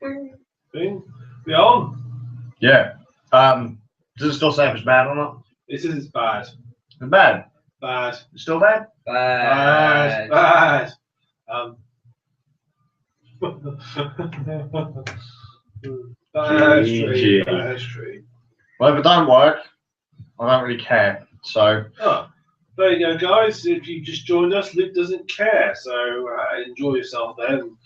Thing. We on? Yeah. Does it still say if it's bad or not? This is bad. It's bad. Bad. It's still bad? Bad. Bad. Bad street. Bad street. Well, if it don't work, I don't really care. So. Oh, there you go, guys. If you just joined us, Luke doesn't care. So enjoy yourself then.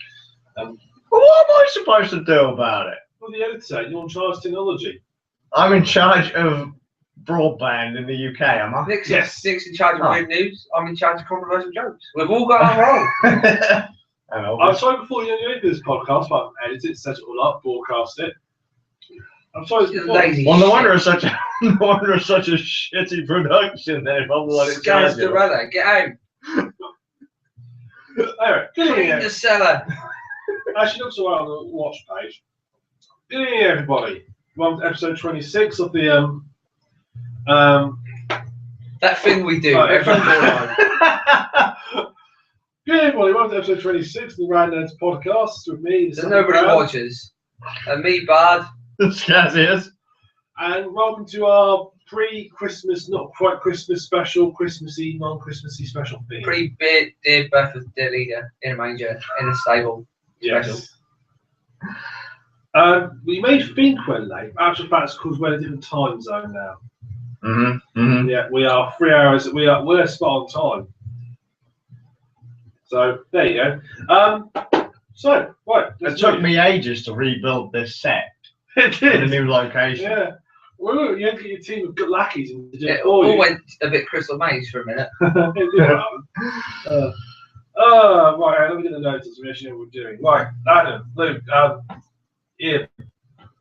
Well, what am I supposed to do about it? Well, the editor, you're in charge of technology. I'm in charge of broadband in the UK, am I? Nick's in charge of weird news. I'm in charge of controversial jokes. We've all got our role. I'm sorry before you edit this podcast, but edit it, set it all up, broadcast it. I'm sorry. Lazy. Well, no wonder it's such a shitty production. Then if I'm the one in charge of it. Get out. Anyway, good Clean the cellar. Actually, looks alright on the watch page. Good evening, everybody. Welcome to episode 26 of the that thing we do. Good evening, everybody. Welcome to episode 26 of the Random podcast with me. There's nobody watches. And me, Bard. Skazz is. And welcome to our pre-Christmas, not quite Christmas special, Christmassy, non-Christmassy special thing. Dear birth of dear leader in a manger, in a stable. Yes. We may think we're late. Actual fact, it's because we're in a different time zone now. Yeah, we are 3 hours. We're spot on time. So there you go. So right, it took me ages to rebuild this set. It did. In a new location. Yeah. Well, you had to get your team of good lackeys and do it all went a bit Crystal Maze for a minute. Right, let me get the notes so we actually know what we're doing. Right, Adam, Luke, Ian,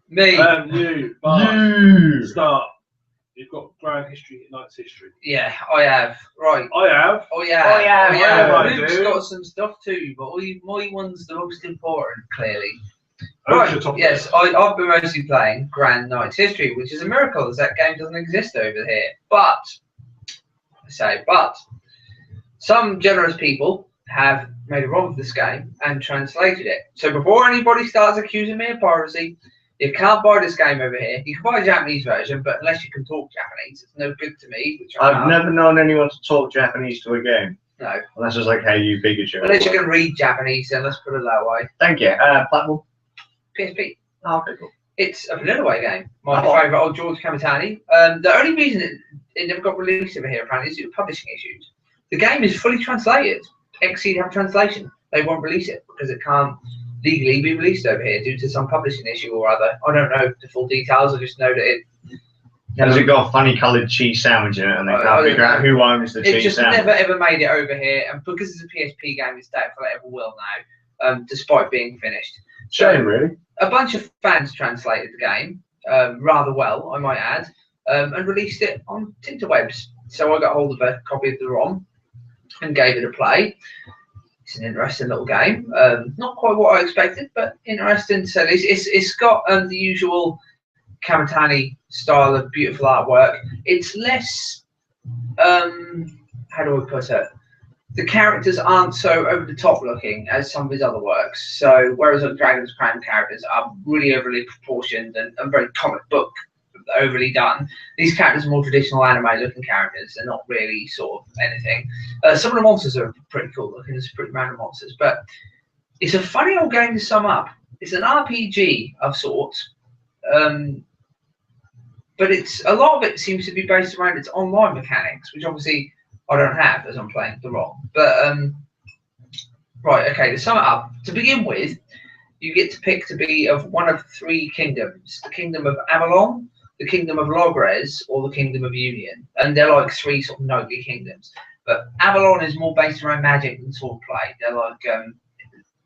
me, you, Bart, start. You've got grand history, Knight's history. Yeah, I have. Right. I have. Oh yeah. Luke's do. got some stuff too, but my one's the most important, clearly. Right. Yes, I've been mostly playing Grand Knight's History, which is a miracle as that game doesn't exist over here. But some generous people have made a ROM of this game and translated it. So before anybody starts accusing me of piracy, you can't buy this game over here. You can buy a Japanese version, but unless you can talk Japanese, it's no good to me. Which I've never known anyone to talk Japanese to a game. No. Unless it's like, hey, you Pikachu. Unless you can read Japanese, then let's put it that way. Thank you. Platform? PSP. Oh, okay, cool. It's a vanilla way game. My favourite, old George Kamitani. The only reason it never got released over here, apparently, is due to publishing issues. The game is fully translated. Exceed have translation. They won't release it because it can't legally be released over here due to some publishing issue or other. I don't know the full details. I just know that it. Has it got a funny coloured cheese sandwich in it, and they can't figure out who owns the cheese sandwich? It just never ever made it over here, and because it's a PSP game, it's doubtful it ever will now, despite being finished. Shame, really. A bunch of fans translated the game rather well, I might add, and released it on Tinterwebs. So I got hold of a copy of the ROM and gave it a play. It's an interesting little game. Not quite what I expected, but interesting. So it's got the usual Kamitani style of beautiful artwork. It's less, how do I put it? The characters aren't so over the top looking as some of his other works. So whereas the Dragon's Crown characters are really overly proportioned and very comic book overly done, these characters are more traditional anime looking characters. They're not really sort of anything. Some of the monsters are pretty cool looking. There's pretty random monsters, but it's a funny old game to sum up. It's an RPG of sorts, but it's a lot of it seems to be based around its online mechanics, which obviously I don't have as I'm playing the ROM. But right, okay, to sum it up, to begin with, you get to pick to be of one of three kingdoms: the kingdom of Avalon, the kingdom of Logres, or the kingdom of Union. And they're like three sort of knightly kingdoms. But Avalon is more based around magic than swordplay. They're like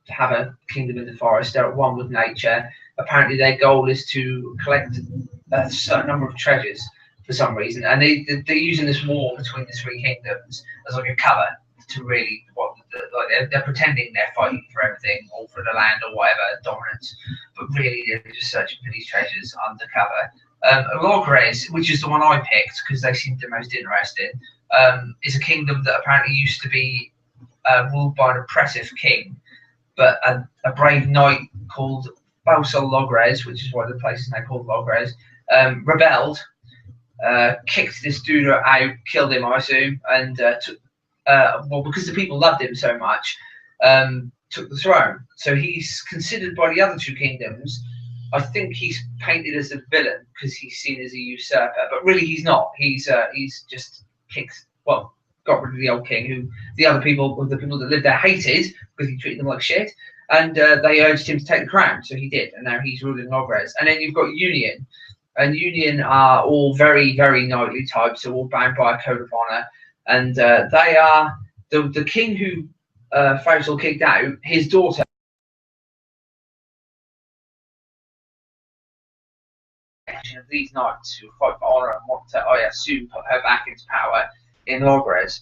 have a kingdom in the forest. They're at one with nature. Apparently their goal is to collect a certain number of treasures for some reason. And they're using this war between the three kingdoms as like a cover to really, they're pretending they're fighting for everything, or for the land or whatever, dominance. But really they're just searching for these treasures undercover. Logres, which is the one I picked because they seemed the most interesting, is a kingdom that apparently used to be ruled by an oppressive king, but a brave knight called Balsol Logres, which is why the place is now called Logres, rebelled, kicked this dude out, killed him, I assume, and well, because the people loved him so much, took the throne. So he's considered by the other two kingdoms. I think he's painted as a villain because he's seen as a usurper, but really he's not. He's just kicked, well, got rid of the old king, who the other people, the people that lived there, hated because he treated them like shit, and they urged him to take the crown, so he did, and now he's ruling Logres. And then you've got Union, and Union are all very, very knightly types, so all bound by a code of honor, and they are the king who Faisal kicked out. His daughter. Of these knights who fight for honor and want to, I assume, put her back into power in Logres.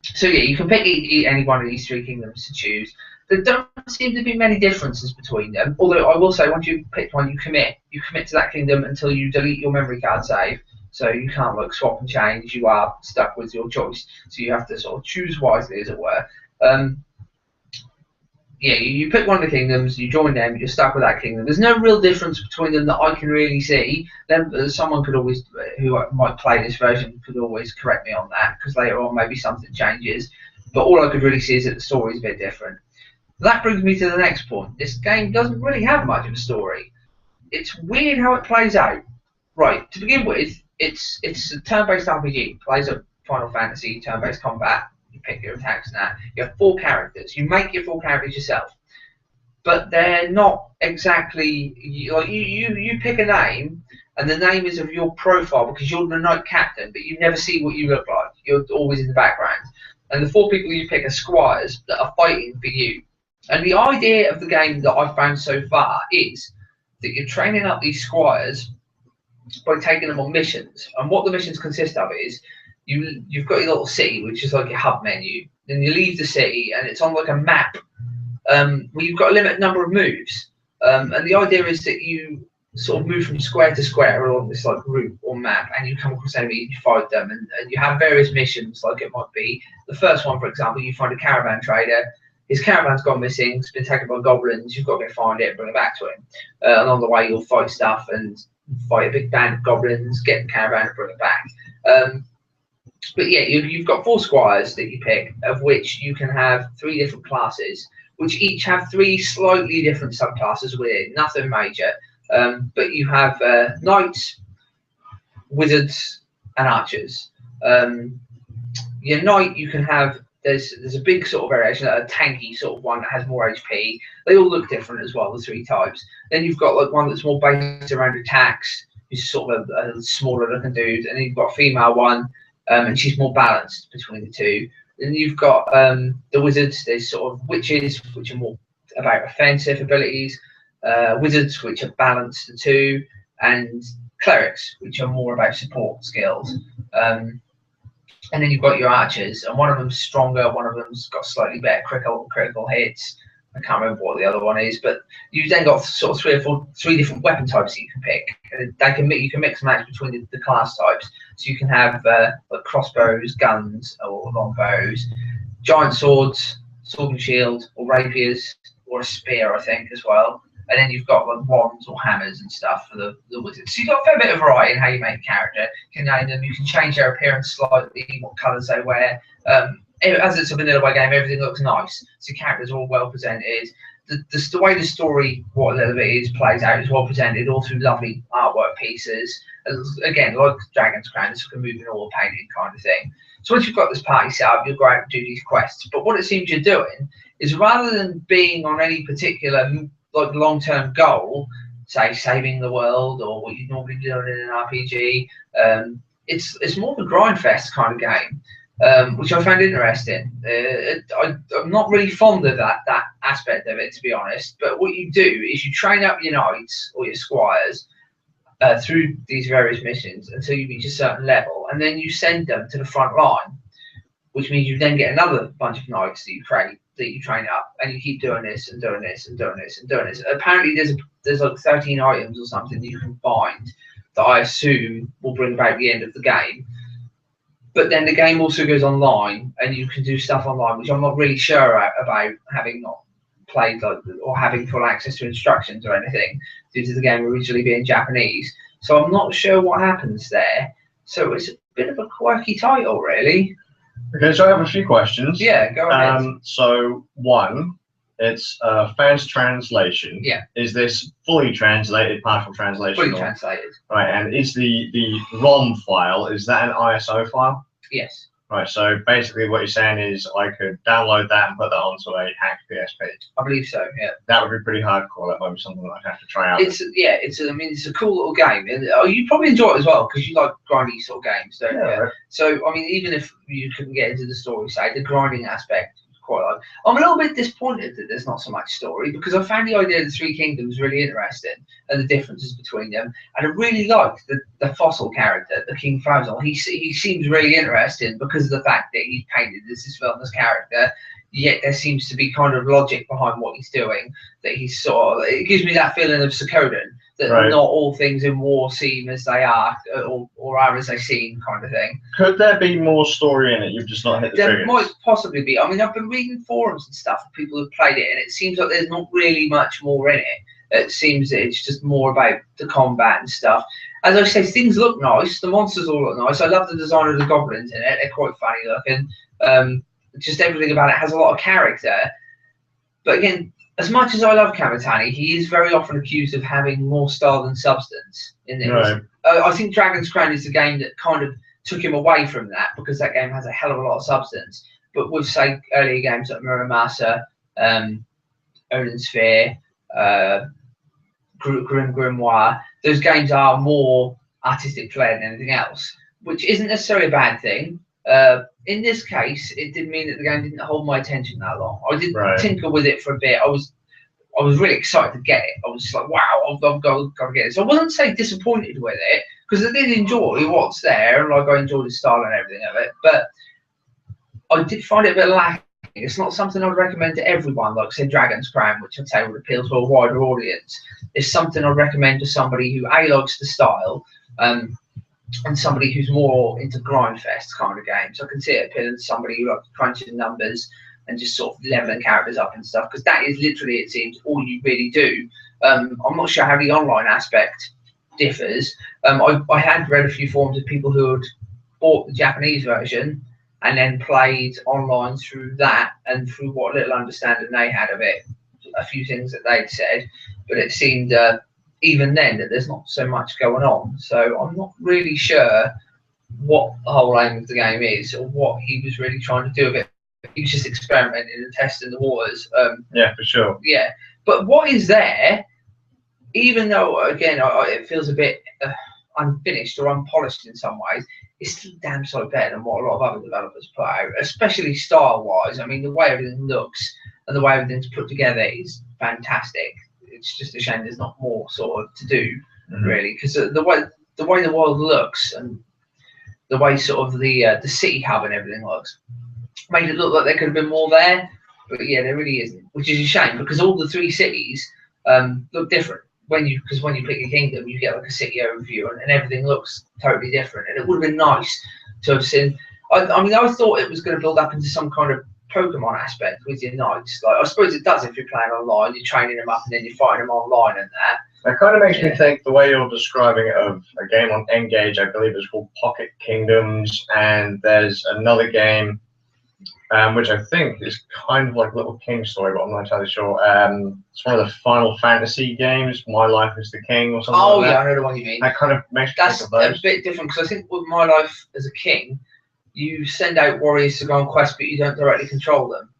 So yeah, you can pick any one of these three kingdoms to choose. There don't seem to be many differences between them. Although I will say, once you've picked one, you commit to that kingdom until you delete your memory card save. So you can't like swap and change. You are stuck with your choice. So you have to sort of choose wisely, as it were. Yeah, you pick one of the kingdoms, you join them, you're stuck with that kingdom. There's no real difference between them that I can really see. Then someone could always, who might play this version, could always correct me on that, because later on maybe something changes. But all I could really see is that the story is a bit different. That brings me to the next point. This game doesn't really have much of a story. It's weird how it plays out. Right, to begin with, it's a turn-based RPG. It plays a Final Fantasy turn-based combat. You pick your attacks and that. You have 4 characters. You make your 4 characters yourself, but they're not exactly like you pick a name, and the name is of your profile because you're the knight captain, but you never see what you look like. You're always in the background. And the 4 people you pick are squires that are fighting for you. And the idea of the game that I've found so far is that you're training up these squires by taking them on missions. And what the missions consist of is you've got your little city, which is like your hub menu. Then you leave the city, and it's on like a map where you've got a limited number of moves. And the idea is that you sort of move from square to square along this like route or map, and you come across enemies, you fight them, and you have various missions. Like it might be the first one, for example, you find a caravan trader. His caravan's gone missing. It's been taken by goblins. You've got to go find it and bring it back to him. Along the way, you'll fight stuff and fight a big band of goblins, get the caravan and bring it back. But yeah, you've got 4 squires that you pick, of which you can have 3 different classes, which each have 3 slightly different subclasses within, nothing major. But you have knights, wizards, and archers. Your knight, you can have, there's a big sort of variation, a tanky sort of one that has more HP. They all look different as well, the 3 types. Then you've got like one that's more based around attacks, who's sort of a smaller looking dude, and then you've got a female one. And she's more balanced between the 2. Then you've got the wizards. There's sort of witches, which are more about offensive abilities, wizards, which are balanced the 2, and clerics, which are more about support skills. And then you've got your archers, and one of them's stronger, one of them's got slightly better critical hits. I can't remember what the other one is, but you've then got sort of 3 different weapon types that you can pick. You can mix and match between the class types. So you can have like crossbows, guns, or longbows, giant swords, sword and shield, or rapiers, or a spear, I think, as well. And then you've got like wands or hammers and stuff for the wizards. So you've got a fair bit of variety in how you make a character. You can name them. You can change their appearance slightly, what colours they wear. As it's a vanilla game, everything looks nice. So characters are all well presented. The way the story, what a little bit is, plays out is well presented, all through lovely artwork pieces. Again, like Dragon's Crown, it's like a moving oil painting kind of thing. So once you've got this party set up, you'll go out and do these quests. But what it seems you're doing is, rather than being on any particular like long-term goal, say saving the world or what you normally do in an RPG, it's more of a grind fest kind of game. Which I found interesting. I'm not really fond of that aspect of it, to be honest. But what you do is you train up your knights or your squires through these various missions until you reach a certain level, and then you send them to the front line, which means you then get another bunch of knights that you train up, and you keep doing this and doing this and doing this and doing this. Apparently, there's like 13 items or something that you can find that I assume will bring about the end of the game. But then the game also goes online, and you can do stuff online, which I'm not really sure about, having not played like or having full access to instructions or anything due to the game originally being Japanese. So I'm not sure what happens there. So it's a bit of a quirky title, really. Okay, so I have a few questions. Yeah, go ahead. So one, it's fans translation. Yeah. Is this fully translated, partial translation? Fully translated. Right, and is the ROM file, is that an ISO file? Yes. Right, so basically what you're saying is I could download that and put that onto a hacked PSP. I believe so. Yeah. That would be pretty hardcore. That might be something that I'd have to try out. It's a cool little game, and you probably enjoy it as well because you like grindy sort of games, don't you? Right. So I mean, even if you couldn't get into the story side, the grinding aspect is quite like. I'm a little bit disappointed that there's not so much story because I found the idea of the Three Kingdoms really interesting and the differences between them, and I really liked the fossil character, the King Fazal. He seems really interesting because of the fact that he's painted as this villainous character. Yet there seems to be kind of logic behind what he's doing. That he's sort of, it gives me that feeling of Sokoden, that not all things in war seem as they are, or are as they seem, kind of thing. Could there be more story in it? You've just not hit the triggers. There might possibly be. I mean, I've been reading forums and stuff of people who've played it, and it seems like there's not really much more in it. It seems that it's just more about the combat and stuff. As I say, things look nice. The monsters all look nice. I love the design of the goblins in it. They're quite funny looking. Just everything about it has a lot of character. But again, as much as I love Kamatani, he is very often accused of having more style than substance in this. Right. I think Dragon's Crown is the game that kind of took him away from that because that game has a hell of a lot of substance. But with, say, earlier games like Muramasa, Odin Sphere, Grim Grimoire, those games are more artistic flair than anything else, which isn't necessarily a bad thing. In this case, it did mean that the game didn't hold my attention that long. I did tinker with it for a bit. I was really excited to get it. I was just like, wow, I've got to get it. So I wasn't say disappointed with it because I did enjoy what's there, and like I enjoyed the style and everything of it. But I did find it a bit lacking. It's not something I'd recommend to everyone, like say Dragon's Crown, which I'd say would appeal to a wider audience. It's something I'd recommend to somebody who likes the style, and somebody who's more into grindfest kind of games. I can see it appealing to somebody who likes crunching numbers and just sort of leveling characters up and stuff, because that is literally, it seems, all you really do. I'm not sure how the online aspect differs. I had read a few forums of people who had bought the Japanese version and then played online through that, and through what little understanding they had of it, a few things that they'd said, but it seemed even then that there's not so much going on. So I'm not really sure what the whole aim of the game is or what he was really trying to do with it. He was just experimenting and testing the waters. Yeah, for sure. Yeah, but what is there, even though again it feels a bit unfinished or unpolished in some ways, it's still damn so better than what a lot of other developers put out, especially style-wise. I mean, the way everything looks and the way everything's put together is fantastic. It's just a shame there's not more sort of to do, really, because the way the world looks and the way sort of the city hub and everything looks made it look like there could have been more there, but yeah, there really isn't, which is a shame because all the three cities look different. When you pick a kingdom, you get like a city overview and everything looks totally different, and it would have been nice to have seen. I mean, I thought it was going to build up into some kind of Pokemon aspect with your knights. Like, I suppose it does if you're playing online, you're training them up and then you're fighting them online and that. That kind of makes me think the way you're describing it of a game on N-Gage, I believe it's called Pocket Kingdoms, and there's another game which I think is kind of like Little King Story, but I'm not entirely sure. It's one of the Final Fantasy games, My Life as the King or something like that. I know the one you mean. That kind of makes me think of those. That's a bit different because I think with My Life as a King, you send out warriors to go on quests, but you don't directly control them.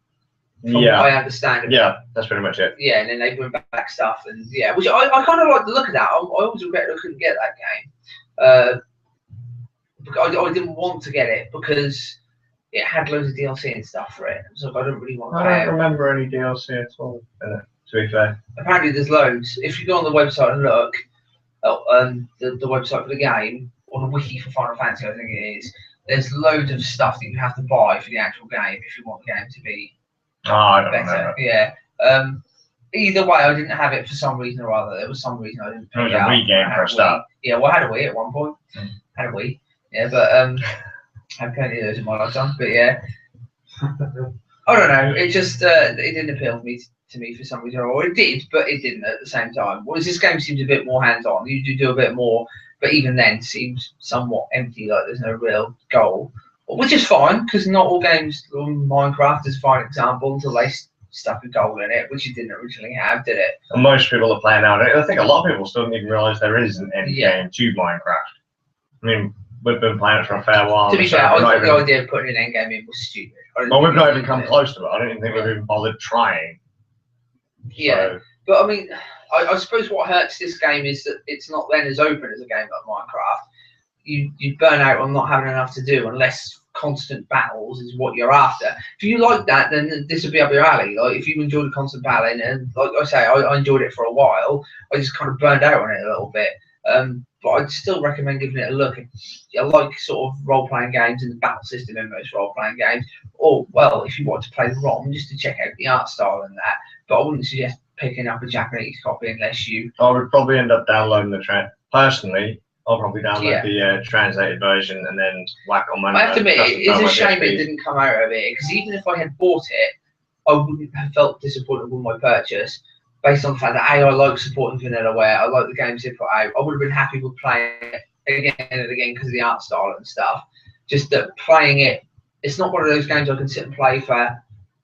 From what I understand. Yeah, that's pretty much it. Yeah, and then they bring back stuff, and yeah, which I kind of like the look of that. I always regret I couldn't get that game. I didn't want to get it because it had loads of DLC and stuff for it. So I don't really want to I don't remember any DLC at all in it, to be fair. Apparently there's loads. If you go on the website and look, the website for the game, or the wiki for Final Fantasy, I think it is, there's loads of stuff that you have to buy for the actual game if you want the game to be I don't better. remember. Yeah. Either way, I didn't have it for some reason or other. There was some reason I didn't pick it up. It was a Wii game for a start. Yeah, well, I had a Wii at one point. Had a Wii. Yeah, but I had plenty of those in my lifetime. But yeah, I don't know. It just it didn't appeal to me to me for some reason, or it did, but it didn't at the same time. Whereas this game seems a bit more hands-on. You do a bit more, but even then seems somewhat empty, like there's no real goal, which is fine because not all games. Minecraft is a fine example until they stuck a goal in it, which it didn't originally have, did it? And most people are playing out. I think a lot of people still don't even realise there is an end game to Minecraft. I mean, we've been playing it for a fair while. To be fair, I thought the idea of putting an end game in was stupid. Well, we've not even come close to it. I don't even think we've even bothered trying. Yeah, so. But I mean, I suppose what hurts this game is that it's not then as open as a game like Minecraft. You burn out on not having enough to do unless constant battles is what you're after. If you like that, then this would be up your alley. Like if you enjoy the constant battling, and like I say, I enjoyed it for a while. I just kind of burned out on it a little bit. But I'd still recommend giving it a look. I like sort of role-playing games and the battle system in most role-playing games. Or, well, if you want to play the ROM, just to check out the art style and that. But I wouldn't suggest picking up a Japanese copy unless you... I would probably end up downloading the personally, I'll probably download the translated version and then whack on my... I have to admit, it's a shame it didn't come out of it, because even if I had bought it, I wouldn't have felt disappointed with my purchase, based on the fact that I like supporting Vanillaware, I like the games they put out. I would have been happy with playing it again and again because of the art style and stuff. Just that playing it, it's not one of those games I can sit and play for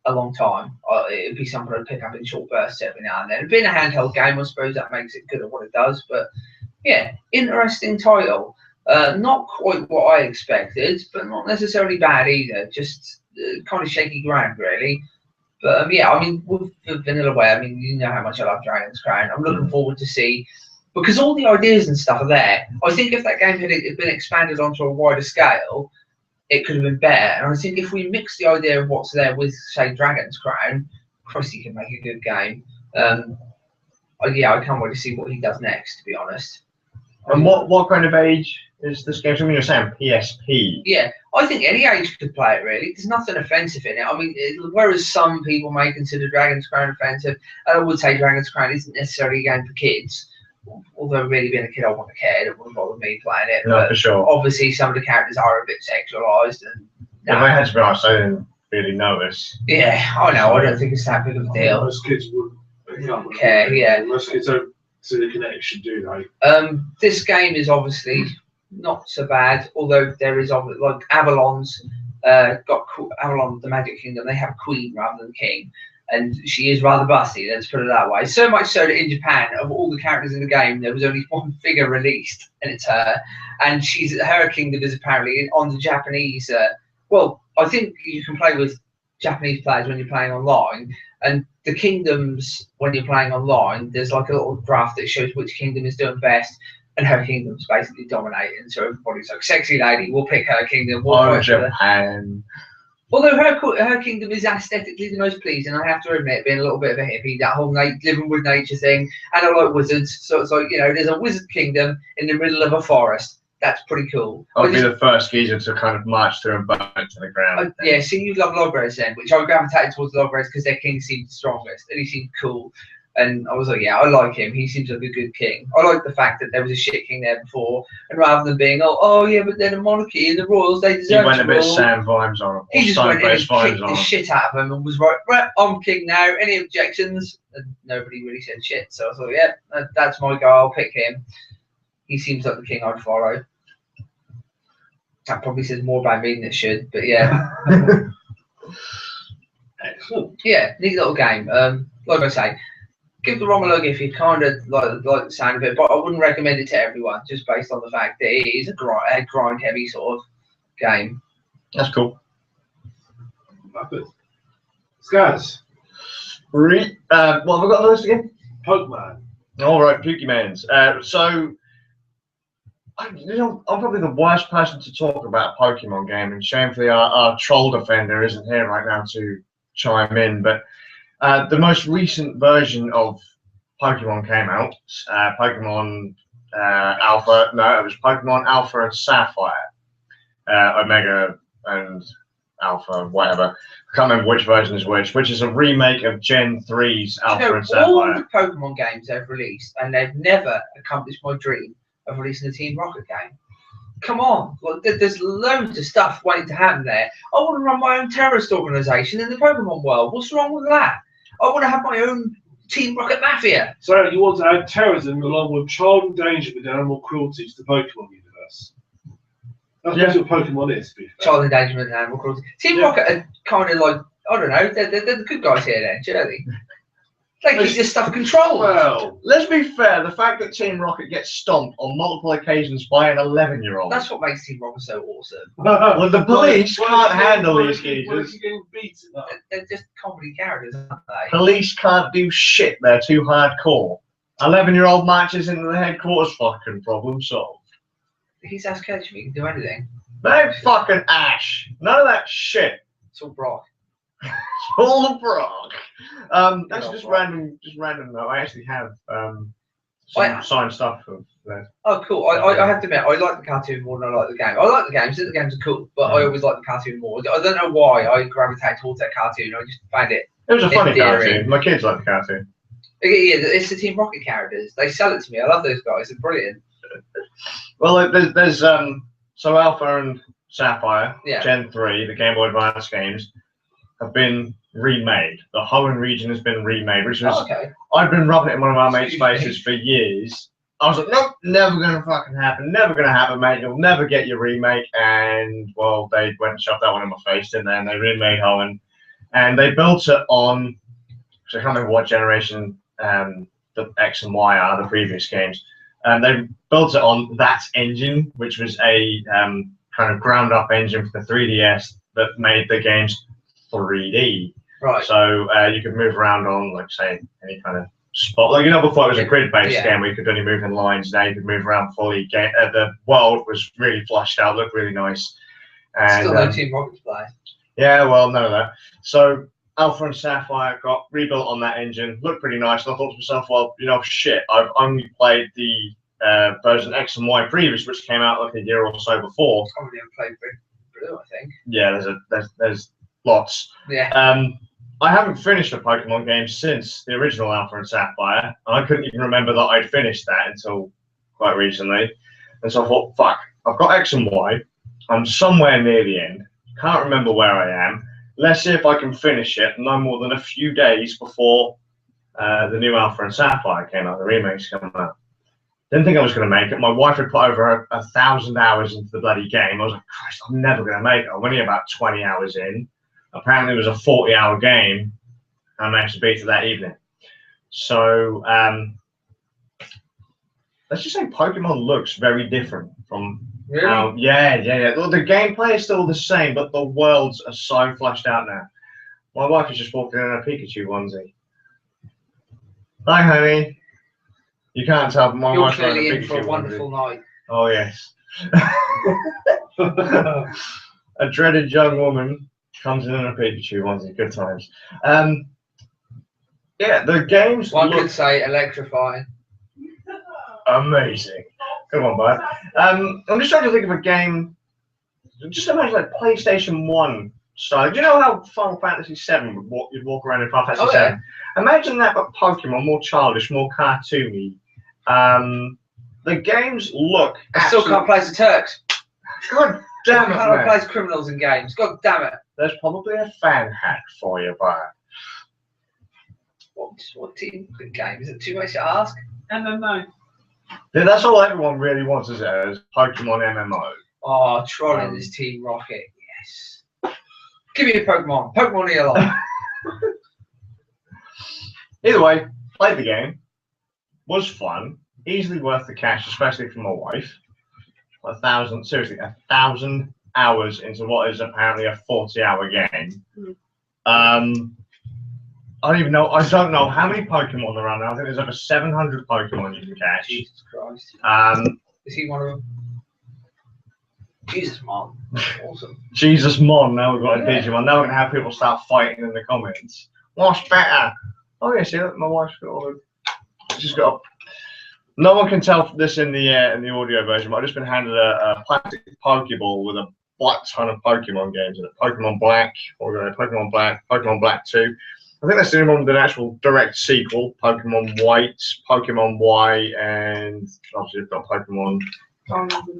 a long time. It'd be something I'd pick up in short bursts every now and then. It being a handheld game, I suppose that makes it good at what it does. But yeah, interesting title. Not quite what I expected, but not necessarily bad either. Just kind of shaky ground, really. But yeah, I mean, with Vanillaware, I mean, you know how much I love Dragon's Crown. I'm looking forward to see, because all the ideas and stuff are there. I think if that game had been expanded onto a wider scale, it could have been better. And I think if we mix the idea of what's there with, say, Dragon's Crown, Christy can make a good game. Yeah, I can't wait to see what he does next, to be honest. And what kind of age is this game? I mean, you're saying PSP. Yeah, I think any age could play it, really. There's nothing offensive in it. I mean, whereas some people may consider Dragon's Crown offensive, I would say Dragon's Crown isn't necessarily a game for kids. Although really being a kid, I want a kid. It wouldn't bother me playing it. No, but for sure. Obviously, some of the characters are a bit sexualised. And if I had to be honest, I didn't really notice. Yeah, I know. I don't think it's that big of a deal. Most kids wouldn't care. Yeah. Most kids don't see the connection, do they? This game is obviously not so bad, although there is like Avalon's Avalon, the Magic Kingdom. They have a queen rather than king, and she is rather busty. Let's put it that way. So much so that in Japan, of all the characters in the game, there was only one figure released, and it's her. And her kingdom is apparently on the Japanese. Well, I think you can play with Japanese players when you're playing online, and the kingdoms when you're playing online, there's like a little graph that shows which kingdom is doing best. And her kingdom's basically dominating, so everybody's like, "Sexy lady, we'll pick her kingdom." Oh, Japan! Although her kingdom is aesthetically the most pleasing, I have to admit, being a little bit of a hippie, that whole living with nature thing, and I like wizards, so it's like, you know, there's a wizard kingdom in the middle of a forest. That's pretty cool. I'll be the first geezer to kind of march through and burn to the ground. Yeah, see, you love Logres then, which I gravitated towards Logres because their king seemed the strongest, and he seemed cool. And I was like, yeah, I like him. He seems like a good king. I like the fact that there was a shit king there before, and rather than being, oh yeah, but then the monarchy and the royals, they deserve to rule. He went a bit Sam vibes on him. He just went in and kicked the shit out of him and was right, I'm king now. Any objections? And nobody really said shit. So I was like, yeah, that's my guy. I'll pick him. He seems like the king I'd follow. That probably says more about me than it should, but yeah. Excellent. Yeah, neat little game. Like I say, give the ROM a look if you kind of like the sound of it, but I wouldn't recommend it to everyone just based on the fact that it is a grind heavy sort of game. That's cool. Skazz. What have I got on the list again? Pokemon. All right, Pokemans. So, I'm probably the worst person to talk about a Pokemon game, and shamefully our troll defender isn't here right now to chime in, but the most recent version of Pokemon came out, Pokemon Alpha, no, it was Pokemon Alpha and Sapphire, Omega and Alpha, whatever. I can't remember which version is which is a remake of Gen 3's Alpha and Sapphire. All the Pokemon games they've released, and they've never accomplished my dream of releasing a Team Rocket game. Come on, like, there's loads of stuff waiting to happen there. I want to run my own terrorist organisation in the Pokemon world. What's wrong with that? I want to have my own Team Rocket Mafia. So you want to add terrorism along with child endangerment and animal cruelty to the Pokemon universe. That's basically what Pokemon is. Child endangerment and animal cruelty. Team Rocket are kind of like, I don't know, they're the good guys here then, surely. They keep this stuff controlled. Well, let's be fair. The fact that Team Rocket gets stomped on multiple occasions by an 11-year-old. That's what makes Team Rocket so awesome. Well, the police can't handle these geezers. They're just comedy characters, aren't they? Police can't do shit. They're too hardcore. 11-year-old marches into the headquarters. Fucking problem solved. He's Ash Ketchum. He can do anything. No fucking Ash. None of that shit. It's all Brock. All Brock. That's just random. Just random though. I actually have some signed stuff of that. Oh, cool. I have to admit, I like the cartoon more than I like the game. I like the games. The games are cool, but I always like the cartoon more. I don't know why I gravitate towards that cartoon. I just find it. It was a funny cartoon. My kids like the cartoon. Yeah, it's the Team Rocket characters. They sell it to me. I love those guys. They're brilliant. Well, there's so Alpha and Sapphire, yeah. Gen 3, the Game Boy Advance games, have been remade. The whole region has been remade, which was I've been rubbing it in one of our mates' faces for years. I was like, nope, never gonna fucking happen, never gonna happen, mate. You'll never get your remake. And well, they went and shoved that one in my face, didn't they? And they remade Hoenn, and they built it on. So I can't remember what generation the X and Y are, the previous games. And they built it on that engine, which was a kind of ground-up engine for the 3DS that made the games 3D. Right. So you could move around on, like, say, any kind of spot. Like, you know, before it was a grid-based game where you could only move in lines. Now you could move around fully. The world was really flushed out, looked really nice. And, still no Team Rocket to play. Yeah, well, none of that. So Alpha and Sapphire got rebuilt on that engine, looked pretty nice. And I thought to myself, well, you know, shit, I've only played the version X and Y previous, which came out like a year or so before. I haven't even played Blue, I think. Yeah, there's lots. Yeah. I haven't finished a Pokemon game since the original Alpha and Sapphire, and I couldn't even remember that I'd finished that until quite recently. And so I thought, fuck, I've got X and Y. I'm somewhere near the end. Can't remember where I am. Let's see if I can finish it no more than a few days before the new Alpha and Sapphire came out, the remakes came out. Didn't think I was going to make it. My wife had put over 1,000 hours into the bloody game. I was like, Christ, I'm never going to make it. I'm only about 20 hours in. Apparently it was a 40-hour game. I managed to beat it that evening. So let's just say Pokemon looks very different from how, yeah. Well, the gameplay is still the same, but the worlds are so fleshed out now. My wife is just walking in a Pikachu onesie. Hi, honey. You can't tell, but my wife's wearing a Pikachu for a wonderful night. Oh yes. A dreaded young woman comes in a Pikachu onesie. Good times. Yeah, the games. One could say electrifying. Amazing. Come on, bud. I'm just trying to think of a game. Just imagine like PlayStation 1 style. Do you know how Final Fantasy 7 you'd walk around in Final Fantasy 7? Imagine that, but Pokemon, more childish, more cartoony. The games look. I still can't play as the Turks. God damn it! I can't play as criminals in games. God damn it! There's probably a fan hack for you, bud. What team game is it? Too much to ask? MMO. Yeah, that's all everyone really wants, is it? Is Pokemon MMO. Oh, trolling this Team Rocket. Yes. Give me a Pokemon. Pokemon your life. Either way, played the game. Was fun. Easily worth the cash, especially for my wife. 1,000 hours into what is apparently a 40-hour game. I don't know how many Pokemon there are now. I think there's over 700 Pokemon you can catch. Jesus Christ. Is he one of them? Jesus, Mon. Awesome. Jesus, Mon. Now we've got a Digimon. Now we're going to have people start fighting in the comments. What's better? Oh, yeah, see, my wife's got all the... She's got... No one can tell this in the audio version, but I've just been handed a plastic Pokeball with a black ton of Pokemon games in it. Pokemon Black, Pokemon Black, Pokemon Black 2. I think that's the only one with an actual direct sequel. Pokemon White, Pokemon Y, and obviously you've got Pokemon.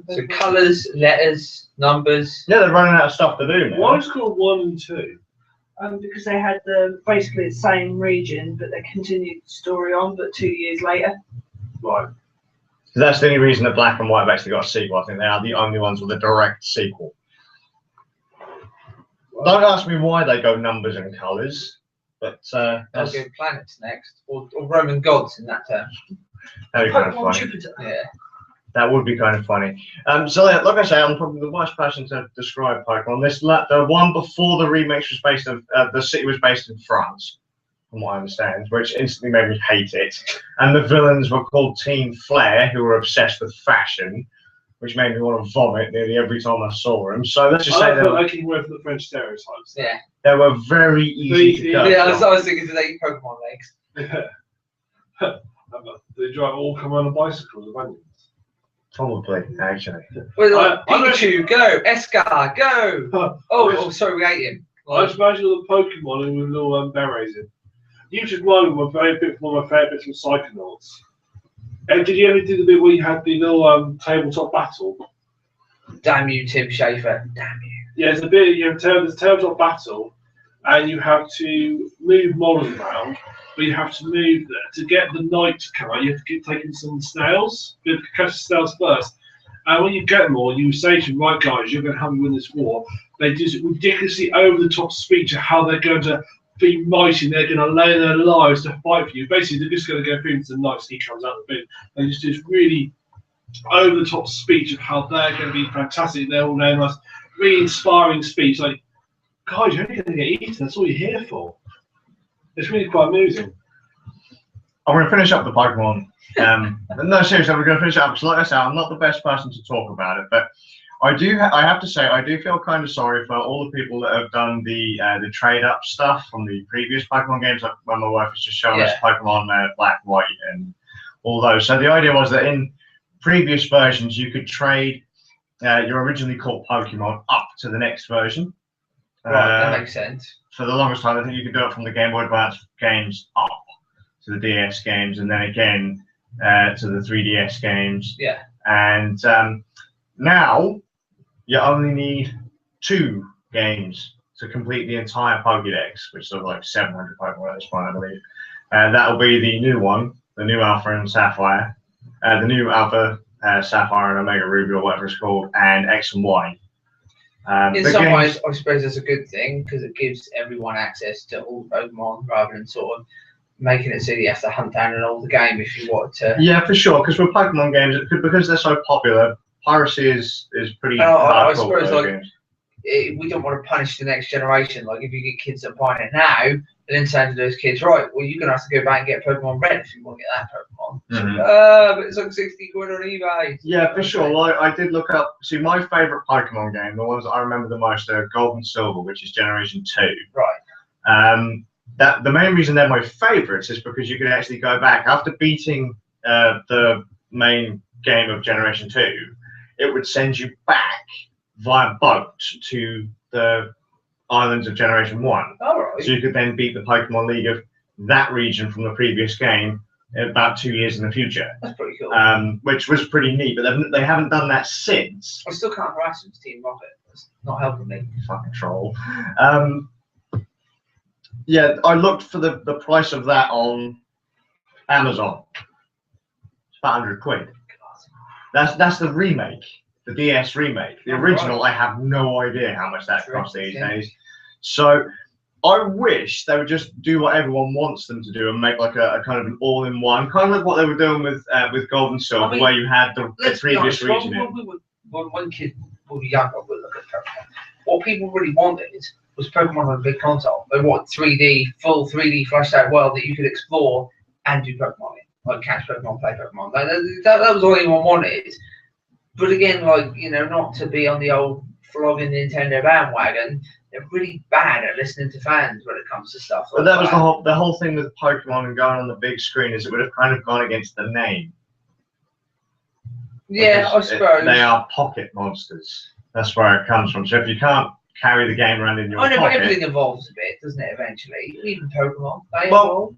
So colours, letters, numbers. Yeah, they're running out of stuff to do now. Why is it called 1 and 2? because they had basically the same region, but they continued the story on, but 2 years later. Right. So that's the only reason that Black and White have actually got a sequel. I think they are the only ones with a direct sequel. Don't ask me why they go numbers and colours, but They'll go planets next, or Roman gods in that term. That'd be kind of funny. Yeah. That would be kind of funny. So, like I say, I'm probably the worst person to describe Pokemon. The one before the remix was based on the city was based in France, from what I understand, which instantly made me hate it. And the villains were called Team Flair, who were obsessed with fashion, which made me want to vomit nearly every time I saw them. So let's just say they were making way for the French stereotypes. Yeah. They were very easy to go. Yeah, I was thinking, do they eat Pokemon legs? They drive all come on bicycles of onions. Probably, actually. Well, like, Pikachu, go! Escar, go! Oh, sorry, we ate him. I just imagine all the Pokemon with little berets in. You just remind me of one of my favourite bits from Psychonauts. And did you ever do the bit where you had the little tabletop battle? Damn you, Tim Schafer. Damn you. Yeah, there's a bit, there's a tabletop battle, and you have to move models around, but you have to move to get the knight to come out. You have to keep taking some snails. You have to catch the snails first. And when you get them all, you say to them, right, guys, you're going to help me win this war. They do this ridiculously over-the-top speech of how they're going to be mighty and they're going to lay their lives to fight for you. Basically, they're just going to go through into the night, he comes out of the bin. And just this really over-the-top speech of how they're going to be fantastic. They're all known as really inspiring speech. Like, guys, you're only going to get eaten. That's all you're here for. It's really quite amusing. I'm going to finish up the Pokemon. No, seriously, we're going to finish it up. So like I said, I'm not the best person to talk about it, but I have to say, I do feel kind of sorry for all the people that have done the trade-up stuff from the previous Pokemon games, like when my wife was just showing us Pokemon Black, White, and all those. So the idea was that in previous versions, you could trade your originally caught Pokemon up to the next version. Right, that makes sense. For the longest time, I think you could do it from the Game Boy Advance games up to the DS games, and then again to the 3DS games. Yeah. And now you only need 2 games to complete the entire Pokédex, which is like 700 Pokemon at this point, I believe. That'll be the new one, the new Alpha and Sapphire, the new Alpha, Sapphire and Omega Ruby, or whatever it's called, and X and Y. In some ways, I suppose that's a good thing because it gives everyone access to all the Pokemon rather than sort of making it so you have to hunt down an older game if you want to. Yeah, for sure. Because with Pokemon games, because they're so popular, piracy is pretty hardcore. I suppose like we don't want to punish the next generation. Like if you get kids that are buying it now, and then saying to those kids, right, well you're gonna have to go back and get Pokemon Red if you want to get that Pokemon. But it's like 60 quid on eBay. Yeah, for sure. Like I did look up. See, my favourite Pokemon game, the ones that I remember the most, are Gold and Silver, which is Generation 2. Right. The main reason they're my favourites is because you can actually go back after beating the main game of Generation 2. It would send you back via boat to the islands of Generation 1. All right. So you could then beat the Pokemon League of that region from the previous game about 2 years in the future. That's pretty cool. Which was pretty neat, but they haven't done that since. I still can't harass them, Team Rocket. It's not helping me. Fucking troll. Yeah, I looked for the price of that on Amazon. It's about 100 quid. That's the remake, the DS remake. The original, I have no idea how much that costs these days. So I wish they would just do what everyone wants them to do and make like a kind of an all-in-one, kind of like what they were doing with Gold and Silver, where you had the previous region. When kids were younger, we look at Pokemon. What people really wanted was Pokemon on a big console. They want full 3D fleshed out world that you could explore and do Pokemon in. Like catch Pokemon, play Pokemon. That was all anyone wanted. But again, like, you know, not to be on the old flogging Nintendo bandwagon, they're really bad at listening to fans when it comes to stuff like that. But that was the whole thing with Pokemon and going on the big screen, is it would have kind of gone against the name. Yeah, I suppose. They are pocket monsters. That's where it comes from. So if you can't carry the game around in your pocket... but everything evolves a bit, doesn't it, eventually? Even Pokemon, they evolve.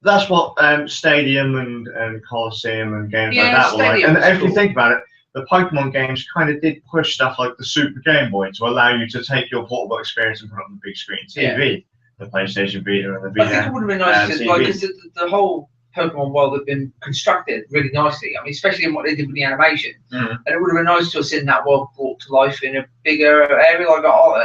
That's what Stadium and Coliseum and games like that were like. And if you think about it, the Pokemon games kind of did push stuff like the Super Game Boy to allow you to take your portable experience and put it on the big screen TV. the PlayStation Vita and the I think Vita. it would have been nice to, like, TV. because the whole Pokemon world had been constructed really nicely. I mean, especially in what they did with the animation. Mm. And it would have been nice to have seen that world brought to life in a bigger area, like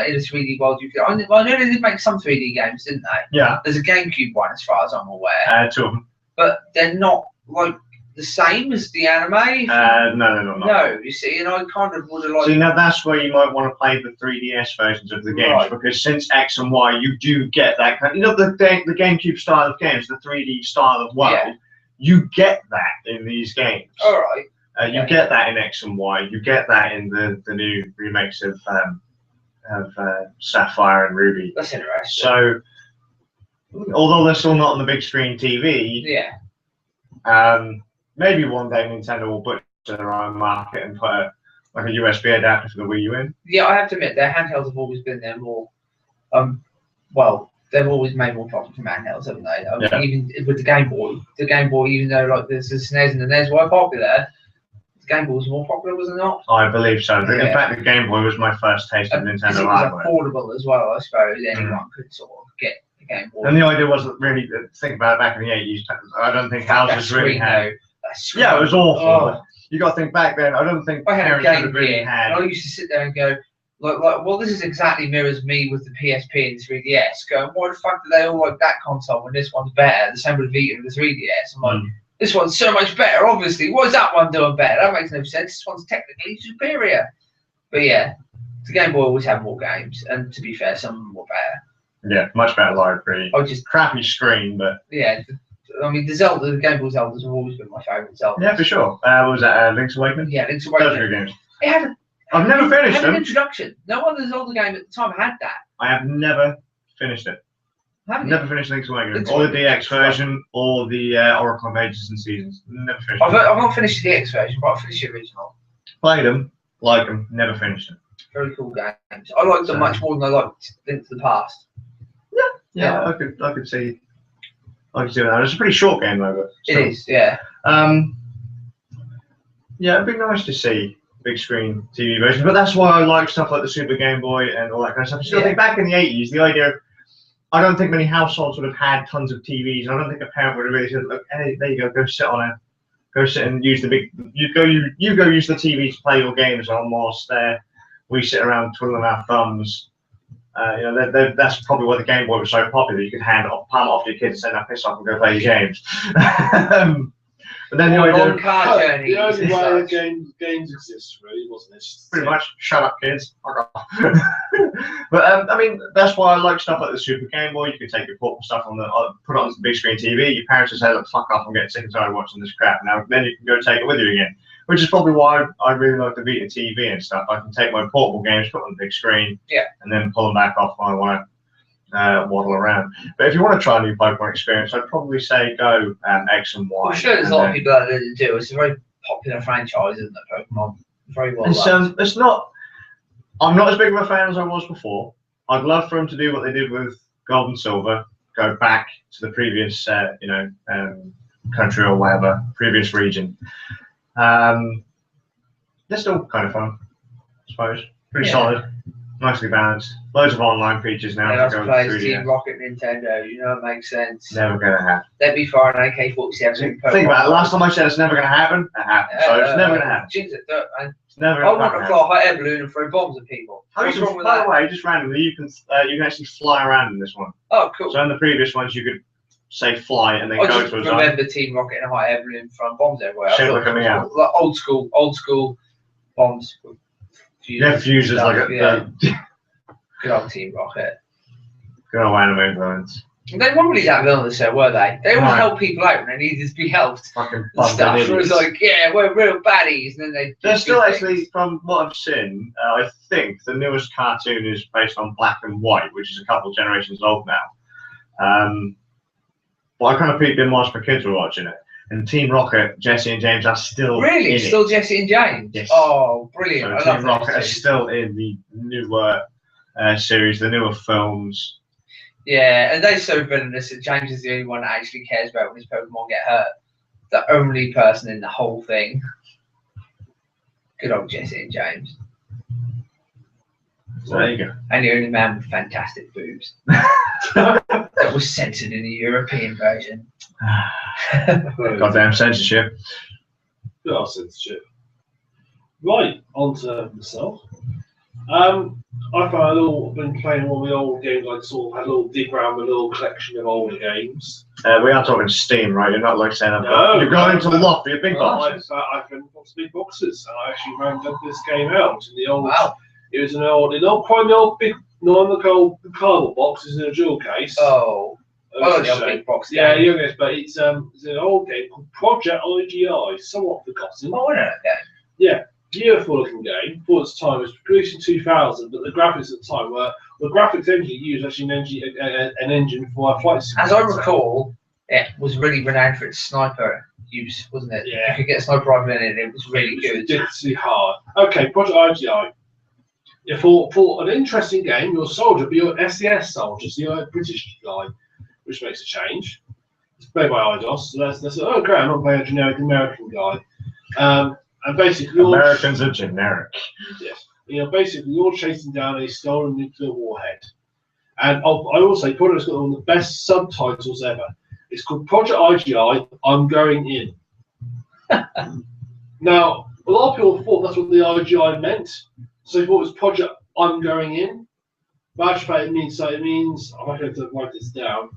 in a 3D world. You could, I know they did make some 3D games, didn't they? Yeah. There's a GameCube one, as far as I'm aware. 2 of them. But they're not like the same as the anime. No, they're not. No, you see, and I kind of would have liked. See, now that's where you might want to play the 3DS versions of the games, Right. because since X and Y, you do get that kind. You know, the GameCube style of games, the 3D style of world. Yeah. You get that in these games. All right. You get that in X and Y. You get that in the new remakes of Sapphire and Ruby. That's interesting. So, although they're still not on the big screen TV, Yeah. maybe one day Nintendo will butcher their own market and put like a USB adapter for the Wii U in. Yeah, I have to admit, their handhelds have always been their more, well, they've always made more profit from handhelds, haven't they? I mean, Yeah. even with the Game Boy, even though like there's the SNES and the NES were popular, the Game Boy was more popular, was it not? I believe so. Yeah. In fact, the Game Boy was my first taste of Because Nintendo it was hardware. affordable as well, I suppose. Anyone could sort of get the Game Boy. And the idea wasn't really, think about it, back in the 80s, I don't think houses really had. Yeah, it was awful. Oh. You got to think back then, I don't think I had a parents Game would really Gear, had. and I used to sit there and go, like, well, this is exactly mirrors me with the PSP and the 3DS. Going, why the fuck do they all like that console when this one's better? The same with the Vita and the 3DS. I'm like, this one's so much better, obviously. Why is that one doing better? That makes no sense. This one's technically superior. But yeah, the Game Boy always had more games, and to be fair, some of them were better. Yeah, much better library. I just, Crappy screen, but yeah. I mean, the Game Boy Zeldas have always been my favourite Zeldas. yeah, for sure. What was that, Link's Awakening? Yeah, Link's Those Awakening. are good games. It had I've never finished an them. introduction. No other Zelda game at the time had that. I have never finished it. Haven't you? Never finished Link's Awakening. Link's Or the Awakening. DX version, or the Oracle of Ages and Seasons. Never finished I've them. not finished the DX version, but I've finished the original. Played them, like them, never finished them. Very cool games. I liked them much more than I liked Link to the Past. Yeah, I could see that. It's a pretty short game though, but It still. is, yeah. Yeah, it'd be nice to see big screen TV versions, but that's why I like stuff like the Super Game Boy and all that kind of stuff. I think back in the 80s, the idea, I don't think many households would have had tons of TVs. I don't think a parent would have really said, look, hey, there you go sit and use the big, you go use the TV to play your games whilst we sit around twiddling our thumbs. That's probably why the Game Boy was so popular. You could palm it off to your kids and say, now piss off and go play your games. But then the Long idea, car journey. The only way games exist, really, wasn't it? pretty much, shut up, kids. Fuck off. But I mean, that's why I like stuff like the Super Game Boy. You can take your portable stuff on put it on the big screen TV. Your parents just say, look, fuck off, I'm getting sick and tired of watching this crap. Now, then you can go take it with you again. Which is probably why I really like the Vita TV and stuff. I can take my portable games, put them on the big screen, and then pull them back off when I want to waddle around. But if you want to try a new Pokemon experience, I'd probably say go X and Y. I'm sure there's a lot of people that do. It's a very popular franchise, isn't it, Pokemon? Very well loved. It's not. I'm not as big of a fan as I was before. I'd love for them to do what they did with Gold and Silver, go back to the previous, country or whatever, previous region. They're still kind of fun, I suppose. Pretty solid, nicely balanced. Loads of online features now. Yeah, to go players, through Team Rocket, Nintendo. You know, it makes sense. Never gonna happen. They'd be far an AK-47. Think about it. Last time I said it's never gonna happen, it happened. So it's never gonna happen. Jinx it, It's never I gonna want to happen. fly a hot air balloon and throw bombs at people. What's wrong with By that? the way, just randomly, you can actually fly around in this one. Oh, cool. So in the previous ones, you could say fly and then I go just to a zone. remember Team Rocket and a hot air balloon throwing bombs everywhere. I Shit, thought look at me it was out. like old school bombs. With Fuses stuff, like Good old Team Rocket. good old anime influence. They weren't really that villainous, though, were they? They always No. helped people out when they needed to be helped. Fucking And fun stuff. It was idiots. like, yeah, we're real baddies, and then they. There's just still do actually, things. from what I've seen, I think the newest cartoon is based on Black and White, which is a couple of generations old now. But I kind of peeked in whilst my kids were watching it. And Team Rocket, Jesse and James are still Really? in Still it. Jesse and James? Yes. Oh, brilliant. So I love Team Rocket those are two. still in the newer series, the newer films. Yeah, and they're so villainous that James is the only one that actually cares about when his Pokemon get hurt. The only person in the whole thing. Good old Jesse and James. So there you go. And the only man with fantastic boobs. That was censored in the European version. Goddamn censorship. Good old censorship. Right, on to myself. I've been playing one of the old games, like sort of had a little dig around with a little collection of older games. We are talking Steam, right? You're not like saying you're going to lock for your big boxes. I've been lots of big boxes, and I actually rounded this game out in the old. Wow. It was not quite the old big, not the old cardboard box. It's in a jewel case. Oh. Oh, the old big box. Yeah, yes, but it's an old game called Project I.G.I, somewhat forgotten. Oh, I know that game. Yeah. Beautiful looking game for its time. It was produced in 2000, but the graphics at the time were the graphics engine used actually an engine for a flight simulator. As I recall, it was really renowned for its sniper use, wasn't it? Yeah. You could get a sniper rifle in it, it was really good. Ridiculously hard. Okay, Project I.G.I. Yeah, for an interesting game, you're a soldier, but you're an SES soldier, so you're a British guy, which makes a change. It's played by IDOS, so that's oh great, I'm not playing a generic American guy. And basically, Americans are generic. Yes. Basically, you're chasing down a stolen nuclear warhead. And I will say, Project's got one of the best subtitles ever. It's called Project I.G.I, I'm Going In. Now, a lot of people thought that's what the I.G.I meant. So they thought it was Project I'm Going In. But actually, it means, I'm not going to write this down.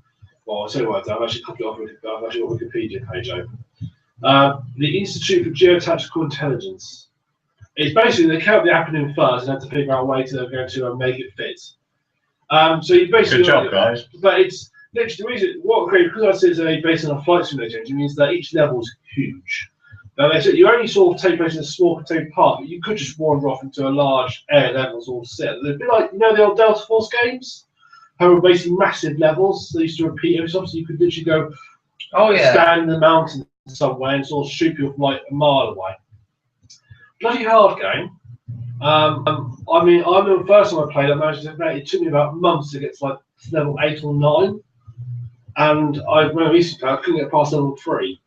Well, I'll tell you what, I've actually copied it off. I've actually got a Wikipedia page open. The Institute for Geotactical Intelligence. It's basically they came up with the acronym first and had to figure out a way to make it fit. So you basically good job, guys. But it's literally the reason because I said it's based on a flight simulator engine means that each level is huge. Now they said you only sort of take place in a small contained part, but you could just wander off into a large air levels all set. They'd be like the old Delta Force games, how were basically massive levels. They used to repeat every so you could literally go stand in the mountains somewhere and sort of shoot you from like a mile away. Bloody hard game. I remember the first time I played it took me about months to get to like level 8 or 9. And when I recently played, I couldn't get past level 3.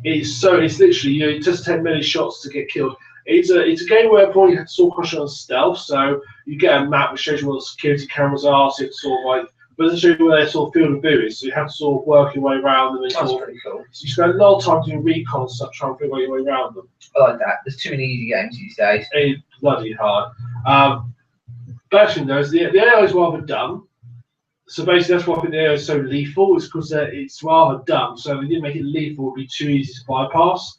It's literally it just take many shots to get killed. It's a game where you have to sort of crush on stealth, so you get a map which shows you where the security cameras are, so you have to sort of like but it's where their sort of field of view is, so you have to sort of work your way around them. That's pretty cool. So you spend a lot of time doing recon and stuff, trying to figure your way around them. I like that. There's too many easy games these days. It's bloody hard. Best thing though is the AI is rather dumb. So basically that's why I think the AI is so lethal, is because it's rather dumb. So if they didn't make it lethal, it would be too easy to bypass.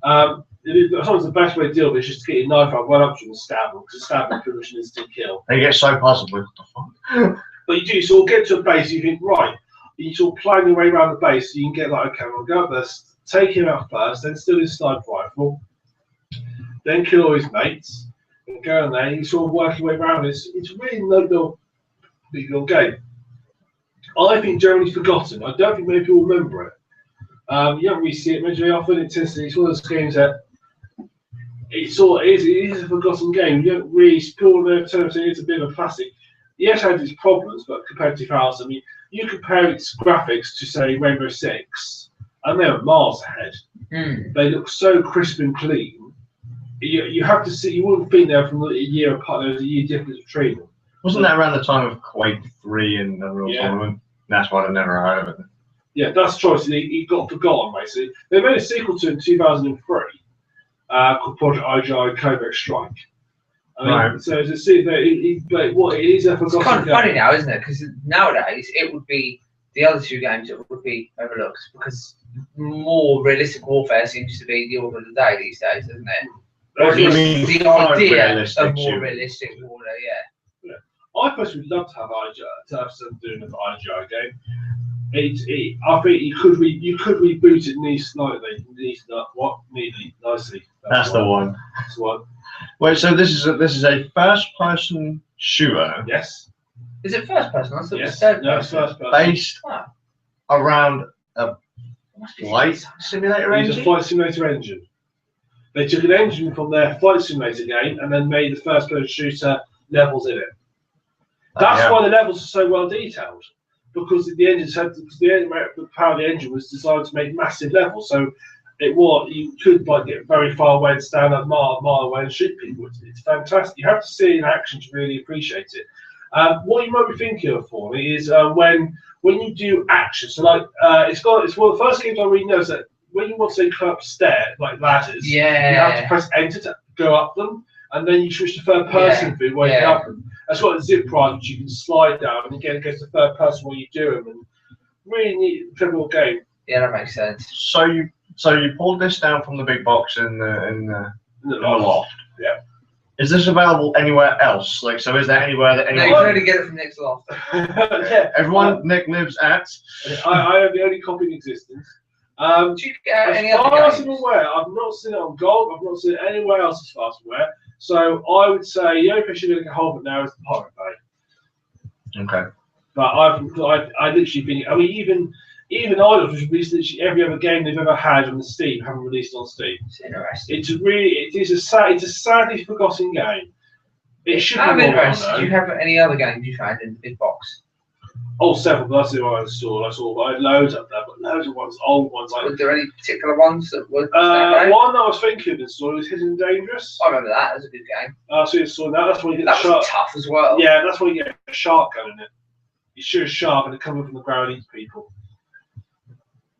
Sometimes the best way to deal with it is just to get your knife out, run up to them and stab them, because stabbing pretty much an instant kill. They get so possible. But you do sort of get to a base, you think, right, you sort of plan your way around the base, so you can get like, okay, we'll go up there, take him out first, then steal his sniper rifle, then kill all his mates, and go in there, and you sort of work your way around. It's really no big deal game. I think generally forgotten. I don't think many people remember it. You don't really see it very often. It's one of those games that it is a forgotten game. You don't really people say it's a bit of a classic. Yes, it has its problems, but compared to 2000, I mean, you compare its graphics to say Rainbow Six, and they're miles ahead. They look so crisp and clean. You have to see. You wouldn't think they're from a year apart. There's a year difference between them. Wasn't that around the time of Quake 3 and the Real Tournament? That's why I never heard of it. Yeah, that's choice. He got forgotten basically. They made a sequel to it in 2003 called Project I.G.I. Covert Strike. Right. So to see that it is a forgotten. It's kind of funny now, isn't it? Because nowadays it would be the other two games that would be overlooked because more realistic warfare seems to be the order of the day these days, isn't it? Or at least the idea of more realistic warfare, yeah. I personally would love to have I.G.I. to have something doing with the I.G.I. game. I think you could reboot it nicely. That's the one. That's the one. Wait, so this is a first-person shooter. Yes. Is it first person? I thought it was Yes. third No, it's person. first person. Based around a flight simulator It's a engine? flight simulator engine. They took an engine from their flight simulator game and then made the first-person shooter levels in it. That's why the levels are so well detailed, because the power of the engine was designed to make massive levels. So You could like get very far away and stand a mile away and shoot people. It's fantastic. You have to see it in action to really appreciate it. What you might be thinking of for me is when you do action. So like it's one of the first games I really know is that when you want to go up stairs like ladders, you have to press enter to go up them, and then you switch to third person view where you can up them. That's got a zip ride which you can slide down, and again it goes to third person where you do them, and really neat, clever game. Yeah, that makes sense. So you pulled this down from the big box in the loft. Yeah. Is this available anywhere else? Like, so is there anywhere that anyone? No, you can only get it from Nick's loft. Yeah. Everyone Nick lives at. I have the only copy in existence. Do you get any as other far as games? I'm aware, I've not seen it on Gold. I've not seen it anywhere else as far as I'm aware. So I would say the only place you're going to get hold of it now is the Pirate Bay. Okay. But I literally think, I mean, even Idols, which released literally every other game they've ever had on Steam, haven't released on Steam. It's interesting. It's a sadly forgotten game. It should be I'm more interested. well Do you have any other games you found in the big box? Oh, several. That's the one I saw. I had loads up there, but loads of ones, old ones. Were there any particular ones that were? One that I was thinking of installing was Hidden and Dangerous. I remember that. That was a good game. So you saw that. That's when you get That the was shark. tough as well. Yeah, that's when you get a shark gun in it. You shoot a shark and it comes up from the ground and eats people.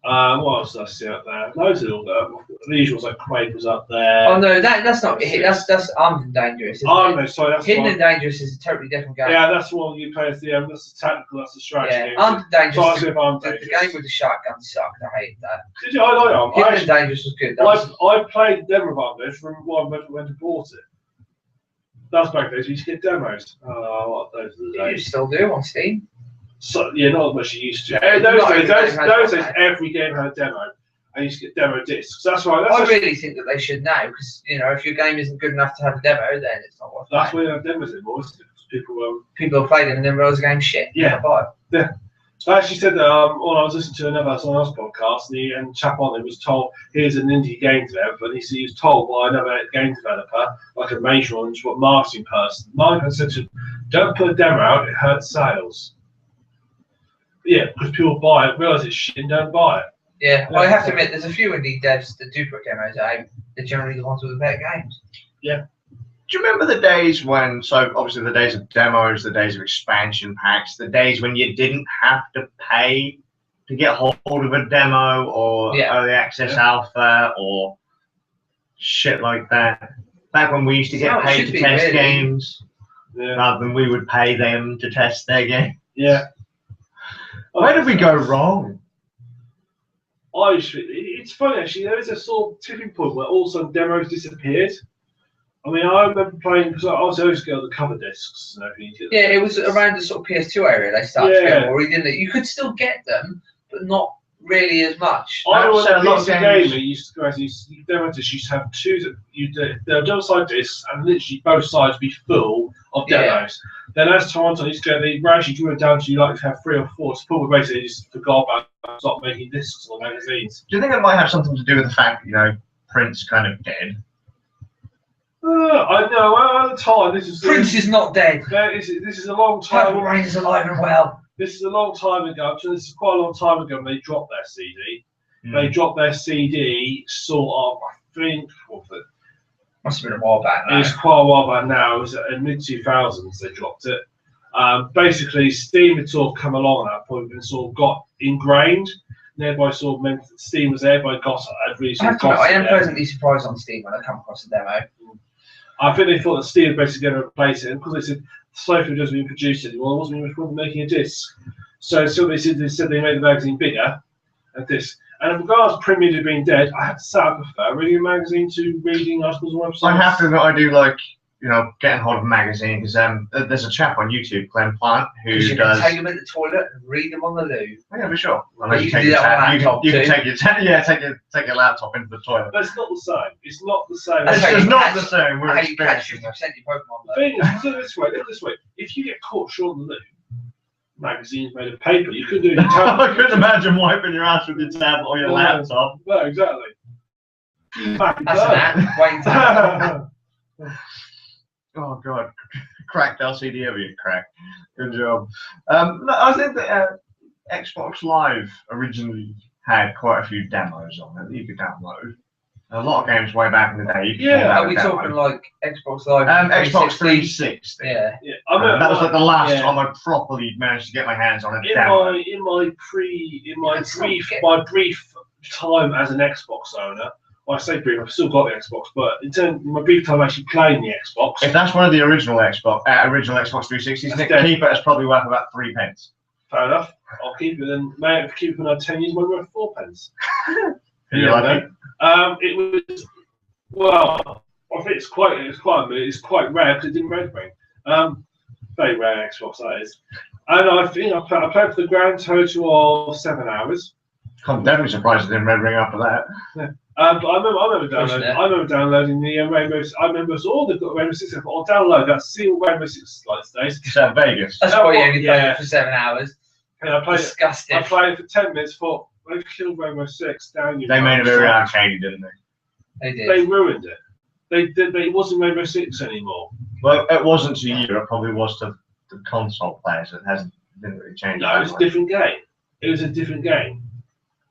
What else did I see up there? Loads of all the usuals like Quake was up there. Oh no, that's not it. That's Armed and Dangerous. Isn't Oh it? no, sorry, that's Hidden one. and Dangerous is a totally different game. Yeah, that's the one you play as the that's the tactical, that's the strategy Yeah, game. Armed and Dangerous. So I see if I'm the dangerous. game with the shotgun sucked. I hated that. Did you? I like Armed. Hidden and Dangerous was good. That was, I played the demo of Armed from when I went and bought it. That's back days. We used to get demos. Oh, what those are the you days. still do on Steam. So yeah, not as much as you used to. Yeah, Those days, every game had a demo. I used to get demo discs. That's why. I really think that they should now, because if your game isn't good enough to have a demo, then it's not worth it. That's why they have demos anymore. Isn't it? People have played them and then realise the game's shit. Yeah. Buy it. Yeah. I actually said that when I was listening to someone else's podcast, and the chap on it was told, here's an indie game developer, and he was told by another game developer, like a major one, what marketing person. Marketing said to him, don't put a demo out, it hurts sales. Yeah, because people buy it, realise it's shit, and don't buy it. Yeah, I have to admit, there's a few indie devs that do put demos out. They're generally the ones with the better games. Yeah. Do you remember the days when, so obviously the days of demos, the days of expansion packs, the days when you didn't have to pay to get hold of a demo or early access alpha or shit like that? Back when we used to get paid to test games, rather than we would pay them to test their game. Yeah. Where did we go wrong? It's funny actually. There is a sort of tipping point where all of a sudden demos disappeared. I mean, I remember playing because I was always getting the cover discs. Yeah, it was around the sort of PS2 area they started to get more, didn't it? You could still get them, but not really as much. I was a lot of games. Used to demo discs used to have two. There were double side discs, and literally both sides would be full of demos. Then as time went on, they gradually drew it down to you like to have 3 or 4. So people basically just forgot about and stopped making discs or magazines. Do you think it might have something to do with the fact that print's kind of dead? I know. At the time, Prince is not dead. This is a long time. Purple Rain is alive and well. This is a long time ago. So this is quite a long time ago when they dropped their CD. They dropped their CD sort of, I think, Must have been a while back now. It was quite a while back now. It was in mid-2000s they dropped it. Basically, Steam had sort of come along at that point and sort of got ingrained. And everybody sort of meant that Steam was there. Everybody I am pleasantly surprised on Steam when I come across a demo. I think they thought that Steam was basically going to replace it because they said Sophie doesn't even produce it anymore. It wasn't even making a disc. So they said they made the magazine bigger and disc. And regardless of print media being dead, I have to say I prefer reading a magazine to reading articles on websites. I have to admit, I do like, getting hold of a magazine because there's a chap on YouTube, Glenn Plant, who does. You can take them in the toilet and read them on the loo. Yeah, for sure. You can do that on a laptop you can take your laptop into the toilet. But it's not the same. It's not the same. It's not the same. We're How you catch experiencing 50% your Pokemon. The thing is, look this way. If you get caught short in the loo, magazines made of paper, you could do it. I couldn't imagine wiping your ass with your tablet or your laptop. No, exactly. That's an app. Waiting to Oh god, cracked LCD over you, crack. Good job. I think that Xbox Live originally had quite a few demos on it that you could download. A lot of games way back in the day. You could Are we talking like Xbox Live? Xbox 360. Yeah. Yeah, That was like the last yeah. time I properly managed to get my hands on it. In my brief time as an Xbox owner, well, I say brief, I've still got the Xbox, but in terms of my brief time actually playing the Xbox. If that's one of the original Xbox 360s, Nick, keep it as probably worth about 3 pence. Fair enough. I'll keep it then. May I keep it for another 10 years, might be worth 4 pence. You like it? It was, well, I think it's quite rare because it didn't red ring. Very rare Xbox, that is. And I think I played for the grand total of 7 hours. I'm definitely surprised it didn't red ring after that. Yeah. But I remember downloading the Rainbow. I remember all they've got Rainbow Six. I'll download that. See what Rainbow Six like days. Is that Vegas? That's why you only played it for 7 hours. And I played Disgusting. I played it for 10 minutes. Thought they've killed Rainbow Six. Down you. They made it very arcadey, didn't they? They did. They ruined it. It wasn't Rainbow Six anymore. Well, it wasn't to you. It probably was to the console players. It didn't really change. No, it was a different game. It was a different game.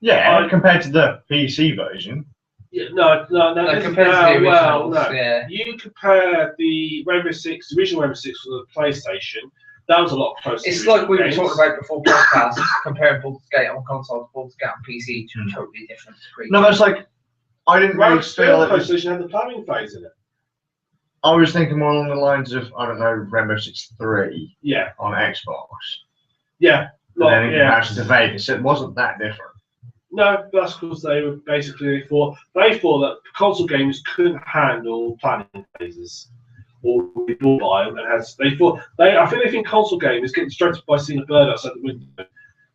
Yeah, compared to the PC version. Yeah, no. Compared to the originals, no. yeah. You compare the Rainbow Six, the original Rainbow Six for the PlayStation. That was a lot closer. It's like we were talking about before podcast, comparing Baldur's Gate on console to Baldur's Gate on PC, two totally different. No, that's like I didn't really feel it. PlayStation had the planning phase in it. I was thinking more along the lines of Rainbow Six 3. Yeah. On Xbox. Yeah. And then in comparison to Vegas, it wasn't that different. No, that's because they were basically thought that console games couldn't handle planning phases or be mobile, and I think they think console gamers get distracted by seeing a bird outside the window,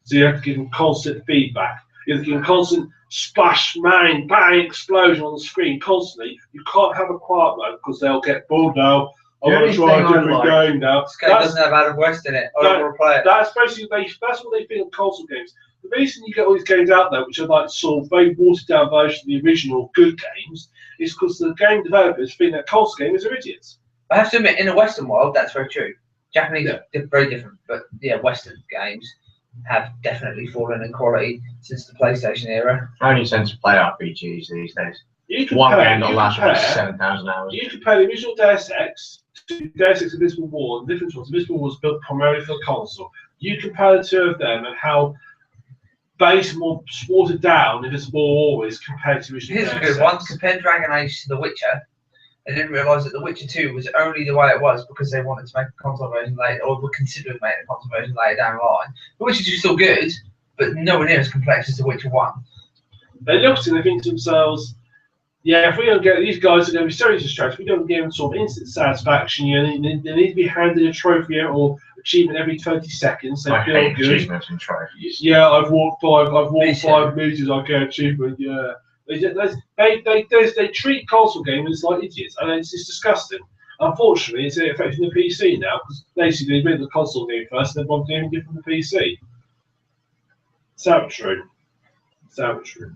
so you have to give them constant feedback. You have to give them constant splash, bang, explosion on the screen constantly. You can't have a quiet mode because they'll get bored now. I want to try a different game now. This game doesn't have Adam West in it. I don't want to play it. That's basically that's what they think of console games. The reason you get all these games out there, which are like sort of very watered down versions of the original good games, is because the game developers think that console gamers are idiots. I have to admit, in the Western world, that's very true. Japanese are very different, but yeah, Western games have definitely fallen in quality since the PlayStation era. I only tend to play RPGs these days. One game that lasts about 7,000 hours. You compare the original Deus Ex to Deus Ex Invisible War. The difference was Invisible War was built primarily for the console. You compare the two of them and how base more watered down Invisible War is compared to original Here's a good one. Compare Dragon Age to The Witcher. I didn't realise that The Witcher 2 was only the way it was because they wanted to make a console version later, or were considering making a console version later down the line. The Witcher 2 is still good, but nowhere near as complex as The Witcher 1. They looked and they think to themselves, yeah, if we don't get these guys are going to be so distracted, we don't give them sort of instant satisfaction. You know, they need to be handed a trophy or achievement every 20 seconds. They feel good. Achievements and trophies. Yeah, I've walked 5 meters. I get achievement. Yeah, they treat console gamers like idiots, and it's disgusting. Unfortunately, it's affecting the PC now because basically they made the console game first, and then one game different from the PC. So true. So true.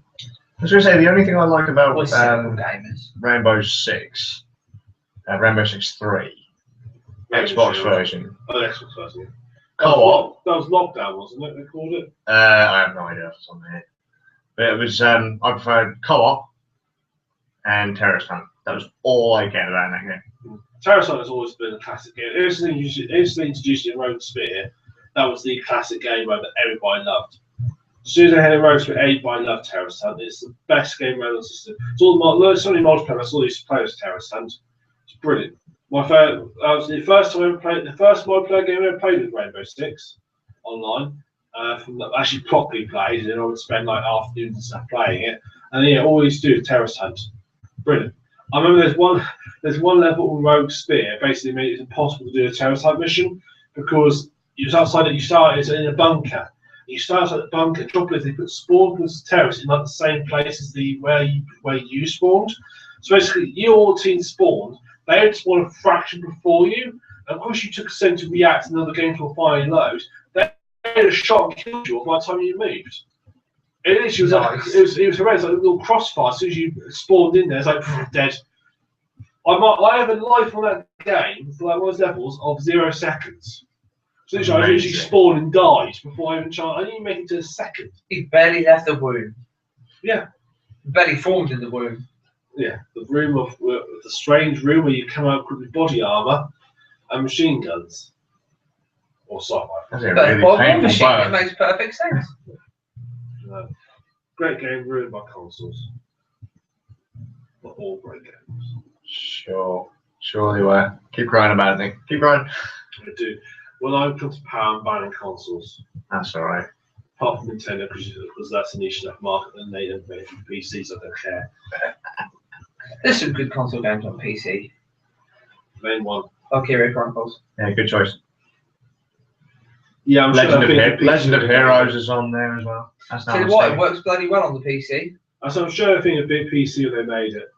I was going to say, the only thing I like about Rainbow Six 3, Xbox version. Oh, Xbox version. Co-op. That was lockdown, wasn't it? They called it. I have no idea if it's on there. But it was, I preferred co-op and Terrorist Hunt. That was all I cared about in that game. Terrorist Hunt has always been a classic game. Ever since they introduced it in Rogue Spear, that was the classic game mode that everybody loved. As soon as I had a Rogue Spear, everybody loved Terrorist Hunt. It's the best game mode on the system. It's all so many multiplayer. That's all I used to play was Terrorist Hunt. It's brilliant. My favorite. Was the first time I ever played. The first multiplayer game I ever played was Rainbow Six online. Actually properly played, and I would spend like afternoons and stuff playing it. And yeah, all I used to do is Terrorist Hunt. Brilliant. I remember there's one level of Rogue Spear basically made it impossible to do a Terrorist Hunt mission because you was outside it. You started in a bunker. You start outside the bunker. Trouble is they put spawn with terrorists in like the same place as where you spawned. So basically, your team spawned. They had spawned a fraction before you, and of course you took a second to react, and another game will finally load. They had a shot and killed you by the time you moved. It literally was like it was horrendous, like a little crossfire. As soon as you spawned in there, it's like dead. I have a life on that game for like one of those levels of 0 seconds. So literally, I usually spawn and died before I even tried. I didn't even make it to a second. He barely left the womb. Yeah. Barely formed in the womb. Yeah, the strange room where you come out with body armor and machine guns. Or something. That's a But really War painful Machine, it burn. makes perfect sense. Great game ruined by consoles. Not all great games. Sure they were. Keep crying about it, Nick. Keep crying. I do. When I come to power, I'm banning consoles. That's alright. Apart from Nintendo, because that's a niche enough market and they don't make it for PC, so I don't care. There's some good console games on PC. Main one. Valkyria Chronicles. Yeah, good choice. Yeah, I'm Legend of Heroes is on there as well. That's Tell you what, it works bloody well on the PC. So I'm sure I think a big PC if they made it.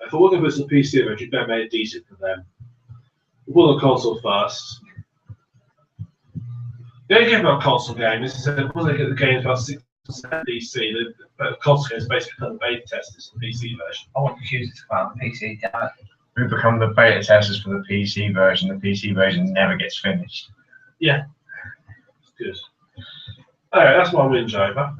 If I wasn't going to put some PC on it, you'd better make it decent for them. We'll put the console first. The only thing about console games is that when they get the games about 6% PC, the console games basically become the beta testers for the PC version. I want to use it to come out on the PC, damn it. We become the beta testers for the PC version. The PC version never gets finished. Yeah. Good. Alright, that's my whinge over.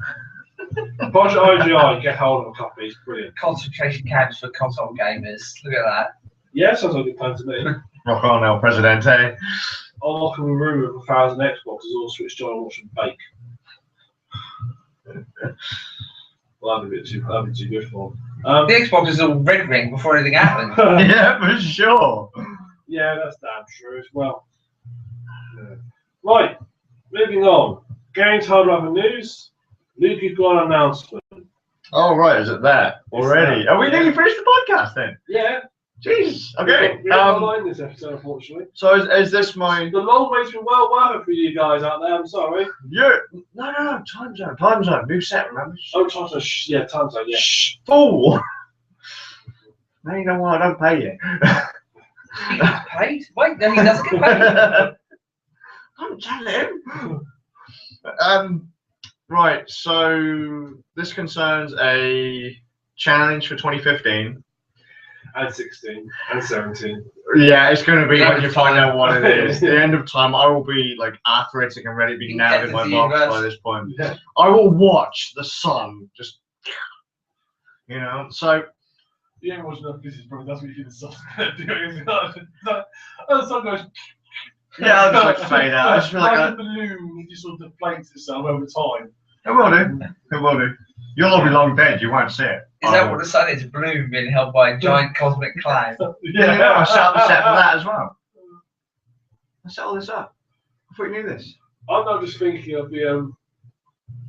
Project I.G.I, get hold of a copy, it's brilliant. Concentration camps for console gamers. Look at that. Yeah, sounds like a good plan to me. Rock on, El Presidente. I'll lock in a room with 1,000 Xboxes all switched on and watch them bake. Well, that'd be too good for them. The Xbox is all red ring before anything happens. Yeah, for sure. Yeah, that's damn true as well. Yeah. Right, moving on. Games Hard Rubber News. Luke, you've got an announcement. Oh, right, is it there already? Are we nearly finished the podcast then? Yeah. Jesus. Okay. We're not online this episode, unfortunately. So is this my? The long wait's been well worth it for you guys out there. I'm sorry. Yeah. No. Time zone. New set, remember? Oh, time zone. Yeah, time zone. Yeah. Shh, fool. Now you know why I don't pay you. He gets paid? Wait, no, he doesn't get paid. Don't tell him. Right. So this concerns a challenge for 2015. And 16 and 17. Yeah, it's going to be when you find out what it is. At the end of time, I will be like arthritic and ready to be nailed in my box by this point. Yeah. I will watch the sun just, so. You ain't watching enough pieces, bro. That's what you do. The sun goes. Yeah, I'll just like fade out. I just feel like a balloon, it just sort of deflates itself over time. It will do. You'll all be long dead. You won't see it. Is that what the sun is? Bloom being held by a giant cosmic cloud. Yeah, I set up the set for that as well. I set all this up. I thought you knew this. I'm not just thinking of the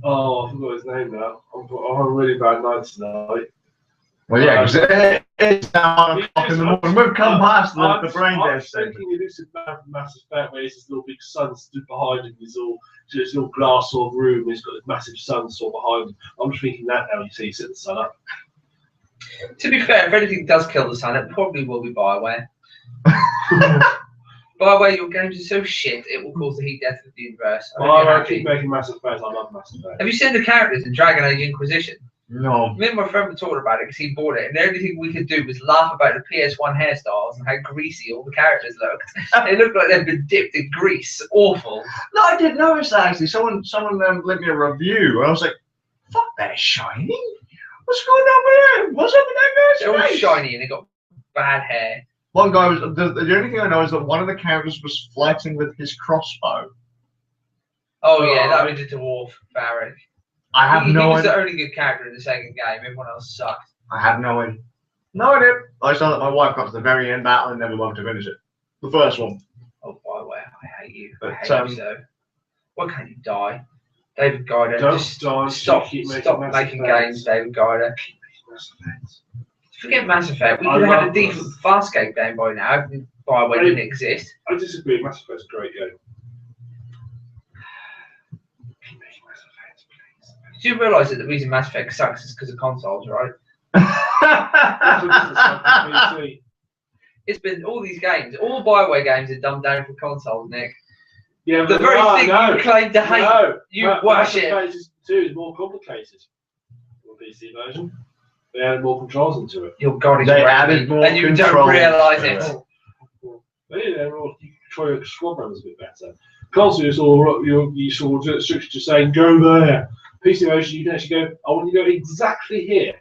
I forgot his name now. I'm having a really bad night tonight. Well, yeah, because it's now 1 o'clock in the morning. We've come past the brain dead stage. I'm thinking of this Mass Effect where there's this little big sun stood behind him, this little glass sort of room, he's got this massive sun sort of behind him. I'm just thinking that now you see set the sun up. To be fair, if anything does kill the sun, it probably will be Bioware. Bioware, your games are so shit, it will cause the heat death of the universe. I keep making Mass Effect, I love Mass Effect. Have you seen the characters in Dragon Age Inquisition? No. Me and my friend were talking about it because he bought it, and the only thing we could do was laugh about the PS1 hairstyles and how greasy all the characters looked. They looked like they'd been dipped in grease. Awful. No, I did notice that actually. Someone left me a review, and I was like, "Fuck, they're shiny. What's going on with them? What's up with that guy's They're all face?" shiny and they got bad hair. One guy was the only thing I know is that one of the characters was flirting with his crossbow. Oh yeah, that was a dwarf, Barrett. I have he no was idea. the only good character in the second game. Everyone else sucked. I have no idea. No idea. I saw that my wife got to the very end battle and never wanted to finish it. The first one. Oh, Bioware, I hate you. But, I hate you so. Why can't you die? David Guider, Don't just die, stop keep making Mass games, David Guider. Mass Effect. Forget Mass Effect. We I could have had a love decent Farscape game by now if Bioware didn't exist. I disagree, Mass Effect's a great game. Keep making Mass Effect, please. Do you realise that the reason Mass Effect sucks is because of consoles, right? It's been all these games, all Bioware games are dumbed down for consoles, Nick. Yeah, The very thing you claim to hate, you worship. Mass Effect 2 is more complicated on the PC version. They added more controls into it. Your God is They great, added more and you don't controls realise to it. it. Maybe they were all, you control your squad runners a bit better. Console, you saw restrictions to saying go there. PC version, you can actually go. I want you to go exactly here.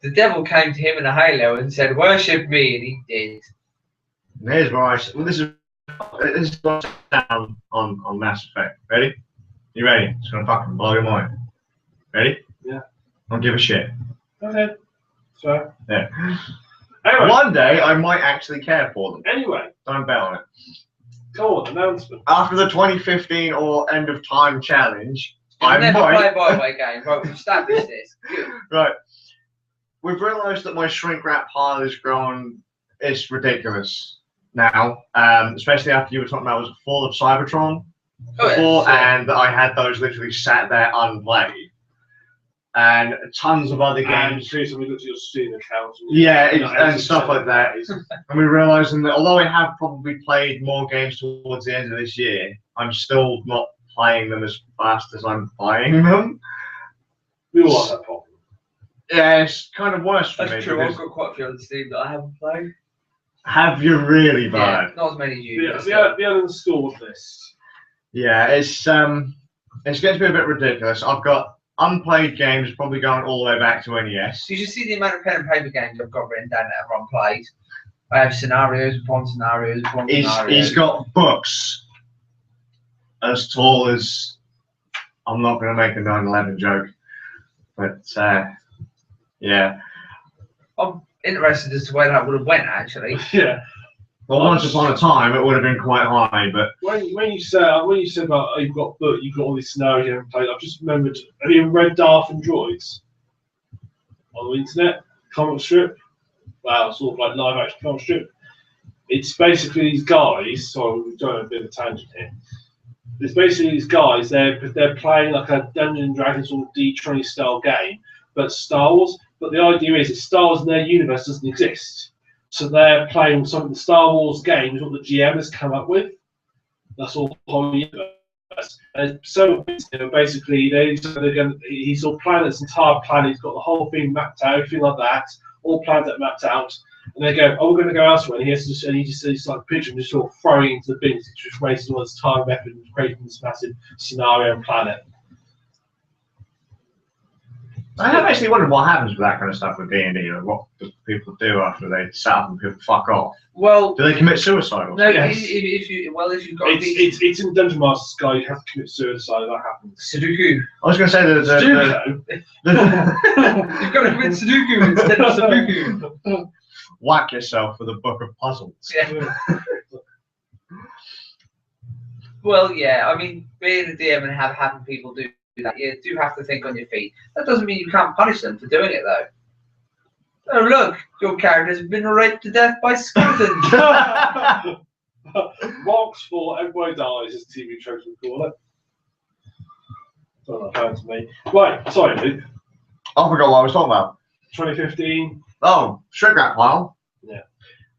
The devil came to him in a halo and said, "Worship me," and he did. And here's where I. Well, this is what's down on Mass Effect. Ready? You ready? It's gonna fucking blow your mind. Ready? Yeah. Don't give a shit. Okay. So. Yeah. Anyway. One day I might actually care for them. Anyway. Don't bet on it. Go on, announcement. After the 2015 or end of time challenge, I never might. play a Bioware game. Right, we've established this. Good. Right. We've realised that my shrink wrap pile has grown. It's ridiculous now, especially after you were talking about was it Fall of Cybertron before, and I had those literally sat there unplayed, and tons of other games. And we looked at your Steam account. And stuff like that. And we're realising that although I have probably played more games towards the end of this year, I'm still not playing them as fast as I'm buying them. We all have that problem. Yeah, it's kind of worse for me. That's true. I've got quite a few on Steam that I haven't played. Have you really, bad? Yeah, not as many as you. The uninstalled list. Yeah, it's getting to be a bit ridiculous. I've got unplayed games probably going all the way back to NES. You should see the amount of pen and paper games I've got written down that I've unplayed. I have scenarios upon scenarios upon scenarios. He's got books as tall as. I'm not going to make a 9/11 joke, but yeah. I'm interested as to where that would have went actually. Yeah. Well, once upon a time, it would have been quite high, but when you said about you've got all these scenarios you haven't played, I've just remembered. Have you ever read Darth and Droids on the internet? Comic strip. Wow, sort of like live action comic strip. It's basically these guys. Sorry, we're doing a bit of a tangent here. It's basically these guys. They're playing like a Dungeons and Dragons sort of D20 style game, but Star Wars. But the idea is that Star Wars in their universe doesn't exist. So they're playing some of the Star Wars games what the GM has come up with. That's all the whole universe. And so basically, he's all planning this entire planet. He's got the whole thing mapped out, everything like that. All plans that mapped out. And they go, "Oh, we're going to go elsewhere." And he just like picture him just sort of throwing into the bins, just wasting all his time, effort, and creating this massive scenario and planet. I have actually wondered what happens with that kind of stuff with D&D. What do people do after they set up and people fuck off? Well, do they commit suicide? Or no, yes. if you've got it's in Dungeon Master's Guide. You have to commit suicide. That happens. Sudoku. I was going to say Sudoku. You've got to commit Sudoku instead of Sudoku. Whack yourself with a book of puzzles. Yeah. Well, yeah. I mean, being a DM and having people do that, you do have to think on your feet. That doesn't mean you can't punish them for doing it, though. Oh, look, your character's been raped to death by skeletons. Rocks for everybody dies, as TV tropes would call it. That's not to me. Right, sorry, Luke. I forgot what I was talking about. 2015. Oh, shrink wrap pile. Yeah.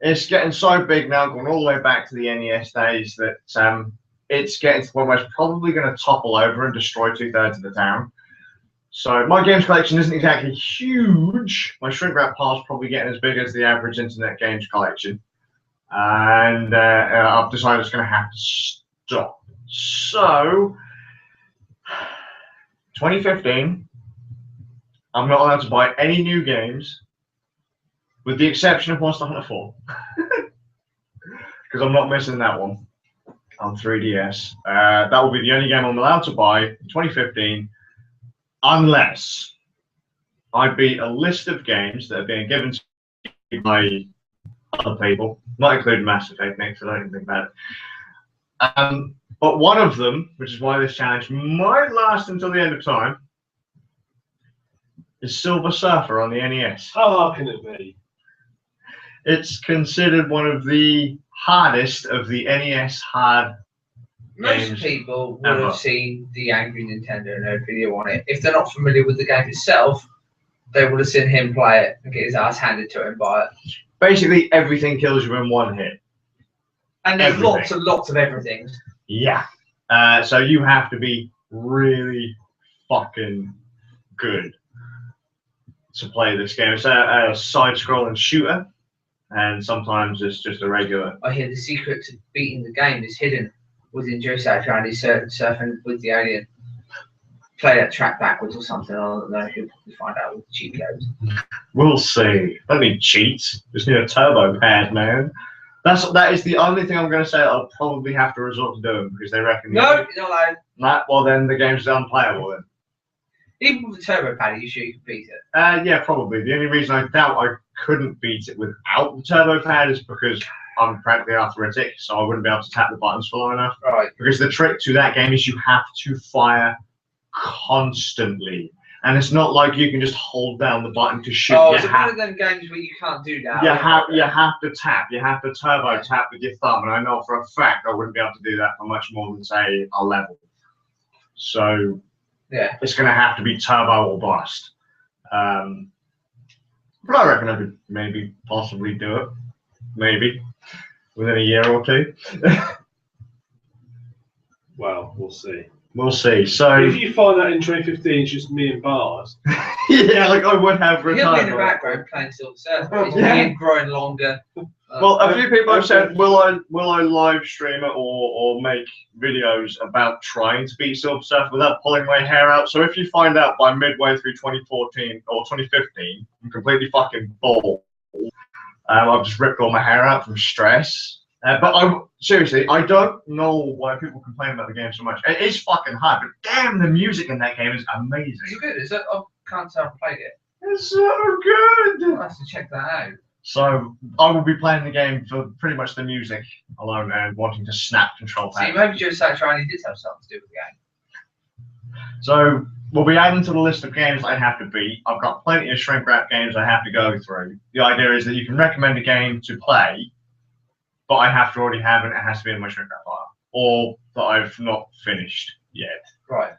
It's getting so big now, going all the way back to the NES days, that it's getting to the point where it's probably going to topple over and destroy 2/3 of the town. So my games collection isn't exactly huge. My shrink wrap pile is probably getting as big as the average internet games collection. And I've decided it's going to have to stop. So, 2015, I'm not allowed to buy any new games, with the exception of Monster Hunter 4. Because I'm not missing that one on 3DS. That will be the only game I'm allowed to buy in 2015, unless I beat a list of games that are being given to me by other people, not including Mass Effect, because I don't even think about it. But one of them, which is why this challenge might last until the end of time, is Silver Surfer on the NES. How hard can it be? It's considered one of the hardest of the NES hard Most games people would ever. have seen the Angry Nintendo Nerd video on it. If they're not familiar with the game itself, they would have seen him play it and get his ass handed to him by it. Basically, everything kills you in one hit. And there's Everything. lots and lots of everything. Yeah. So you have to be really fucking good to play this game. It's a side-scrolling shooter, and sometimes it's just a regular. I hear the secret to beating the game is hidden was in Joe South around his surfing with the alien. Play that track backwards or something. I don't know. He'll probably find out with the cheat codes. We'll see. Don't need cheats. Just need a turbo pad, man. That is the only thing I'm going to say I'll probably have to resort to doing because they reckon. No, you're not allowed. Nah, well then the game's unplayable then. Even with the turbo pad, you sure you can beat it? Yeah, probably. The only reason I doubt I couldn't beat it without the turbo pad is because I'm practically arthritic, so I wouldn't be able to tap the buttons for long enough. Right. Because the trick to that game is you have to fire constantly. And it's not like you can just hold down the button to shoot. Oh, it's one of them games where you can't do that. You have to tap. You have to turbo tap with your thumb, and I know for a fact I wouldn't be able to do that for much more than say a level. So yeah, it's going to have to be turbo or bust. But I reckon I could maybe possibly do it. Maybe within a year or two. Well, we'll see. We'll see. So if you find that in 2015, it's just me and Bards. yeah, like I would have he'll be retired. in the background playing Silver Surfer. His beard growing longer. Well, a few people have said, will I live stream it or make videos about trying to beat Silver Surfer without pulling my hair out? So if you find out by midway through 2014 or 2015, I'm completely fucking bald. I've just ripped all my hair out from stress. But seriously, I don't know why people complain about the game so much. It is fucking hard, but damn, the music in that game is amazing. Is it good? Is it? I can't say I've played it. It's so good. I'll have to check that out. So I will be playing the game for pretty much the music alone and wanting to snap control See, pads. maybe Joe Satriani did have something to do with the game. So we'll be adding to the list of games I have to beat. I've got plenty of shrink wrap games I have to go through. The idea is that you can recommend a game to play, but I have to already have it. It has to be in my shrink wrap file, or that I've not finished yet. Right.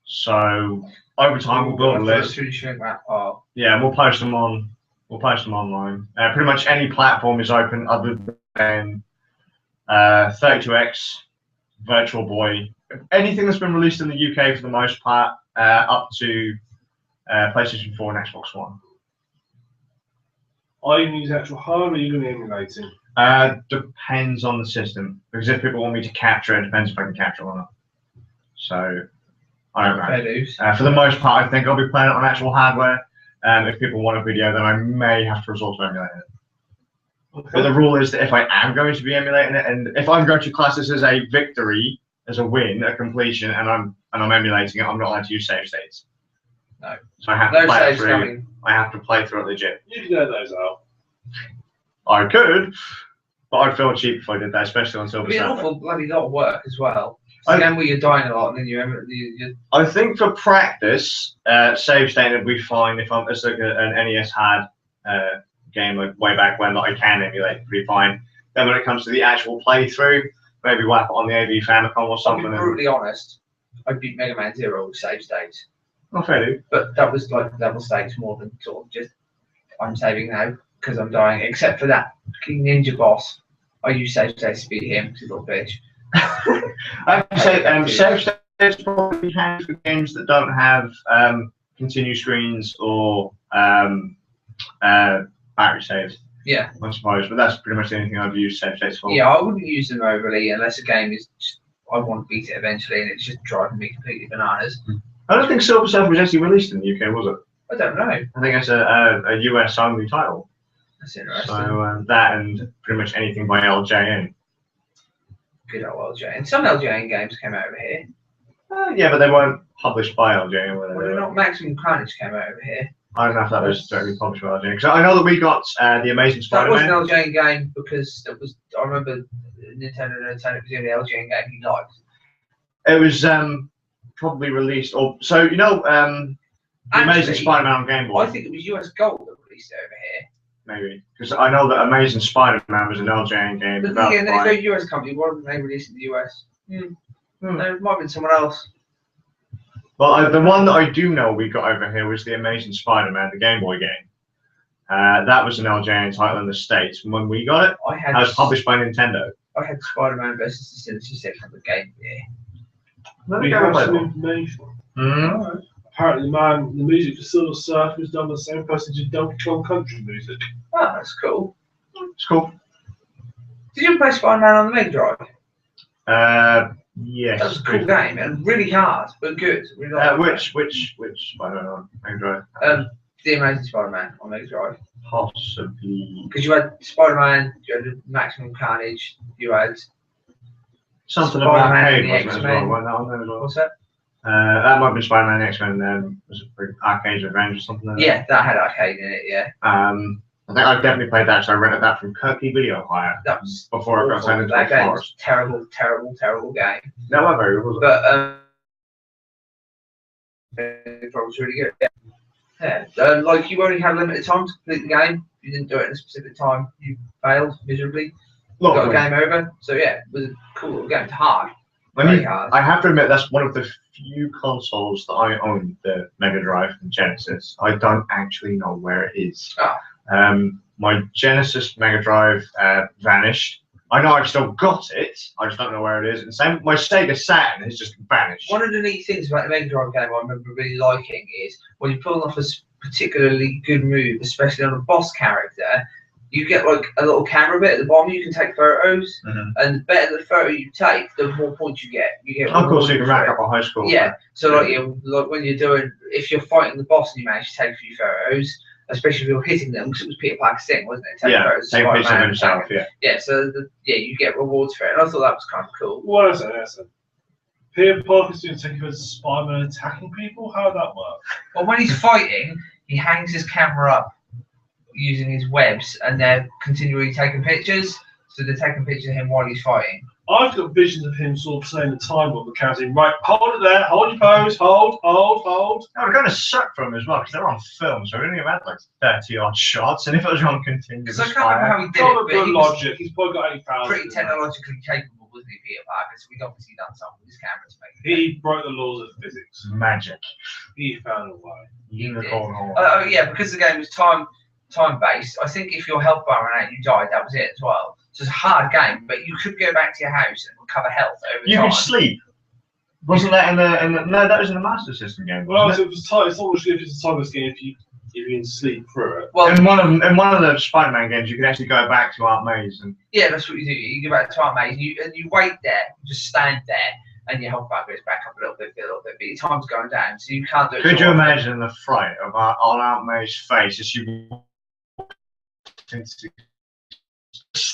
So over time we'll build a list. Through the shrink wrap file. Yeah, and we'll post them on. We'll post them online. Pretty much any platform is open other than 32X, Virtual Boy, anything that's been released in the UK for the most part, up to PlayStation 4 and Xbox One. Are you going to use actual hardware or are you going to be emulating? Depends on the system. Because if people want me to capture it, depends if I can capture it or not. So, I don't know. Fair dues. For the most part, I think I'll be playing it on actual hardware. If people want a video, then I may have to resort to emulating it. Okay. But the rule is that if I am going to be emulating it, and if I'm going to class this as a victory, as a win, a completion, and I'm emulating it, I'm not allowed to use save states. No. So I have to No play it saves through. coming. I have to play through it legit. You can know those out. I could, but I'd feel cheap if I did that, especially on Silver It'd be an Surfer. awful bloody lot of work as well. It's a game where you're dying a lot and then you I think for practice, save state would be fine if it's like an NES hard game like way back when that I can emulate, it'd be fine. Then when it comes to the actual playthrough, maybe whack it on the AV Famicom or I'll something. be brutally honest. I beat Mega Man Zero with save states, Oh, fair dude. but that was like level states more than sort of just I'm saving now because I'm dying. Except for that fucking ninja boss, I use save states to beat him, he's a little bitch. I have to say, save states probably handy for games that don't have continue screens or battery saves. Yeah. I suppose, but that's pretty much the only thing I've used save states for. Yeah, I wouldn't use them overly unless a game is just, I want to beat it eventually and it's just driving me completely bananas. I don't think Silver Surfer was actually released in the UK, was it? I don't know. I think it's a US only title. That's interesting. So that and pretty much anything by LJN. Good old LJN. And some LJN games came out over here. Yeah, but they weren't published by LJN. Were they? Well, they're not. Maximum Carnage came out over here. I don't know if that was directly published by LJN. Because I know that we got the Amazing That was Spider-Man. an LJN game because it was. I remember Nintendo was the only LJN game he liked. It was probably released, or so you know, the Amazing Actually, Spider-Man on Game Boy. I think it was US Gold that released it over here. Maybe because I know that Amazing Spider-Man was an LJN game. But developed again, by- there's no US company. Why didn't they release it in the US? No, it might have been someone else. Well, the one that I do know we got over here was the Amazing Spider-Man, the Game Boy game. That was an LJN title in the States. And when we got it, I had. that was published by Nintendo. I had Spider-Man versus the Sinister Six on the Game Gear. We have some information. Mm-hmm. Apparently, the music for Silver Surfer was done by the same person who did Donkey Kong Country music. Oh, that's cool. It's cool. Did you play Spider-Man on the Mega Drive? Yes. That was a cool game and really hard, but good. Really like Which I don't know. Mega Drive. The Amazing Spider-Man on Mega Drive. Possibly. Because you had Spider-Man, you had the Maximum Carnage, you had Something of Spider-Man arcade and the wasn't it, as well. X-Men. Wasn't that on there as well? What's that? That might be Spider-Man X-Men. Was it for Arcade Revenge or something like that? Yeah, that had arcade in it. Yeah. I think I've definitely played that. So I rented that from Kirky Video Hire. That was before it got turned into that a game forest. was terrible, terrible, terrible game. No, not very good, was it? But it was really good. Yeah. Like you only had limited time to complete the game. If you didn't do it in a specific time, you failed miserably. Got a game over. So yeah, it was a cool little game. It's hard. Very hard. I have to admit that's one of the few consoles that I own, the Mega Drive and Genesis. I don't actually know where it is. My Genesis Mega Drive vanished. I know I've still got it. I just don't know where it is. And same, my Sega Saturn has just vanished. One of the neat things about the Mega Drive game I remember really liking is when you're pulling off a particularly good move, especially on a boss character, you get like a little camera bit at the bottom. You can take photos, and the better the photo you take, the more points you get. Of course, you can rack up a high score. Yeah. So like when you're doing, if you're fighting the boss and you manage to take a few photos, especially if you're hitting them, because it was Peter Parker's thing, wasn't it? Take photos. Take pictures of himself. Yeah. Yeah. So you get rewards for it. And I thought that was kind of cool. What is it? Peter Parker's doing taking photos of Spider-Man attacking people. How would that work? Well, when he's fighting, he hangs his camera up using his webs, and they're continually taking pictures. So they're taking pictures of him while he's fighting. I've got visions of him sort of saying the time on the counting. Right, hold it there, hold your pose, hold. No, we're going to suck for him as well because they're on film, so we only have had like 30 odd shots, and if it was on continuous So I can't remember how he did Probably it, but he logic. He's probably got 8,000. pretty technologically capable, wasn't he, Peter Parker? So we'd obviously done something with his camera to make it. He broke the laws of physics. Magic. He found a way. Unicorn horn. Yeah, because the game was time based. I think if your health bar ran out, you died. That was it as well. So it's a hard game, but you could go back to your house and recover health over time. You could sleep. Wasn't that in the no? That was in the Master System game. Well, it was time. It's not much if it's a time game if you can sleep through it. Well, in one of the Spider-Man games, you can actually go back to Aunt May's and yeah, that's what you do. You go back to Aunt May's, and you wait there, just stand there, and your health bar goes back up a little bit, but your time's going down, so you can't do it. Could you imagine the fright of on Aunt May's face as she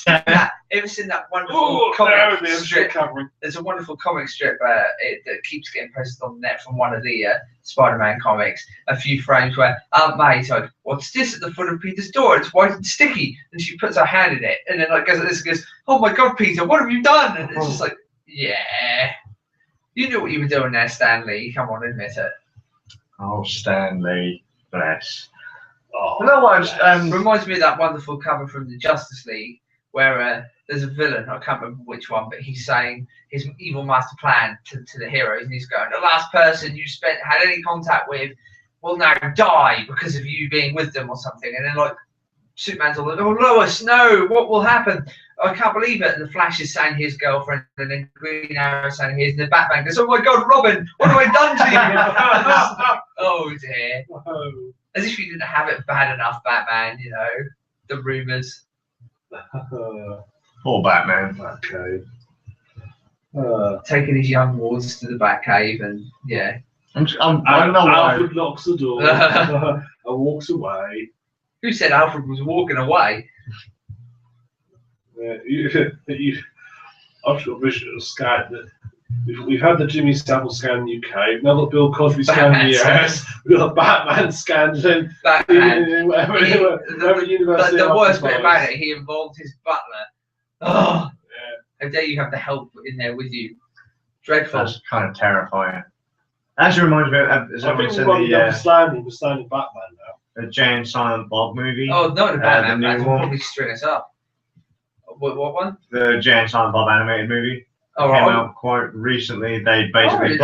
ever seen that wonderful comic strip? Covering. There's a wonderful comic strip that keeps getting posted on the net from one of the Spider-Man comics. A few frames where Aunt May's like, "What's this at the foot of Peter's door? It's white and sticky." And she puts her hand in it, and then like goes like this, and goes, "Oh my God, Peter, what have you done?" And it's just like, yeah, you knew what you were doing there, Stanley. Come on, admit it. Oh, Stanley, bless. Oh, no, what reminds me of that wonderful cover from the Justice League where there's a villain, I can't remember which one, but he's saying his evil master plan to the heroes, and he's going, "The last person you had any contact with will now die because of you being with them," or something. And then like Superman's all like, "Oh, Lois, no, what will happen? I can't believe it." And the Flash is saying his girlfriend, and then Green Arrow saying his, and the Batman goes, "Oh my God, Robin, what have I done to you?" Oh dear. Whoa. As if you didn't have it bad enough, Batman, the rumours. Poor Batman. Okay. Taking his young wards to the Batcave, and yeah. I don't know why. Alfred locks the door and walks away. Who said Alfred was walking away? Yeah, I've got a vision of Scat that we've had the Jimmy Savile scan in the UK, now the Bill Cosby scan in the US, we've got the Batman scans in whatever universe. The worst bit about it, he involved his butler. Oh, yeah. How dare you have the help in there with you? Dreadful. That's kind of terrifying. Actually reminds me of I think we're standing Batman now. The Jay and Silent Bob movie. Oh, no, the Batman. The new will one. Probably string us up. What one? The Jay and Silent Bob animated movie. Oh, came out quite recently. They basically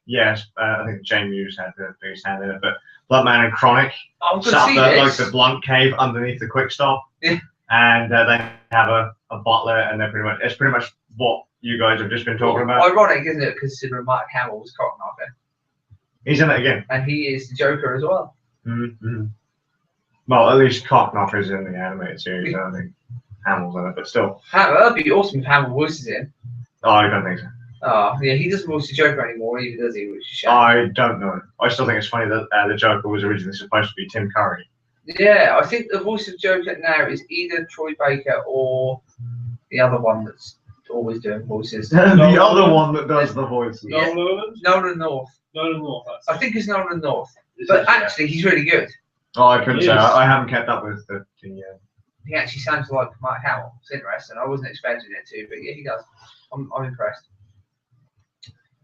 yes, I think Jay Muse had the biggest hand in it, but Bloodman and Chronic set up like the Blunt Cave underneath the Quick Stop, and they have a butler, and they're it's pretty much what you guys have just been talking about. Ironic, isn't it? Considering Mark Hamill was Cockknocker. He's in it again, and he is the Joker as well. Well, at least Cockknocker's in the animated series, I think. Hamill's in it, but still. That'd be awesome if Hamill voices in. Oh, I don't think so. Oh, yeah, he doesn't voice the Joker anymore, either, does he? Which is a shame. I don't know. I still think it's funny that the Joker was originally supposed to be Tim Curry. Yeah, I think the voice of Joker now is either Troy Baker or the other one that's always doing voices. The other one that does the voices. Yeah. Nolan North. Nolan North. I think it's Nolan North. But actually, he's really good. Oh, I couldn't say. I haven't kept up with the He actually sounds like Mark Hamill. It's interesting. I wasn't expecting it to, but yeah, he does. I'm impressed.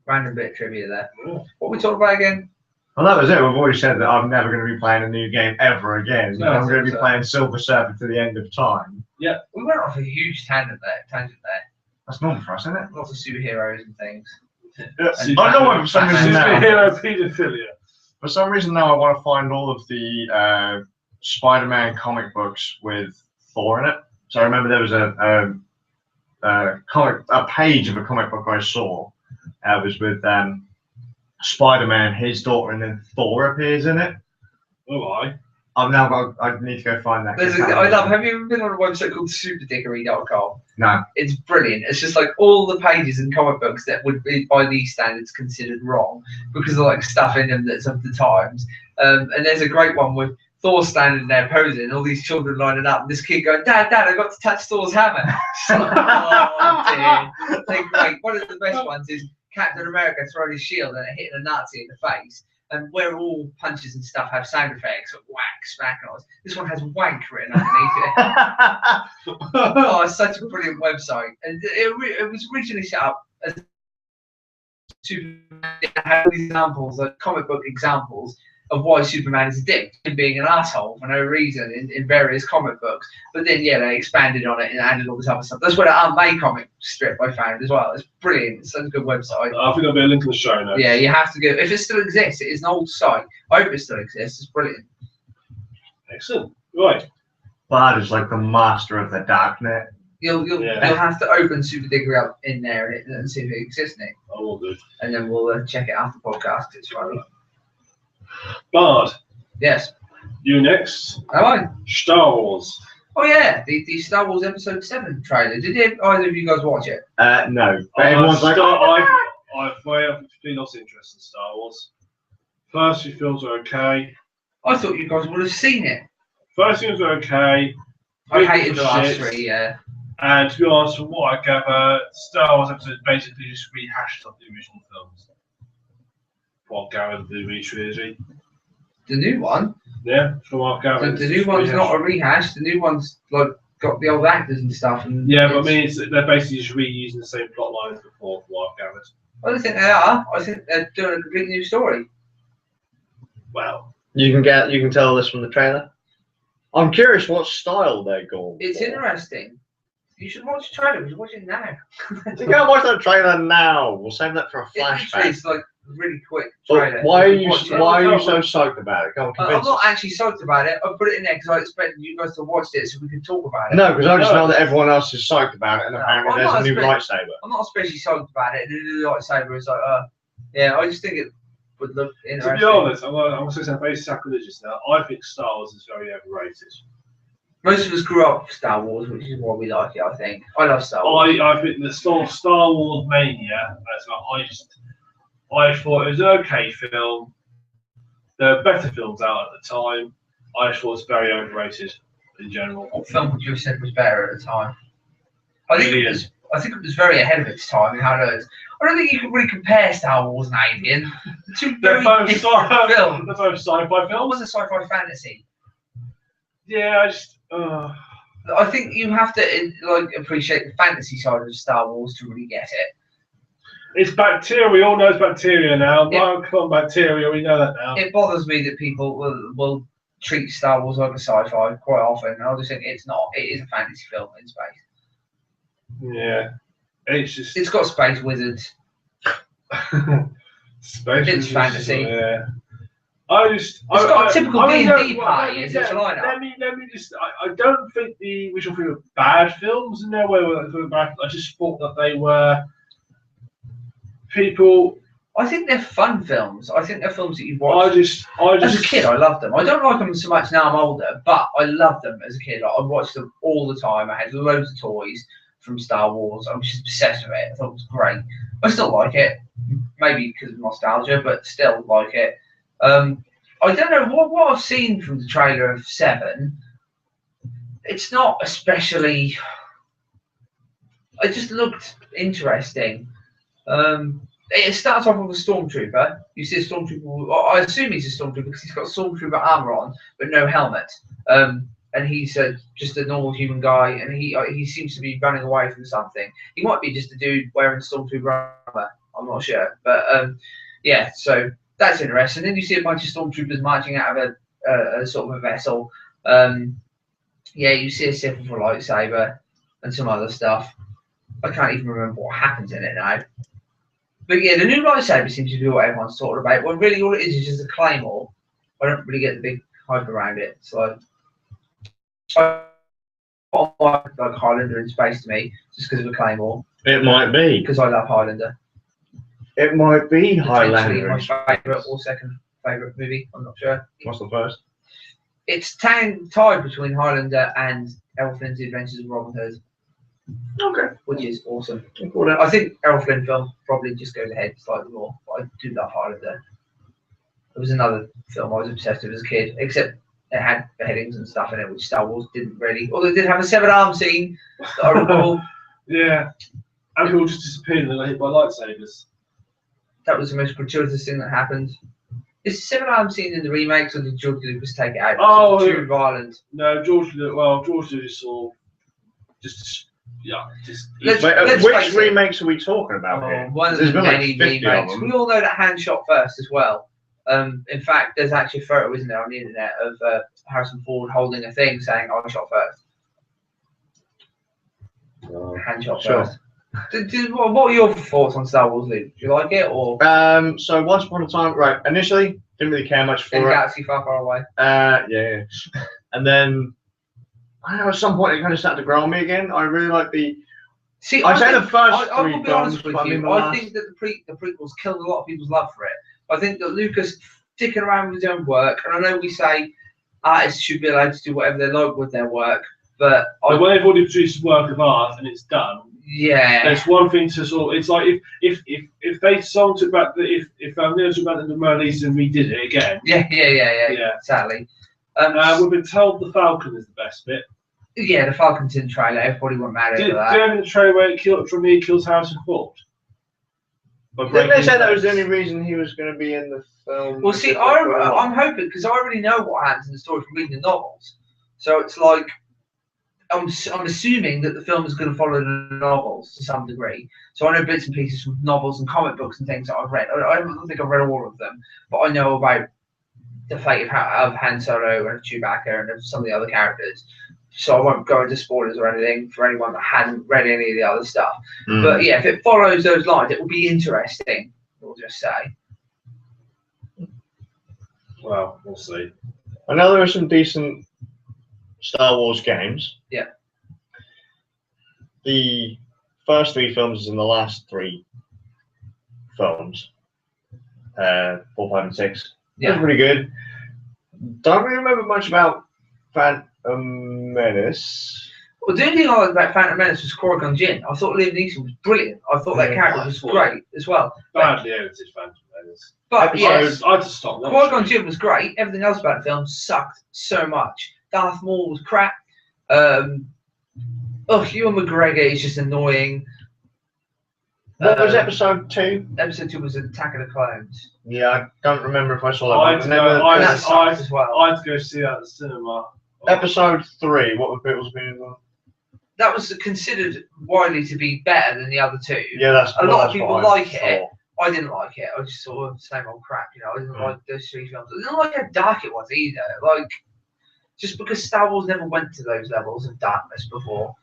Random bit of trivia there. Yeah. What we talking about again? Well, that was it. We've already said that I'm never going to be playing a new game ever again. No, I'm going to be playing Silver Surfer to the end of time. Yeah, we went off a huge tangent there. That's normal for us, isn't it? Lots of superheroes and things. I know what for some reason now. Superhero paedophilia. For some reason now, I want to find all of the Spider-Man comic books with Thor in it. So I remember there was a page of a comic book I saw. It was with Spider-Man, his daughter, and then Thor appears in it. Oh, I've now got. I need to go find that. Have you ever been on a website called superdickery.com? No. It's brilliant. It's just like all the pages in comic books that would be, by these standards, considered wrong because of like stuff in them that's of the times. And there's a great one with Thor standing there posing, and all these children lining up, and this kid going, Dad, I got to touch Thor's hammer. Oh, dear. They're great. One of the best ones is Captain America throwing his shield and hitting a Nazi in the face. And where all punches and stuff have sound effects of whack, smack, and all this. This one has wank written underneath it. Oh, it's such a brilliant website. And it was originally set up as to have examples, like comic book examples, of why Superman is a dick and being an asshole for no reason in various comic books. But then, yeah, they expanded on it and added all this other stuff. That's where the Aunt May comic strip I found as well. It's brilliant. It's such a good website. I think there'll be a link in the show notes. Yeah, you have to go. If it still exists, it is an old site. I hope it still exists. It's brilliant. Excellent. Right. Bard is like the master of the darknet. You'll have to open Super Digger up in there and see if it exists, Nick. I will do. And then we'll check it after the podcast. It's funny. Bard. Yes. You next. Am I? Star Wars. Oh yeah, the Star Wars Episode 7 trailer. Did either of you guys watch it? No. But everyone's like, I've been lost interest in Star Wars. First few films are okay. I thought you guys would have seen it. First films are okay. I hated the last three, yeah. And to be honest, from what I gather, Star Wars Episode basically just rehashed of the original films. What I gathered the re-trilogy. The new one? Yeah, from what I gathered. The new one's not a rehash. The new one's like got the old actors and stuff. And yeah, but I mean, they're basically just reusing the same plot lines before, from what I've gathered. I don't think they are. I think they're doing a completely new story. Well, you can tell this from the trailer. I'm curious what style they're going. It's interesting. You should watch the trailer. We should watch it now. You can't watch that trailer now. We'll save that for a flashback. It's like really quick trailer. Why are you so psyched about it? Come on, I'm not actually psyched about it. I put it in there because I expected you guys to watch it so we can talk about it. No, because I just know that everyone else is psyched about it, and apparently there's a new lightsaber. I'm not especially psyched about it. And the new lightsaber is like, yeah, I just think it would look interesting. to be honest, I'm going to say very sacrilegious now. I think Star Wars is very overrated. Most of us grew up with Star Wars, which is why we like it, I think. I love Star Wars. I think the Star Wars mania, I thought it was an okay film. There were better films out at the time. I just thought it was very overrated in general. What film would you have said was better at the time? I think it was very ahead of its time in how it is. I don't think you can really compare Star Wars and Alien. They're both different films. They're both sci-fi What films. was a sci-fi fantasy? Yeah, I think you have to appreciate the fantasy side of Star Wars to really get it. It's bacteria. We all know it's bacteria now. Come on, bacteria. We know that now. It bothers me that people will treat Star Wars like a sci-fi quite often. And I just think it's not. It is a fantasy film in space. Yeah, it's got space wizards. space. It's fantasy. Yeah. It's got a typical D&D party as its lineup. Let me just. I don't think the original film were bad films in their way. I just thought that they were people I think they're fun films. I think they're films that you've watched. I just As a kid, I loved them. I don't like them so much now I'm older, but I loved them as a kid. I watched them all the time. I had loads of toys from Star Wars. I was just obsessed with it. I thought it was great. I still like it, maybe because of nostalgia, but still like it. I don't know what I've seen from the trailer of 7. It's not especially. It just looked interesting. It starts off with a stormtrooper. You see a stormtrooper. I assume he's a stormtrooper because he's got stormtrooper armor on, but no helmet. And he's just a normal human guy, and he seems to be running away from something. He might be just a dude wearing stormtrooper armor. I'm not sure, but yeah. So that's interesting. Then you see a bunch of stormtroopers marching out of a sort of a vessel. Yeah, you see a Sith with a lightsaber and some other stuff. I can't even remember what happens in it now. But yeah, the new lightsaber seems to be what everyone's talking about. Well, really, all it is just a claymore. I don't really get the big hype around it. So, I like Highlander in space to me, just because of a claymore. It might be. Because I love Highlander. It might be Potentially Highlander. my favourite or second favourite movie. I'm not sure. What's the first? It's tied between Highlander and Errol Flynn's Adventures of Robin Hood. Okay. Which is awesome. Well, I think Errol Flynn film probably just goes ahead slightly more, but I do love Highlander. There was another film I was obsessed with as a kid, except it had beheadings and stuff in it, which Star Wars didn't really. Although it did have a 7-arm scene that I recall. Yeah. And people just disappeared and they got hit by lightsabers. That was the most gratuitous thing that happened. Is the 7-arm scene in the remakes, or did George Lucas take it out? Oh, too violent. No, George Lucas saw just. Yeah, just. Which remakes are we talking about here? One of the many remakes. We all know that Han shot first as well. In fact, there's actually a photo, isn't there, on the internet of Harrison Ford holding a thing saying, "I shot first." Han shot first. What are your thoughts on Star Wars, Luke? Do you like it or? So once upon a time, right? Initially, didn't really care much for in it. Galaxy Far, Far Away. Yeah. And then. I know at some point it kind of started to grow on me again. I really like the. See, I'd say the first I will be honest with you. I last... think that the prequels killed a lot of people's love for it. I think that Lucas sticking around with his own work, and I know we say artists should be allowed to do whatever they like with their work, but when they've already produced a work of art and it's done, yeah, there's one thing to sort. It's like if they sold it back, if Neil took back the Mona Lisa and redid it again. Yeah. Sadly. We've been told the Falcon is the best bit. Yeah, the Falcon's in the trailer. Everybody went mad over that. Do you have in the trailer where Runied kills Harrison Ford? Didn't they say that was the only reason he was going to be in the film? Well, see, I'm hoping, because I already know what happens in the story from reading the novels. So it's like, I'm assuming that the film is going to follow the novels to some degree. So I know bits and pieces from novels and comic books and things that I've read. I don't think I've read all of them, but I know about the fate of Han Solo and Chewbacca and of some of the other characters. So I won't go into spoilers or anything for anyone that hasn't read any of the other stuff. But yeah, if it follows those lines, it will be interesting, we'll just say. Well, we'll see. I know there are some decent Star Wars games. Yeah. The first 3 films and the last 3 films, 4, 5, and 6. Yeah. That's pretty good. Don't really remember much about Phantom Menace. Well, the only thing I liked about Phantom Menace was Qui-Gon Jinn. I thought Liam Neeson was brilliant. I thought that character was great as well. Badly edited Phantom Menace. But yes, I just stopped. Qui-Gon Jinn was great. Everything else about the film sucked so much. Darth Maul was crap. Ewan McGregor is just annoying. What was episode 2? Episode 2 was Attack of the Clones. Yeah, I don't remember if I saw that I one. That as well. I had to go see that at the cinema. Episode 3, what were people's opinions on? That was considered widely to be better than the other 2. Yeah, that's a lot of people like it. saw. I didn't like it. I just saw the same old crap, you know. I didn't like those 3 films. I didn't like how dark it was either. Like, just because Star Wars never went to those levels of darkness before.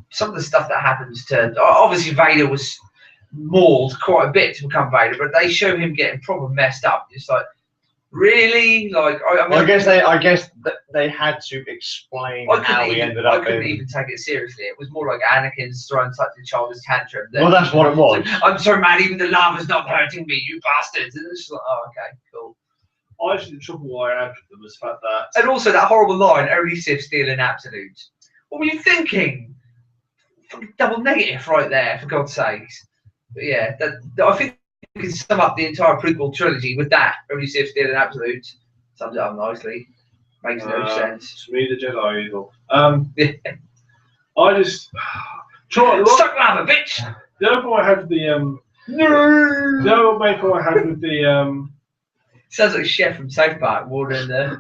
Some of the stuff that happens to obviously Vader was mauled quite a bit to become Vader, but they show him getting proper messed up. It's like Really? Like, I mean, I guess they had to explain how he ended up. I couldn't even take it seriously. It was more like Anakin's throwing such a childish tantrum. Well, that's what it was. I'm sorry, man. Even the lava's not hurting me, you bastards. And it's just like, oh, okay, cool. I actually the trouble I had with them was the fact that. And also that horrible line: "Only Sith steal in absolute." What were you thinking? Fucking double negative right there, for God's sakes. But yeah, I think we can sum up the entire prequel trilogy with that. Only Sith steal in absolute. Sums it up nicely. Makes no sense. To me, the Jedi are evil. Yeah. I just Stuck lava, bitch. The other one I had with the the other main point I had with the Sounds like a chef from South Park watering the.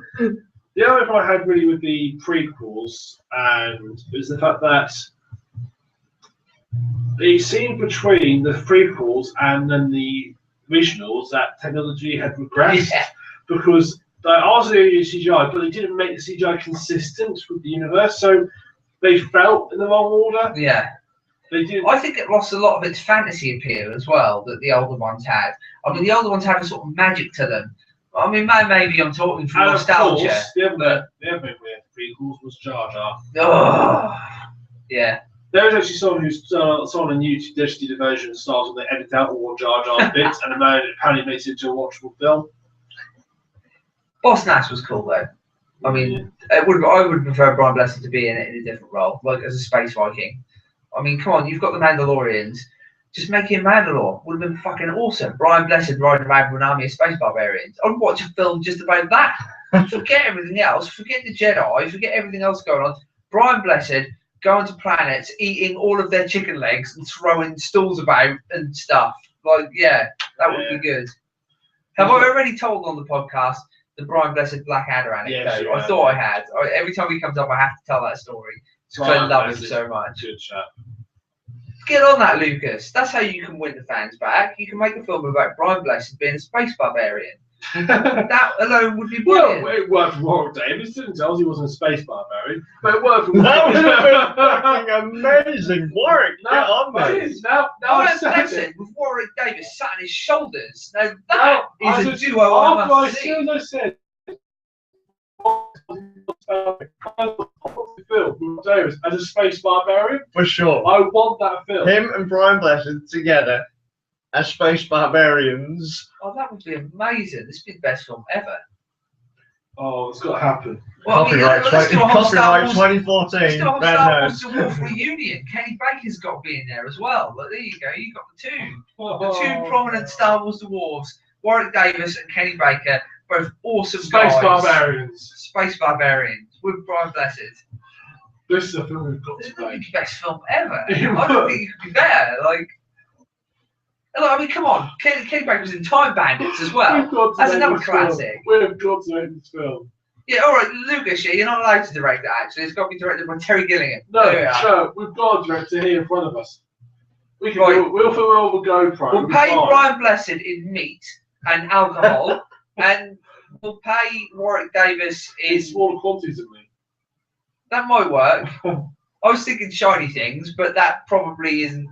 The other thing I had really with the prequels and is the fact that the scene between the prequels and then the originals that technology had regressed because they also used CGI, but they didn't make the CGI consistent with the universe, so they felt in the wrong order. Yeah. They did. I think it lost a lot of its fantasy appeal as well that the older ones had. I mean, the older ones had a sort of magic to them. I mean, maybe I'm talking from nostalgia. Of course, the other bit with prequels was Jar Jar. Oh, yeah. There was actually someone on YouTube that did a version of Star Wars where they edit out all Jar Jar bits and apparently makes it into a watchable film. Boss Nass was cool though. I mean, I would prefer Brian Blessed to be in it in a different role, like as a space Viking. I mean, come on, you've got the Mandalorians. Just make him Mandalore. Would have been fucking awesome. Brian Blessed riding around with an army of space barbarians. I'd watch a film just about that. Forget everything else. Forget the Jedi. Forget everything else going on. Brian Blessed going to planets, eating all of their chicken legs and throwing stools about and stuff. Like, yeah, that would be good. Have I already told on the podcast the Brian Blessed Blackadder anecdote? Yes, I thought I had. Every time he comes up, I have to tell that story. Because I love him so much. Good chat. Get on that, Lucas. That's how you can win the fans back. You can make a film about Brian Blessed being a space barbarian. That alone would be brilliant. Well, it worked for Warwick Davis. Didn't tell us he wasn't a space barbarian, but it worked for That would have been fucking amazing. Warwick, now Brian Blessed with Warwick Davis sat on his shoulders. Now that is a duo I must see. As I said, film with Davis as a space barbarian. For sure. I want that film. Him and Brian Blessed together as space barbarians. Oh, that would be amazing. This would be the best film ever. Oh, it's got to happen. Well, Copyright, let's do a whole Star Wars, 2014. let's do a whole Ben Star knows. Wars reunion. Kenny Baker's got to be in there as well. But there you go. You got the two prominent Star Wars dwarves, Warwick Davis and Kenny Baker, both awesome Space guys. barbarians. Space barbarians with Brian Blessed. This is a film we've got This to would be make. the best film ever. I don't think it could be better. Like, I mean, come on. Kenny Baker was in Time Bandits as well. That's another classic. We've got to make this film. Yeah, all right, Lucas. Yeah, you're not allowed to direct it. Actually, it's got to be directed by Terry Gilliam. No, we've got a director here in front of us. We can we'll film all the GoPro. We'll pay Brian Blessed in meat and alcohol, and we'll pay Warwick Davis in smaller quantities of meat. That might work. I was thinking shiny things, but that probably isn't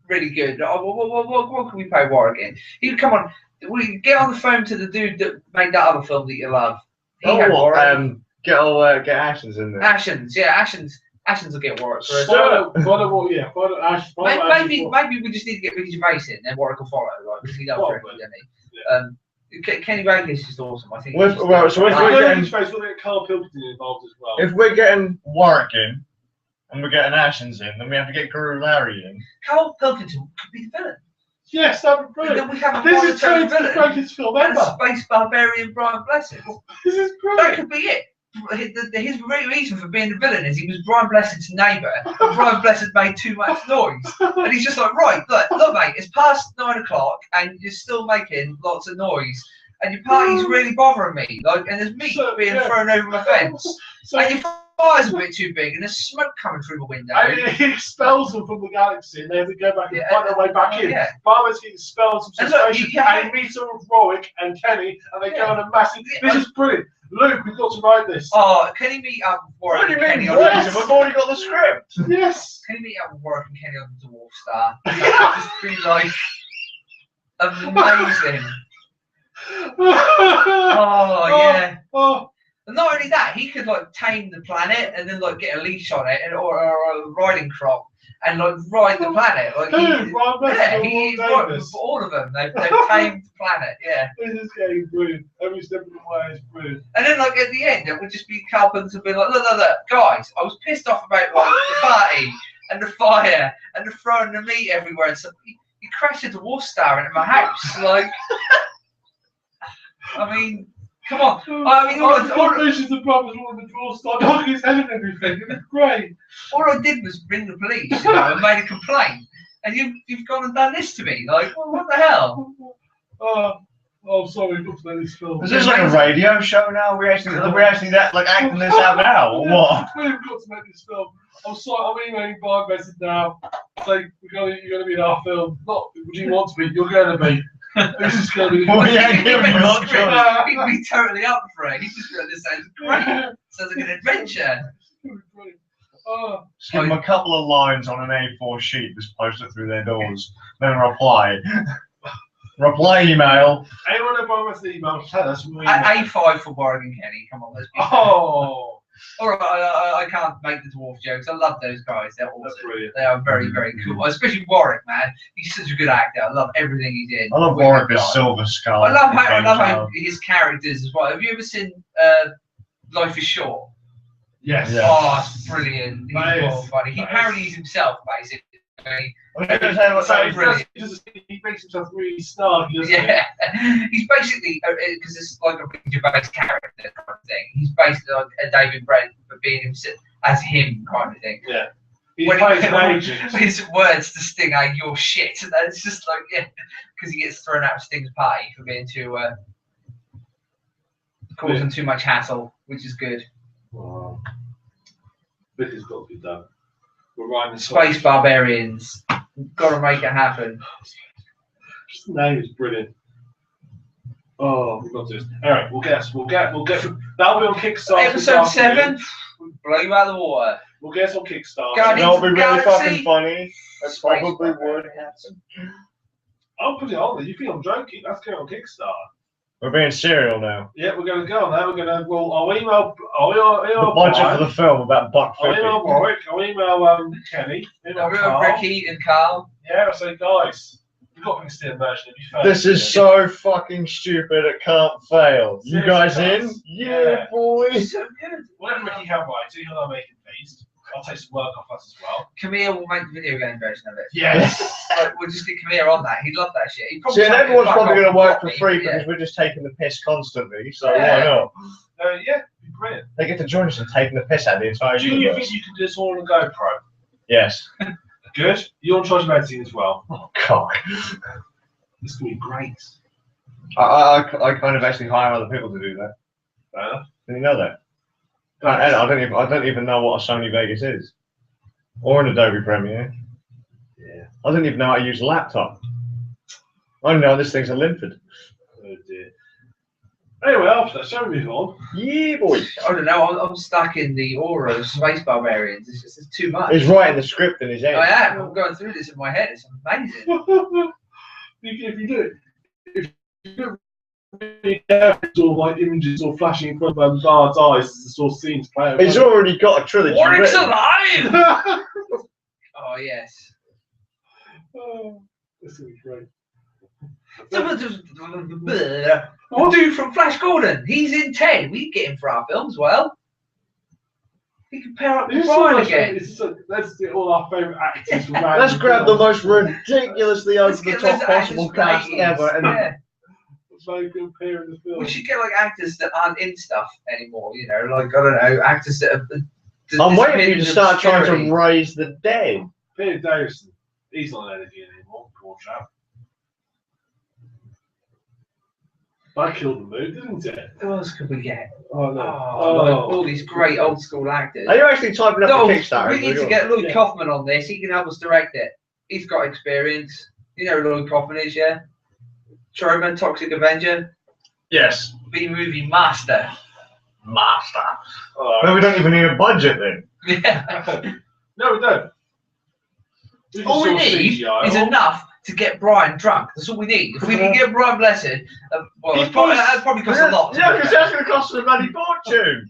really good. What can we pay Warwick in? You come on. We get on the phone to the dude that made that other film that you love. Get Ashens in there. Ashens, yeah, Ashens will get Warwick first. Maybe we just need to get Ricky Gervais in, then Warwick will follow. Right? Because he does directly, doesn't he? Yeah. Kenny Baker is just awesome. I think. Carl Pilkington involved as well. If we're getting Warwick in and we're getting Ashens in, then we have to get Guru Larry in. Carl Pilkington could be the villain. Yes, that'd be brilliant. Then we have a this is villain the greatest film and ever. a space barbarian Brian Blessed. This is brilliant. That could be it. His reason for being the villain is he was Brian Blessed's neighbour, and Brian Blessed made too much noise. And he's just like, right, look, mate, it's past 9 o'clock, and you're still making lots of noise, and your party's really bothering me. Like, and there's meat being thrown over my fence, and your fire's a bit too big, and there's smoke coming through the window. And he expels them from the galaxy, and they have to go back and find their way back in. Barman's getting expelled from situation, and he meets up with Warwick and Kenny, and they go on a massive. This is brilliant. Luke, we've got to write this. Oh, can he meet up with Warwick and Kenny? Yes. We've already got the script. Yes. Can he meet up with Warwick and Kenny on the Dwarf Star? That would just be like amazing. Oh yeah. Oh, And not only that, he could like tame the planet and then like get a leash on it, and or a riding crop, and like ride the planet. Like he's right, all of them. They've tamed the planet. Yeah. This is getting brilliant. Every step of the way is brilliant. And then like at the end, it would just be Carpenter being like, look, guys, I was pissed off about like the party and the fire and the throwing the meat everywhere. And so he crashed a dwarf star into my house. Like, I mean. Come on! I mean, all the brothers wanted the dwarf start knocking his head and everything. It was great. All I did was ring the police, you know, and made a complaint, and you've gone and done this to me. Like, well, what the hell? Oh, sorry, not to this film. Is this like a radio show now? We actually that like acting this out now, or what? We've got to make this film. I'm sorry, I'm emailing Bard message now. Saying you're going to be in our film. Not would you want to be? You're going to be. This is going to be. Well, yeah, give me not He'd be totally up for it. He's just going to say, "Great, sounds like an adventure." Just give them a couple of lines on an A4 sheet, just post it through their doors, then reply. Reply email. Anyone ever wants the email? Tell us. A5 for Warren and Kenny. Come on, let's be all right, I can't make the dwarf jokes. I love those guys. They're awesome. They are very, very cool. Especially Warwick, man. He's such a good actor. I love everything he did. I love Warwick as Silver Skull. I love how his characters as well. Have you ever seen Life is Short? Yes. Oh, it's brilliant. He's funny. He parodies himself, basically. He makes himself really snarky. Yeah, he's basically because it's like a Ranger-based character kind of thing. He's basically like a David Brent, but being himself as him kind of thing. Yeah, he plays an agent. His words to Sting are "your shit," and that's just like because he gets thrown out of Sting's party for being too causing too much hassle, which is good. Wow. This has got to be done. We're riding Space Barbarians. Got to make it happen. Just the name is brilliant. Oh, we've got to do this. All right, we'll get. That'll be on Kickstarter. Episode 7. Blow you out of the water. We'll get us on Kickstarter. That'll be really fucking funny. That probably would happen. I'll put it on there. You think I'm joking? That's going on Kickstarter. We're being serial now. Yeah, we're going to go on there. We're going to. Well, I'll email the budget Brian. for the film about $1.50. I'll email Warwick. I'll email Kenny. I'll email Ricky and Carl. Yeah, I'll say, guys, you've got to see a version of This is so fucking stupid. It can't fail. You guys in? Yeah, boys. So good. Whatever Ricky have right, so you're making these. I'll take some work off us as well. Camille will make the video game version of it. Yes. We'll just get Camille on that. He'd love that shit. See, and everyone's probably going to work for free because we're just taking the piss constantly, so why not? Yeah, be brilliant. They get to join us in taking the piss out of the entire universe. Do you think you can do this all on a GoPro? Yes. Good. You're in charge of editing as well. Oh, God. This is going to be great. I kind of actually hire other people to do that. Fair enough. Did you know that? I don't even know what a Sony Vegas is, or an Adobe Premiere. Yeah. I don't even know how to use a laptop. I know this thing's a Linford. Oh dear. Anyway, after that, shall we move on? Yeah, boy. I don't know. I'm stuck in the aura of Space Barbarians. It's too much. He's writing the script in his head. I am. I'm going through this in my head. It's amazing. If you do it. Sort of like images or flashing in front of Bard's eyes as the sort of scenes play. He's already got a trilogy. Warwick's alive! Oh yes. Oh, this will be great. What dude from Flash Gordon? He's in 10. We get him for our film as well. He can pair up with Brian again. Let's get all our favourite actors from Let's grab the most ridiculously over the top possible cast ever and very good appear in the film. We should get like actors that aren't in stuff anymore, you know, like I don't know, actors that have. I'm waiting for you to start trying to raise the dead. Peter Davison, he's not in anything anymore, poor chap. That killed the mood, didn't it? Who else could we get? Oh no! Like all these great old school actors. Are you actually typing up the Kickstarter? We need to get Lloyd Kaufman on this. He can help us direct it. He's got experience. You know who Lloyd Kaufman is, yeah? Truman, Toxic Avenger. Yes. B-movie master. Master. Well, we don't even need a budget then. Yeah. No, we don't. All we need is enough to get Brian drunk. That's all we need. If we can get Brian Blessed, well, He's that'd probably cost a lot. Yeah, because that's going to cost us a bloody fortune.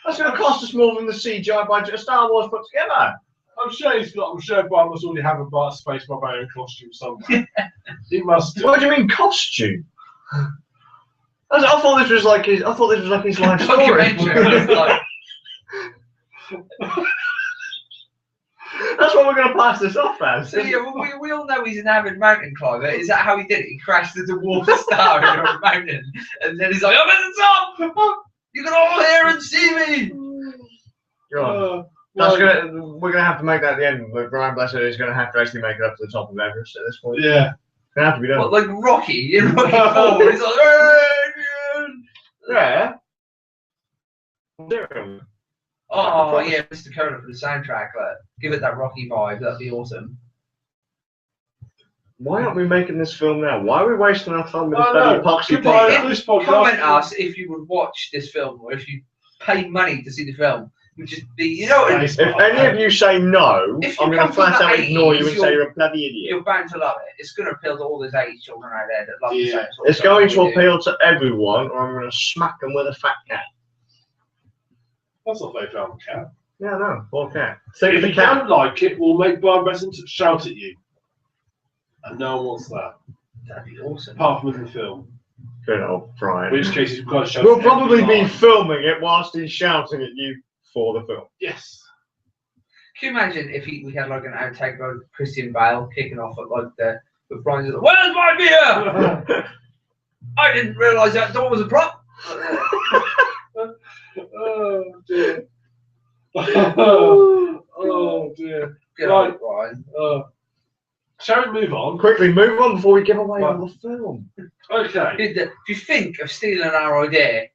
That's going to cost us more than the CGI budget of Star Wars put together. I'm sure Brian must already have a space barbarian costume somewhere. He must. What do you mean costume? I thought this was like his. I thought this was like his life story. That's what we're going to pass this off as. So yeah, we all know he's an avid mountain climber. Is that how he did it? He crashed the dwarf star in a mountain, and then he's like, "I'm at the top! You can all hear and see me." We're gonna have to make that the end. But Brian Blessed is gonna have to actually make it up to the top of Everest at this point. Yeah, gonna have to be done. What, like Rocky in Rocky 4? He's like, yeah. oh yeah, Mr. Coda for the soundtrack. Give it that Rocky vibe. That'd be awesome. Why aren't we making this film now? Why are we wasting our time with this bloody epoxy paint? Comment us if you would watch this film, or if you pay money to see the film. Would just be, you know, if any of you say no, I'm going to flat out ignore you and say you're a bloody idiot. You're bound to love it. It's going to appeal to all those 80s children out there that love the same sort of It's stuff going to we do. appeal to everyone, or I'm going to smack them with a fat cat. That's not very found cat. Yeah, no, poor cat. If you don't like it, we'll make Brian Blessed shout at you. And no one wants that. That'd be awesome. Apart from in the film. Good old Brian. In which case, you've got to shout. We'll probably be filming it whilst he's shouting at you for the film. Yes. Can you imagine if we had like an outtake of Christian Bale kicking off at like with Brian's like, "Where's my beer? I didn't realise that door was a prop." Oh dear. Oh dear. Right, Brian. Shall we move on? Quickly, move on before we give away all the film. Okay. If you think of stealing our idea,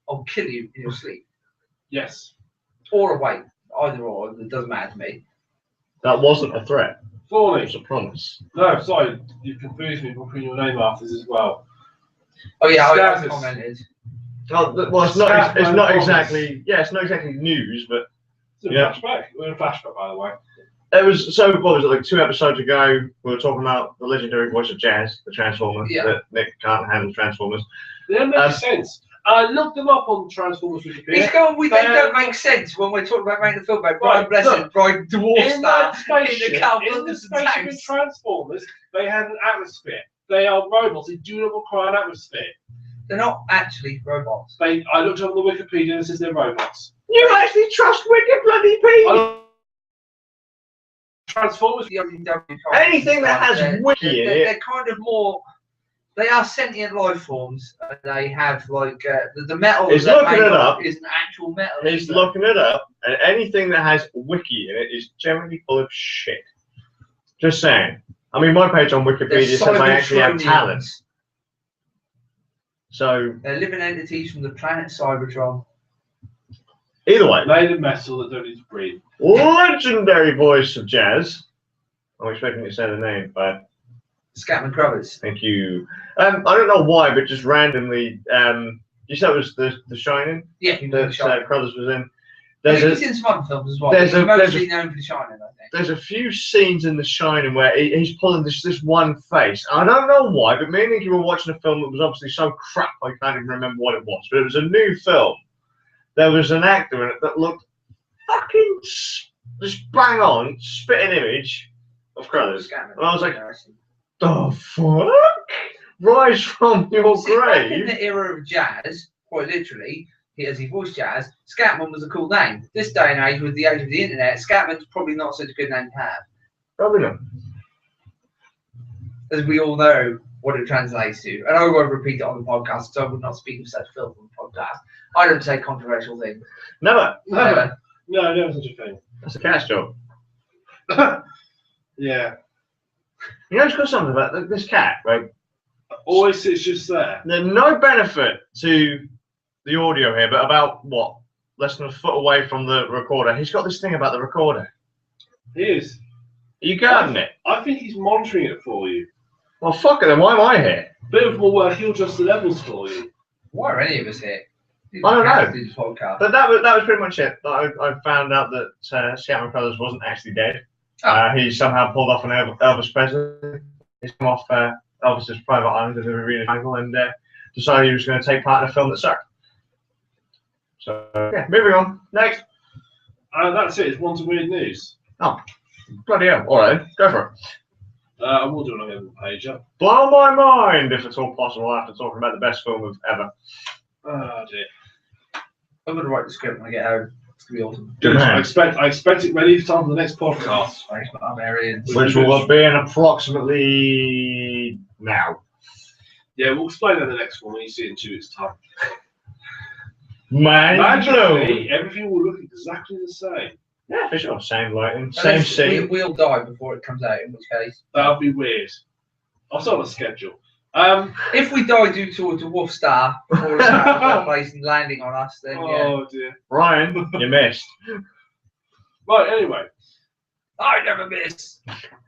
I'll kill you in your sleep. Yes. Or awake. Either or. It doesn't matter to me. That wasn't a threat. It Forley. was a promise. No, sorry. You confused me by putting your name after this as well. Oh yeah, I Skazz. commented. Oh, well, it's not. It's not exactly. Yeah, it's not exactly news, but It's a flashback. We're in a flashback, by the way. it was. So, what was it, like 2 episodes ago? We were talking about the legendary voice of Jazz, the Transformer. Yeah. That Nick can't handle Transformers. They don't make sense. I looked them up on Transformers Wikipedia. It's going, they don't make sense when we're talking about making the film about Brian Blessed, Brian Dwarf In Star, that spaceship, in in Transformers, they have an atmosphere. They are robots. They do not require an atmosphere. They're not actually robots. I looked up on the Wikipedia and it says they're robots. You actually trust wicked bloody people? Transformers. Anything that has wiki in it. They're kind of more. They are sentient life forms. And they have like the metal. He's looking it up. Is an actual metal. He's looking it up, and anything that has wiki in it is generally full of shit. Just saying. I mean, my page on Wikipedia says I actually have talent. So They're living entities from the planet Cybertron. either way, Made of metal that don't need to breathe. legendary voice of Jazz. I'm expecting you to say the name, but Scatman Crothers. thank you. I don't know why, but just randomly, you said it was the Shining Yeah, he was that Crothers was in. He's in some other films as well. there's He's a- mostly known for The Shining, I think. There's a few scenes in The Shining where he's pulling this one face. I don't know why, but me and Nicky were watching a film that was obviously so crap I can't even remember what it was. But it was a new film. There was an actor in it that looked fucking just bang on, spitting image of Crothers. Scatman. And I was like, the fuck? Rise from your See, back in grave? the era of jazz, quite literally, as he voiced Jazz, Scatman was a cool name. This day and age, with the age of the internet, Scatman's probably not such a good name to have. Probably not. As we all know what it translates to. And I won't repeat it on the podcast, so I would not speak of such filth on the podcast. I don't say controversial things. Never. Never. No, never such a thing. That's a cat's job. Yeah. You know, it's got something about this cat, right? Always sits just there. There's no benefit to the audio here, but about what? Less than a foot away from the recorder. He's got this thing about the recorder. He is. Are you guarding it? I think he's monitoring it for you. Well, fuck it then. Why am I here? Bit of more work, he'll adjust the levels for you. Why are any of us here? I don't know. This podcast. But that was pretty much it. I found out that Scatman Crothers wasn't actually dead. Oh. He somehow pulled off an Elvis Presley He's come off Elvis's private island of the Runied Triangle and decided he was going to take part in a film that sucked. So yeah, moving on. Next. That's it. It's one to weird news. Oh, bloody hell! All right, go for it. I will do another page up. Blow my mind, if it's all possible, after talking about the best film of ever. Oh dear. I'm gonna write the script when I get home. It's gonna be awesome. Good man. I expect it ready for time for the next podcast. Thanks, Barbarians. Which will be in approximately now. Yeah, we'll explain that in the next one when you see it in 2 weeks' time. Magically, everything will look exactly the same. yeah, for sure. Same lighting, same scene. We'll die before it comes out, in which case. That'll be weird. I'll start on a schedule. If we die due to a dwarf star falling out of our place and landing on us, then yeah. Oh dear. Ryan, you missed. Right, anyway. I never miss.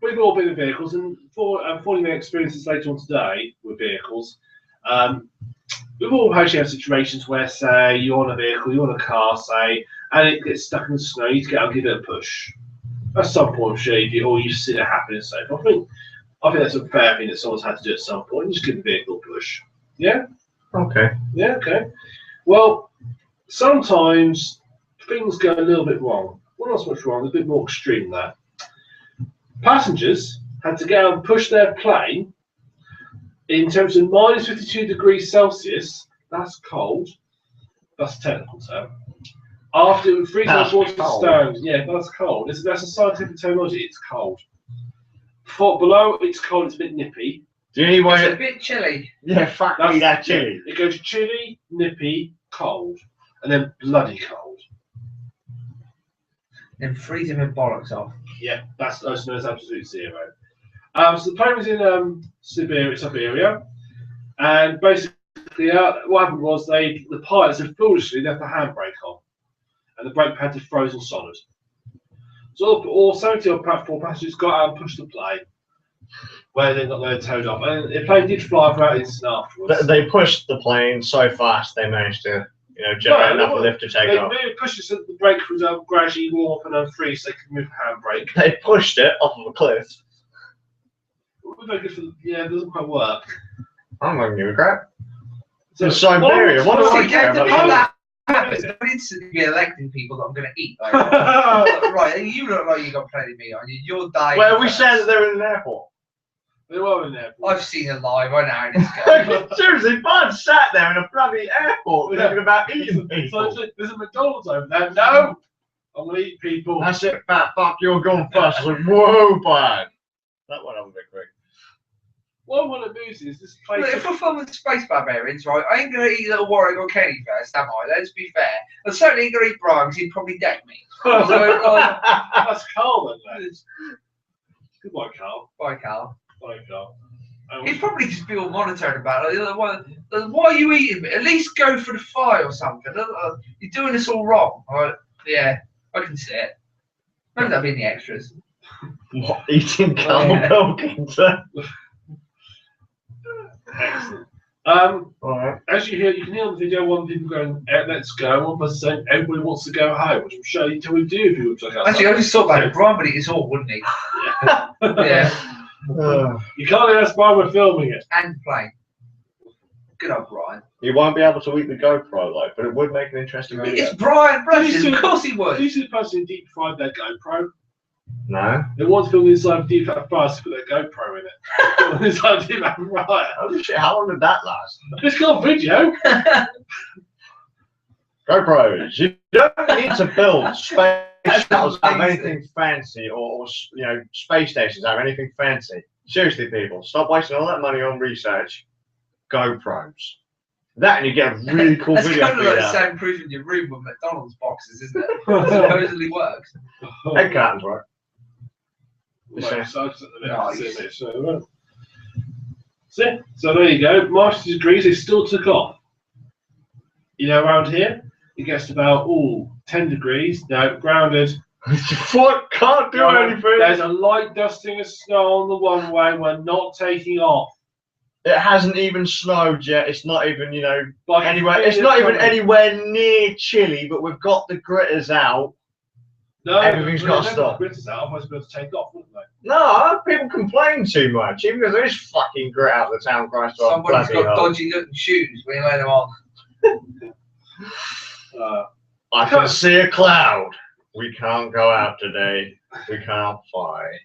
We've all been in vehicles, and for 40-minute experiences later on today with vehicles, we've all actually had situations where, say, you're on a vehicle, you're on a car, say, and it gets stuck in the snow, you need to get out and give it a push. At some point, I'm sure you've seen it happen and so forth. I think that's a fair thing that someone's had to do at some point. You just give the vehicle a push. Yeah? Okay. Yeah, okay. Well, sometimes things go a little bit wrong. Well, not so much wrong, a bit more extreme than that. Passengers had to go and push their plane in terms of minus 52 degrees Celsius. That's cold. That's a technical term. After it would freeze the water to stones. Yeah, that's cold. That's a scientific terminology. It's cold. Below, it's cold. It's a bit nippy. Do you need one? It's a bit chilly. Yeah, fuck me, that chilly. It goes chilly, nippy, cold, and then bloody cold. Then freeze him and bollocks off. Yeah, that's known as absolute zero. So the plane was in Siberia, and basically what happened was the pilots had foolishly left the handbrake on, and the brake pad had frozen solid. So all 70 odd platform passengers got out and pushed the plane, where they got their towed off, and the plane did fly for about an instant afterwards. They pushed the plane so fast they managed to, generate enough lift to take off. They pushed it so that the brake was gradually warm up and unfreeze so they could move the handbrake. They pushed it off of a cliff. Yeah, it doesn't quite work. I'm not giving a crap. So, It's Siberia. What do I care about that? I'm instantly be electing people that I'm going to eat. Right, you look like you got plenty of meat on you. You're dying. Well, we said that they were in an airport. They were in there. I've seen it live. I know how this goes. Seriously, Bards sat there in a bloody airport thinking about eating people. So there's a McDonald's over there. No! I'm going to eat people. That's it, fat fuck, you're going first. I was like, whoa, Bard. That went on a bit quick. What I want to lose is this place. Look, if we're filming the Space Barbarians, right, I ain't going to eat little Warwick or Kenny first, am I? Let's be fair. I certainly ain't going to eat Brian because he'd probably deck me. So, that's Carl then, mate. Goodbye, Carl. Bye, Carl. Bye, Carl. He'd probably just be all monitored about it. Why are you eating me? At least go for the fry or something. You're doing this all wrong. Right? Yeah, I can see it. Maybe that'll be in the extras. What, eating Carl Pilkington? Excellent. Alright. As you can hear on the video, one people going, let's go. One person saying, everybody wants to go home, which I'm sure you would do if you would check out. Actually, I just thought about it. Brian would eat us all, wouldn't he? Yeah. Yeah. You can't ask why we're filming it. And playing. Good old Brian. You won't be able to eat the GoPro though, but it would make an interesting video. It's Brian Brushes, of course he would. Did you see the person who deep fried their GoPro? No. They want to film the inside of deep fat fries to put their GoPro in it. Inside of deep fat fries. Holy shit, how long did that last? It's got a video. GoPros, you don't need to build space shuttles have anything fancy or space stations have anything fancy. Seriously, people, stop wasting all that money on research. GoPros. That and you get a really cool That's video. That's kind of like soundproofing your room with McDonald's boxes, isn't it? It supposedly works. Egg cartons work. So there you go. Minus degrees, they still took off. Around here, it gets to about 10 degrees. No, grounded. What? Can't do anything. There's a light dusting of snow on the one way. And we're not taking off. It hasn't even snowed yet. It's not even, anywhere. It's not even anywhere near chilly. But we've got the gritters out. No, Everything's got to stop. Gritters out, otherwise we'll be able to take off, wouldn't they? No, people complain too much. Even if there is fucking grit out the town Christ. Somebody's got dodgy looking shoes when you lay them on. I can see a cloud. We can't go out today. We can't fly.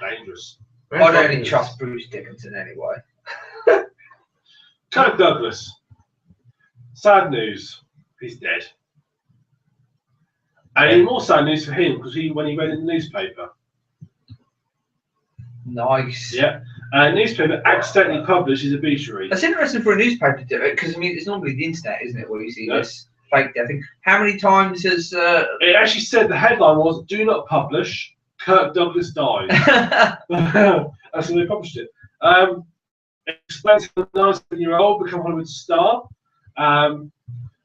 Dangerous. I don't really trust Bruce Dickinson anyway. Kirk Douglas. Sad news. He's dead. And even more sad news for him because when he read in the newspaper. Nice. Yeah. A newspaper accidentally published his obituary. That's interesting for a newspaper to do it because I mean it's normally the internet, isn't it, where you see this fake death thing. How many times has It actually said the headline was "Do not publish. Kirk Douglas died." That's when they published it. It explains how the 19-year-old become Hollywood star.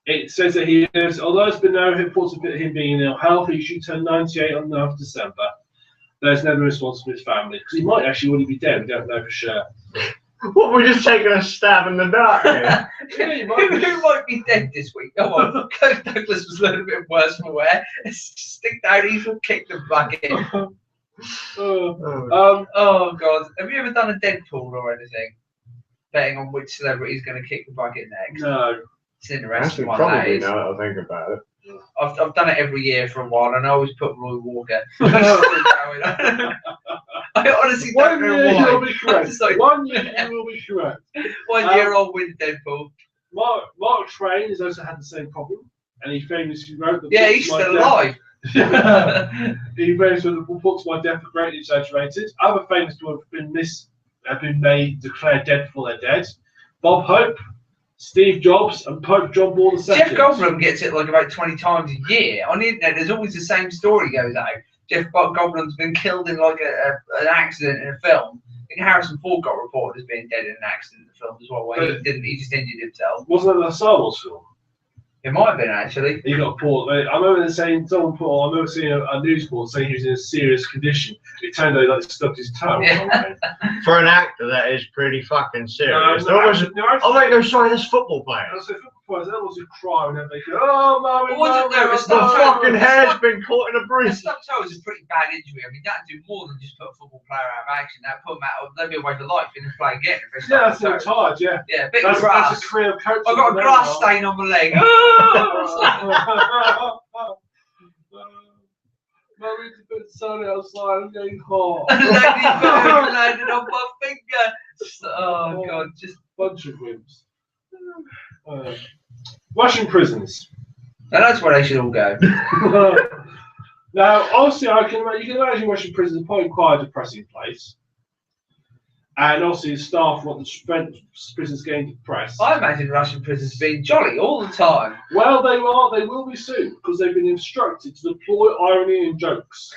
It says that he lives, although there's been no reports of him being in ill health, he should turn 98 on the 9th of December. There's never a response from his family because he might actually already be dead. We don't know for sure. What, we're just taking a stab in the dark here? Who might be dead this week? Come on, Kirk Douglas was a little bit worse for wear. Stick down, he will kick the bucket. Oh God, have you ever done a Deadpool or anything? Betting on which celebrity is going to kick the bucket next? No. It's interesting one. Probably now that I think about it. I've done it every year for a while, and I always put Roy Walker. I honestly don't know why. You'll be correct. Like, 1 year you will be correct. 1 year I'll win Deadpool. Mark Twain has also had the same problem, and he famously wrote the Yeah, he's still alive. He famously wrote the reports of my death are greatly exaggerated. Other famous people have been made declared dead before they're dead. Bob Hope, Steve Jobs, and Pope John Paul II. Jeff Goldblum gets it like about 20 times a year. On the internet, there's always the same story goes out. Jeff Goldblum's been killed in like an accident in a film. I think Harrison Ford got reported as being dead in an accident in the film as well, where he didn't. He just injured himself. Wasn't that a Star Wars film? It might have been actually. He got pulled. I remember saying someone put. I remember seeing a news report saying he was in a serious condition. It turned out he like stubbed his toe. Yeah. For an actor, that is pretty fucking serious. Oh wait, no, sorry, that's football players. I said football players. That was a cry and they go, "Oh, mommy, The fucking head's been caught in a The bruise. stubbed toe is a pretty bad injury. I mean, that'd do more than just put a football player out of action. That'd put them out. They'd be away for life and play again. If they Yeah, that's stubbed so tired. Yeah, yeah, bit that's of grass. a career of coaching. I've got a grass stain on my leg. Mommy's a bit sunny outside. I'm getting hot. Lady landed on my finger. Oh God, just bunch of wimps. Russian prisons. now that's where they should all go. Now, obviously, you can imagine Russian prisons are probably quite a depressing place. And obviously, the staff want the prisons getting depressed. I imagine Russian prisons being jolly all the time. Well, they will be soon because they've been instructed to deploy irony and jokes.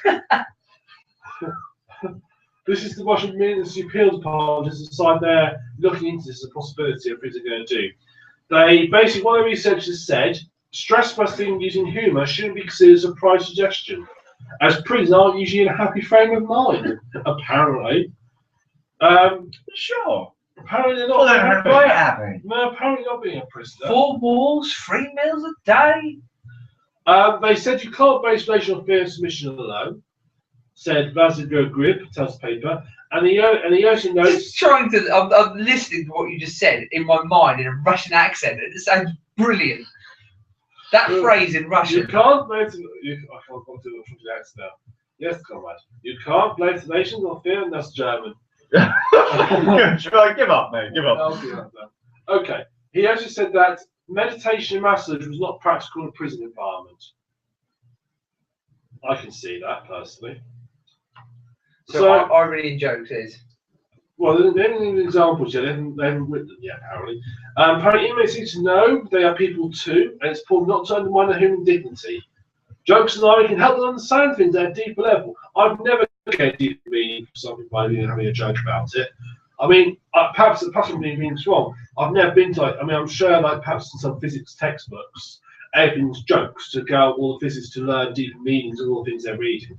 This is the Russian Ministry Appeal Department to decide they're looking into this as a possibility of what they're going to do. They basically, one of the researchers said, stress busting using humour shouldn't be considered a surprise suggestion, as prisoners aren't usually in a happy frame of mind, apparently. Sure. Apparently they're not Quite happy. No, apparently not being a prisoner. 4 walls, 3 meals a day. They said you can't base relation on fear of submission alone, said Vasilij Grib, tells the paper. And he also notes. Just trying to. I'm listening to what you just said in my mind in a Russian accent. It sounds brilliant. That phrase in Russian. You can't blame. I can't go to the accent now. Yes, comrade. You can't blame the nations on fear, and that's German. Give up, mate. Give up. I'll do that then. Okay. He also said that meditation and massage was not practical in a prison environment. I can see that personally. So irony and jokes is. Well, they haven't given examples yet. They haven't written them yet, apparently. Apparently, inmates need to know they are people too, and it's important not to undermine their human dignity. Jokes and irony can help them understand things at a deeper level. I've never get deep meaning for something by having a joke about it. I mean, perhaps I'm being wrong. I've never been to I'm sure perhaps in some physics textbooks, everything's jokes to go all the physics to learn deeper meanings of all the things they're reading.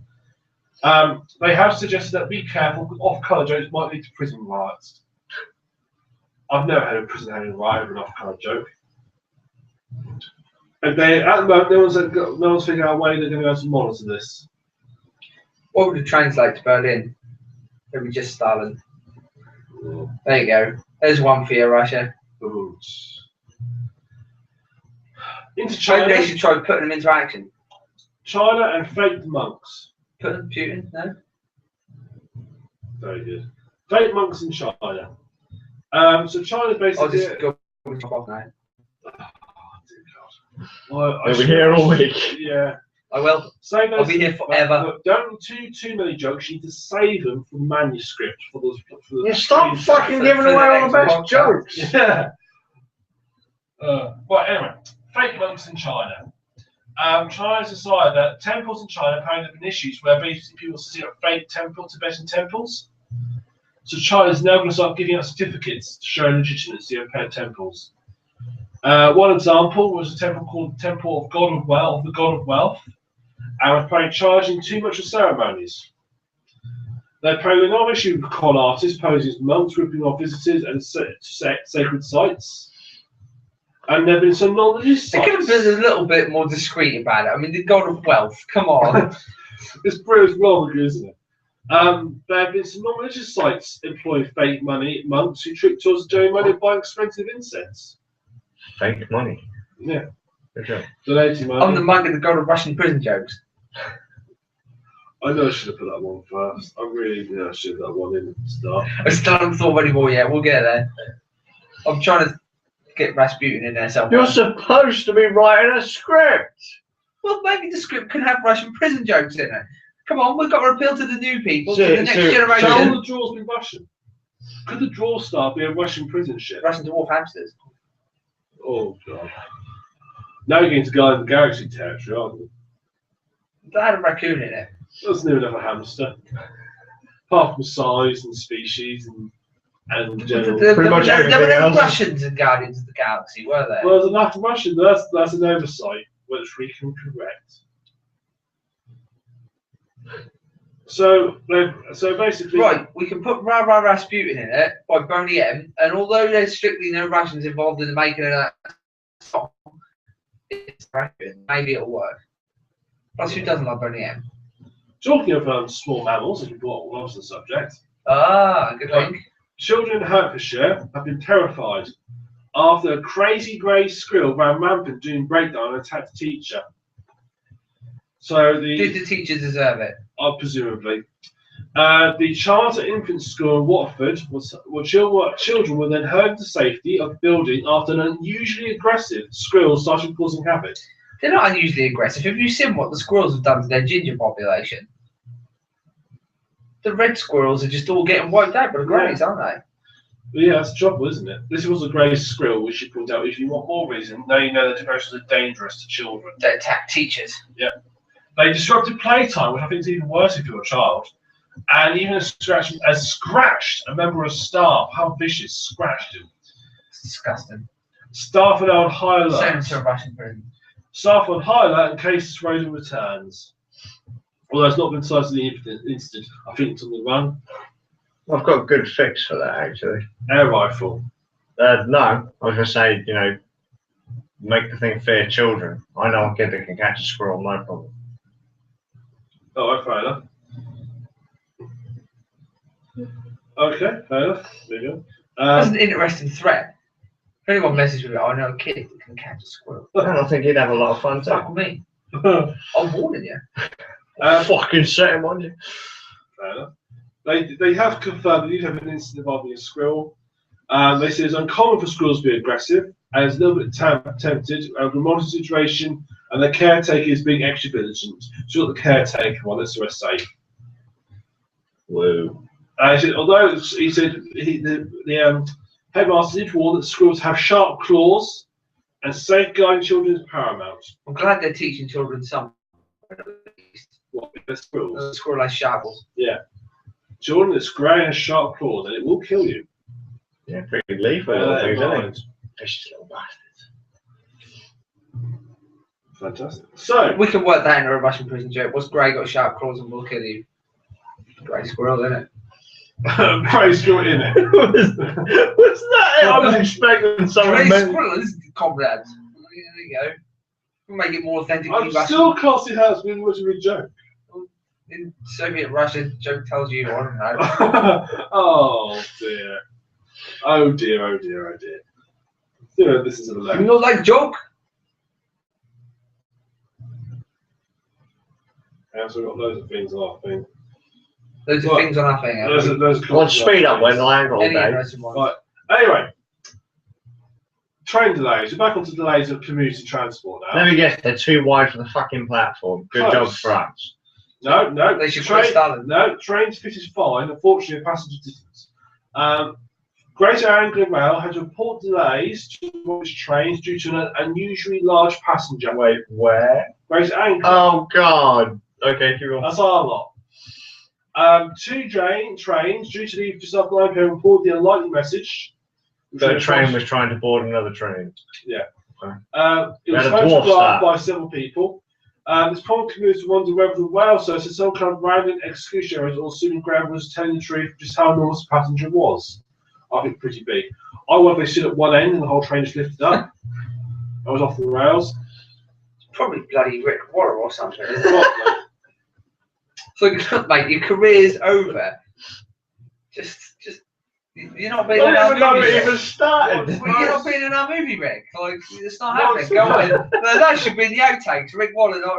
They have suggested that be careful because off-colour jokes might lead to prison riots. I've never heard of prison having a riot over an off-colour joke. And they, at the moment, no one's figured out a way they're going to go to monitor this. What would it translate to Berlin? Maybe just Stalin. There you go. There's one for you, Russia. Into China. Maybe they should try putting them into action. China and fake monks. Put them Putin, no? Very good. Fake monks in China. So China I'll basically. just go off now. Well, We'll be here all week. Yeah. I will. Save those, I'll be here forever. Look, don't do too many jokes. You need to save them for manuscript. For the Yeah, stop fucking giving for the away all the next best jokes. Yeah. Well, anyway, fake monks in China. China's decided that temples in China apparently have been issues where basically people set up fake Tibetan temples. So China's now going to start giving out certificates to show legitimacy of temples. One example was a temple called Temple of the God of Wealth, and was apparently charging too much for ceremonies. They apparently no issue with con artists posing as monks, ripping off visitors and sacred sites. And there have been some non-religious They sites. could have been a little bit more discreet about it. I mean, the God of Wealth, come on. It's brilliant, rather good, isn't it? There have been some non-religious sites employing fake monks who trick tourists to donate money buying expensive incense. Fake money. Yeah. Okay. Donating money. I'm the monk of the God of Russian prison jokes. I know I should have put that one first. I really should have put that one in at the start. I still haven't thought of any more yet. We'll get there. I'm trying to get Rasputin in there somewhere. You're supposed to be writing a script. Well, maybe the script can have Russian prison jokes in it. Come on, we've got to appeal to the new people, to the next generation. Shall all the draws be Russian? Could the draw star be a Russian prison ship? Russian dwarf hamsters. Oh, God. Now you're getting to Guardians of the Galaxy territory, aren't you? That had a raccoon in it. Doesn't even have a hamster. Apart from size and species and general. There Pretty much were everything no else. Russians in Guardians of the Galaxy, were there? Well, there's enough Russian. That's an oversight, which we can correct. So basically, Right, we can put Ra Ra Rasputin in it by Boney M, and although there's strictly no Russians involved in the making of that song, it's Rasputin. Maybe it'll work. Plus, who doesn't like Boney M? talking of small mammals, if you brought one to the subject, Good link. children in Hertfordshire have been terrified after a crazy grey squirrel ran rampant doing breakdown and attacked a teacher. So Did the teacher deserve it? Presumably. The Charter Infant School in Watford children were then herded to safety of the building after an unusually aggressive squirrel started causing havoc. They're not unusually aggressive. Have you seen what the squirrels have done to their ginger population? The red squirrels are just all getting wiped out by the greys, aren't they? But yeah, that's the trouble, isn't it? This was a grey squirrel, which you point out. If you want more reason, now you know that devices are dangerous to children. They attack teachers. Yeah. They disrupted playtime, which I think is even worse if you're a child. And even scratched a member of staff. How vicious! Scratched him. It's disgusting. Staff are now on high alert. Send them to a Russian prison. Staff on high alert in case Rosen returns. Although it's not been decided the incident. I think it's on the run. I've got a good fix for that, actually. Air rifle. No, I was going to say, make the thing fear children. I know a kid that can catch a squirrel, no problem. Oh, fair enough. Okay, fair enough. There you go. That's an interesting threat. If anyone messes with it, I know a kid that can catch a squirrel. I don't think he'd have a lot of fun, Fuck too. me. I'm warning you. Fucking set him on you. Fair enough. They have confirmed that you have an incident involving a squirrel. They say it's uncommon for squirrels to be aggressive, and it's a little bit tempted. The monitor situation, and the caretaker is being extra vigilant. So the caretaker one, that's the rest safe. Whoa. He said, although the headmaster did warn that squirrels have sharp claws, and safeguarding children is paramount. I'm glad they're teaching children something. What, with squirrels? The squirrel has shovels. Yeah. Children that's grey and has sharp claws, and it will kill you. Yeah, pretty lethal, things, isn't it? Vicious little bastards. Fantastic. So, We can work that into a Russian prison joke. What's grey got sharp claws and will kill you? Grey squirrel, isn't it? praise God in it. What's that? I was expecting something. Grey squirrel is comrades. There you go. Make it more authentically I'm Russian. still classing her as being much of a joke. In Soviet Russia, joke tells you, I don't know. Oh dear. Oh dear, oh dear, oh dear. Yeah, this is a You lament. not like joke? Yeah, so we've got loads of things on our thing. Loads of Right. things on our thing. There's One speed up when I ain't all Any day. interesting ones? Right. Anyway, train delays. We're back onto delays of community transport now. Let me guess, they're too wide for the fucking platform. Good job, Close. France. No, They should quit Stalin. No, trains fit is fine. Unfortunately, a passenger distance. Greater Anglia Rail had to report delays to its trains due to an unusually large passenger. Wait, where? Greater Anglia. Oh, God. Okay, keep on. That's our lot. Two trains due to leave just after 9 p.m. reported the unlikely message. The train was trying to board another train. Yeah. Okay. It was Had a dwarf photographed start. by several people. This prompted commuters to wonder whether the rail service had some kind of random exclusionary or assuming Graham was telling the truth just how enormous the passenger was. I think pretty big. I wonder if they stood at one end and the whole train just lifted up. I was off the rails. Probably bloody Rick Warren or something. Probably. So, mate, your career's over. Just, you're not being in I our didn't even know movie. it Rick. even started. Well, you're not being in our movie, Rick. Like, it's not No, happening. Go on. No, that should be in the outtakes. Rick Wallen. No,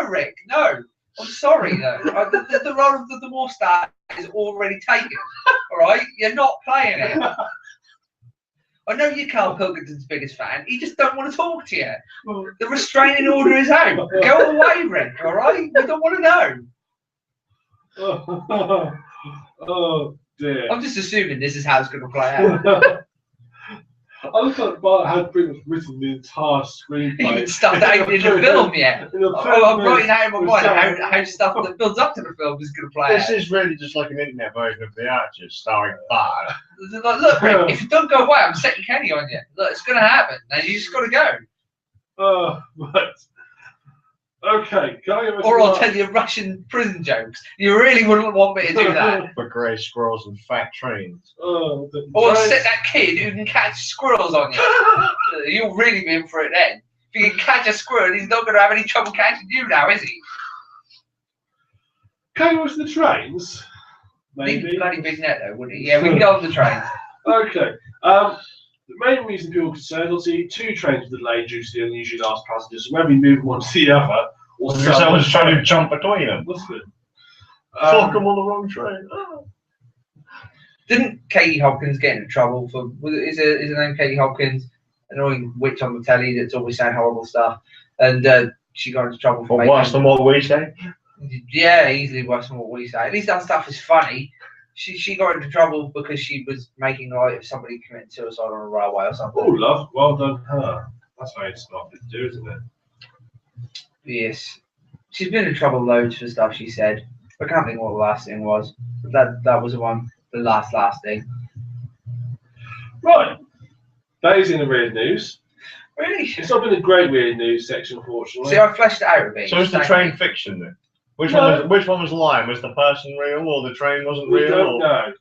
Rick. No. I'm sorry, though. The role of the dwarf star is already taken. All right? You're not playing it. I know you're Carl Pilkington's biggest fan. He just don't want to talk to you. The restraining order is out. Go away, Rick. All right? We don't want to know. Oh dear. I'm just assuming this is how it's going to play out. I look like Bart had pretty much written the entire screenplay. You haven't stuffed that out in the film yet. I'm writing out in my mind how stuff that builds up to the film is going to play This out. is really just like an internet version of The Archers, starring Bard. Like, look, Rick, if you don't go away, I'm setting Kenny on you. Look, it's going to happen. Now you just got to go. Right. Okay, can I Or I'll tell you Russian prison jokes. You really wouldn't want me to do that. For grey squirrels and fat trains. Oh, Or set that kid who can catch squirrels on you. You'll really be in for it then. If you can catch a squirrel, he's not going to have any trouble catching you now, is he? Can you watch the trains? Need a Maybe. bloody big net though, wouldn't he? Yeah, we can go on the train. Okay. The main reason people are concerned, obviously, two trains were delayed due to the unusually large passengers. So maybe move one to the other. Or Someone's trying to jump between them. What's good? Fuck them on the wrong train. Oh. Didn't Katie Hopkins get into trouble for? Is her name Katie Hopkins? Annoying witch on the telly that's always saying horrible stuff, and she got into trouble for Or worse than what we say. Yeah, easily worse than what we say. At least that stuff is funny. She got into trouble because she was making light of somebody committing suicide on a railway or something. Oh, love. Well done, her. That's very smart to do, isn't it? Yes, she's been in trouble loads for stuff she said. I can't think what the last thing was. But that was the one. The last thing. Right. That is in the weird news. Really? It's not been a great weird news section, unfortunately. See, I fleshed it out a bit. So is the train fiction then? Which one was lying? Was the person real or the train wasn't we real? don't know.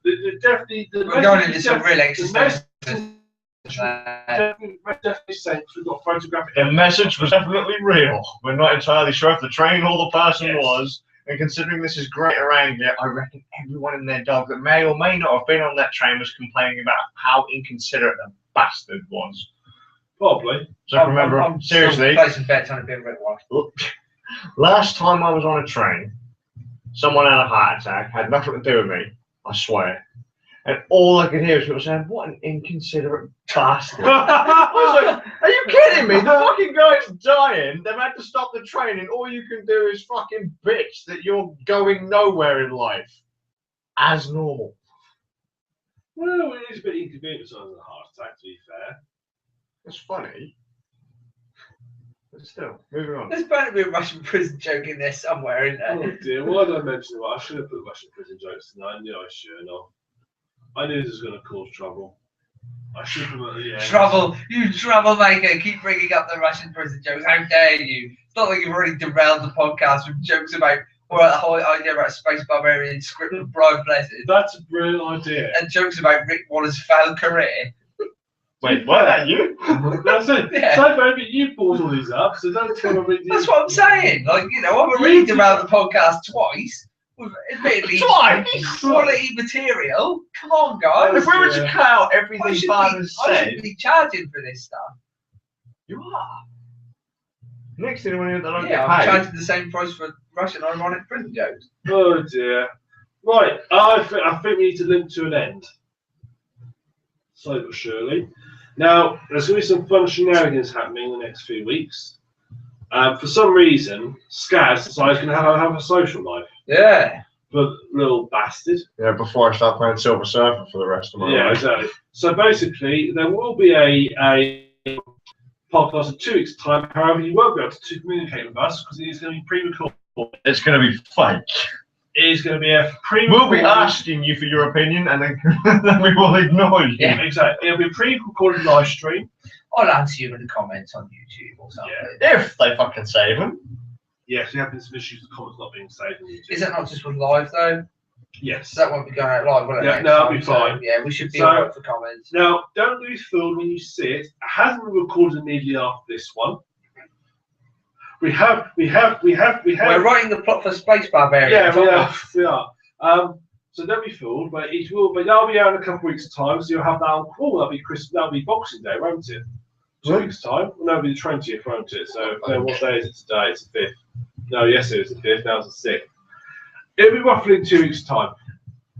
Definitely, the We're going message into is some real definitely- existential. definitely saying we've got photographic. The message was definitely real. We're not entirely sure if the train or the person was. And considering this is Greater Anglia, I reckon everyone and their dog that may or may not have been on that train was complaining about how inconsiderate the bastard was. Probably. So remember, I'm seriously, placing bets on it being Rick White. last time I was on a train, someone had a heart attack, had nothing to do with me, I swear. And all I could hear was people saying, "What an inconsiderate bastard." I was like, are you kidding me? The fucking guy's dying. They've had to stop the train, and all you can do is fucking bitch that you're going nowhere in life. As normal. Well, it is a bit inconvenient for someone with a heart attack, to be fair. It's funny. But still, moving on. There's bound to be a Russian prison joke in there somewhere, isn't there? Oh dear, why did I mention it? I should have put Russian prison jokes tonight. I knew I should have. I knew this was going to cause trouble. I should have at the end. Trouble, you troublemaker! Keep bringing up the Russian prison jokes. How dare you? It's not like you've already derailed the podcast with jokes about or a whole idea about Space Barbarian script of Brian Blessed That's a brilliant idea. and jokes about Rick Wallace's failed career. Wait, what? That you? That's it. Yeah. So maybe you brought all these up, so don't tell me. That's what I'm saying. Like, you know, I've read around the podcast twice. With admittedly Twice? quality material. Come on, guys. If we were to cut out I everything should, Bard be, has I said, should be charging for this stuff. you are. Next thing when they don't Yeah, get I'm paid. charging the same price for Russian ironic prison jokes. Oh dear. Right, I think we need to limp to an end. Slowly but surely. Now, there's going to be some fun shenanigans happening in the next few weeks. For some reason, Skazz decides he's going to have a social life. Yeah. But little bastard. Yeah, before I start playing Silver Surfer for the rest of my Yeah, life. exactly. So basically, there will be a podcast in 2 weeks' time. However, you won't be able to communicate with us because it is going to be pre-recorded. It's going to be fake. It is going to be a pre-recorded. We'll be asking you for your opinion and then, then we will ignore you. Yeah. Exactly. It'll be a pre-recorded live stream. I'll answer you in the comments on YouTube or something. Yeah. If they fucking save them. Yes, we have been some issues with comments not being saved on YouTube. Is that not just with live though? Yes. So that won't be going out live, will it? Yeah, next no, it'll time? be fine. So, yeah, we should be So- alright for comments. Now, don't be fooled when you see it. It hasn't been recorded immediately after this one. We have. We're writing the plot for Space Barbarian. Yeah, we are. So don't be fooled, but it will. But that'll be out in a couple of weeks' time. So you'll have that on call. That'll be Christmas. That'll be Boxing Day, won't it? 2 weeks' time. Well, no, it'll be the 20th, won't it? So what day is it today? It's the 5th. No, yesterday was the 5th. Now it's the 6th. It'll be roughly in 2 weeks' time.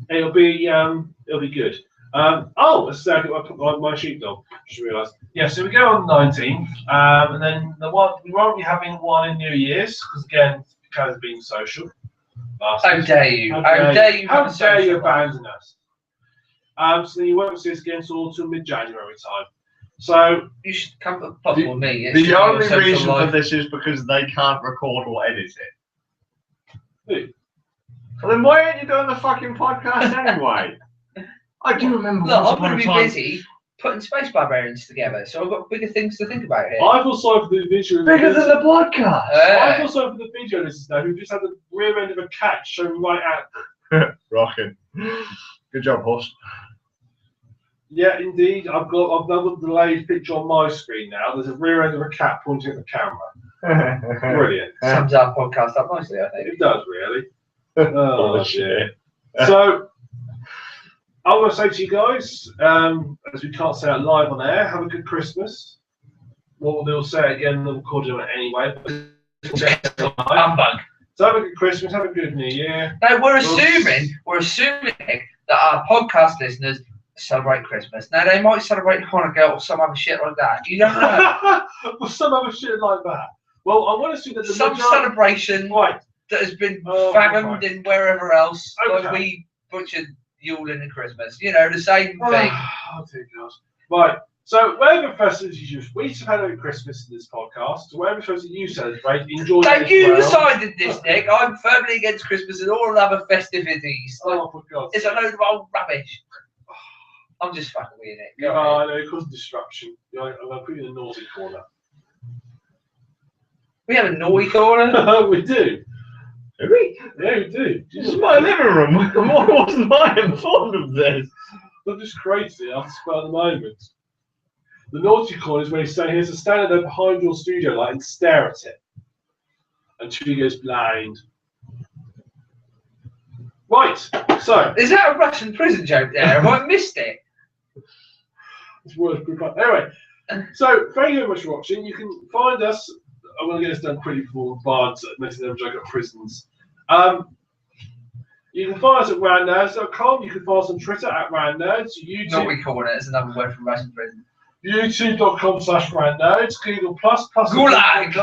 It'll be good. Let's say I get my sheepdog. Just realised. Yeah, so we go on the 19th, and then we won't be having one in New Year's because again, because of being social. How dare you? How dare you? How have a dare you social life? abandon us? So then you won't see us again until mid-January time. So You should come to the plot with me. It should The be your only social reason for life. this is because they can't record or edit it. who? Well, then why aren't you doing the fucking podcast anyway? I do remember Look, once I'm upon going a to be time- busy putting Space Barbarians together, so I've got bigger things to think about here. I feel sorry for the video. Bigger than the podcast. I feel sorry for the video listeners now who just had the rear end of a cat shown right at. Rocking. Good job, horse. Yeah, indeed. I've now got the delayed picture on my screen now. There's a rear end of a cat pointing at the camera. Brilliant. Sums our podcast up nicely, I think. It does really. Oh, Oh, shit. So, I want to say to you guys, as we can't say it live on air, have a good Christmas. What we'll say it again, we'll record it anyway. Humbug. So have a good Christmas, have a good New Year. No, we're assuming that our podcast listeners celebrate Christmas. Now they might celebrate Hanukkah or some other shit like that. You don't know. Well, some other shit like that. Well, I want to see that the Some majority- celebration Right. that has been Oh, fathomed okay. in wherever else, like Okay. we butchered Yule and Christmas. You know, the same thing. Oh, dear God. Right. So, whatever festivals you use, we celebrate Christmas in this podcast. So, whatever festivals you celebrate, enjoy So it as you well. decided this, Nick. I'm firmly against Christmas and all other festivities. Like, Oh, for God's it's a load of old rubbish. I'm just fucking with it. Go Yeah, ahead. I know, it causes disruption. I'm going to put you in the naughty corner. We have a naughty corner. We do. Do we? Yeah, we do. This is my living room. Why wasn't I informed of this? Not just crazy, I'll spur of the moment. The naughty corner is where you say, here's a stand there behind your studio light and stare at it until he goes blind. Right, so Is that a Russian prison joke there? Have I missed it? it's worth group up. Anyway, so thank you very much for watching. You can find us. I'm going to get this done quickly before Bards making them joke at prisons. You can find us at roundnerds.com. You can find us on Twitter at roundnerds. YouTube. Naughty corner is another word from Russian prison. YouTube.com/roundnerds, Google Plus Gulag.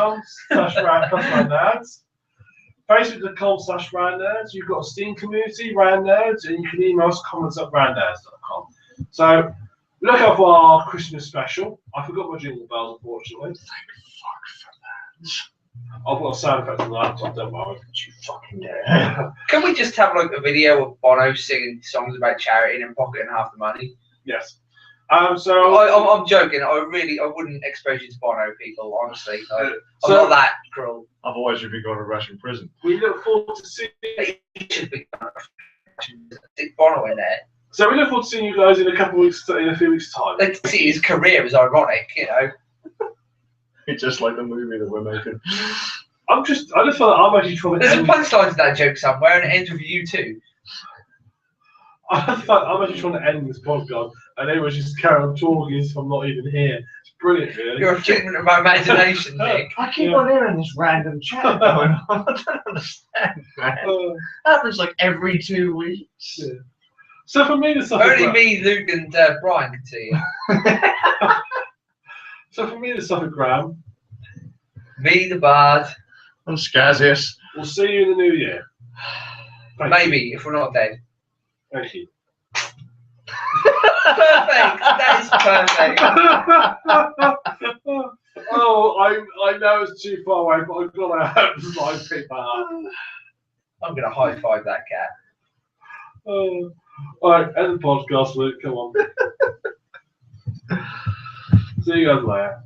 /roundnerds, Facebook.com/roundnerds. You've got a Steam community, roundnerds, and you can email us comments@roundnerds.com. So look out for our Christmas special. I forgot my jingle bells, unfortunately. I've got a sound effect on the laptop, don't worry. You fucking dare. Can we just have like a video of Bono singing songs about charity and pocketing half the money? Yes. So I'm joking. I wouldn't expose you to Bono, people. Honestly, I'm not that cruel. Otherwise, you'd be going to Russian prison. we look forward to seeing. He should be stick Bono in there. So we look forward to seeing you guys in a few weeks' time. They see his career as ironic, you know. It's just like the movie that we're making. I just feel like I'm actually trying to. There's a punchline to that joke somewhere, and it ends with you too. I feel like I'm actually trying to end this podcast, and everyone's just carry on talking as if I'm not even here. It's brilliant, really. You're a figment of my imagination, Nick. I keep on hearing this random chat going on. I don't understand, man. Happens like every 2 weeks. Yeah. So for me, the stuff. Only me, Luke, and Brian can see it. So for me, the stuff at Graham. Me, the Bard. I'm Skazz. We'll see you in the new year. Maybe, if we're not dead. Thank you. Perfect. That is perfect. Oh, I know it's too far away, but I've got to pick that up. I'm going to high five that cat. Oh. All right, end the podcast, Luke. Come on. See you guys later.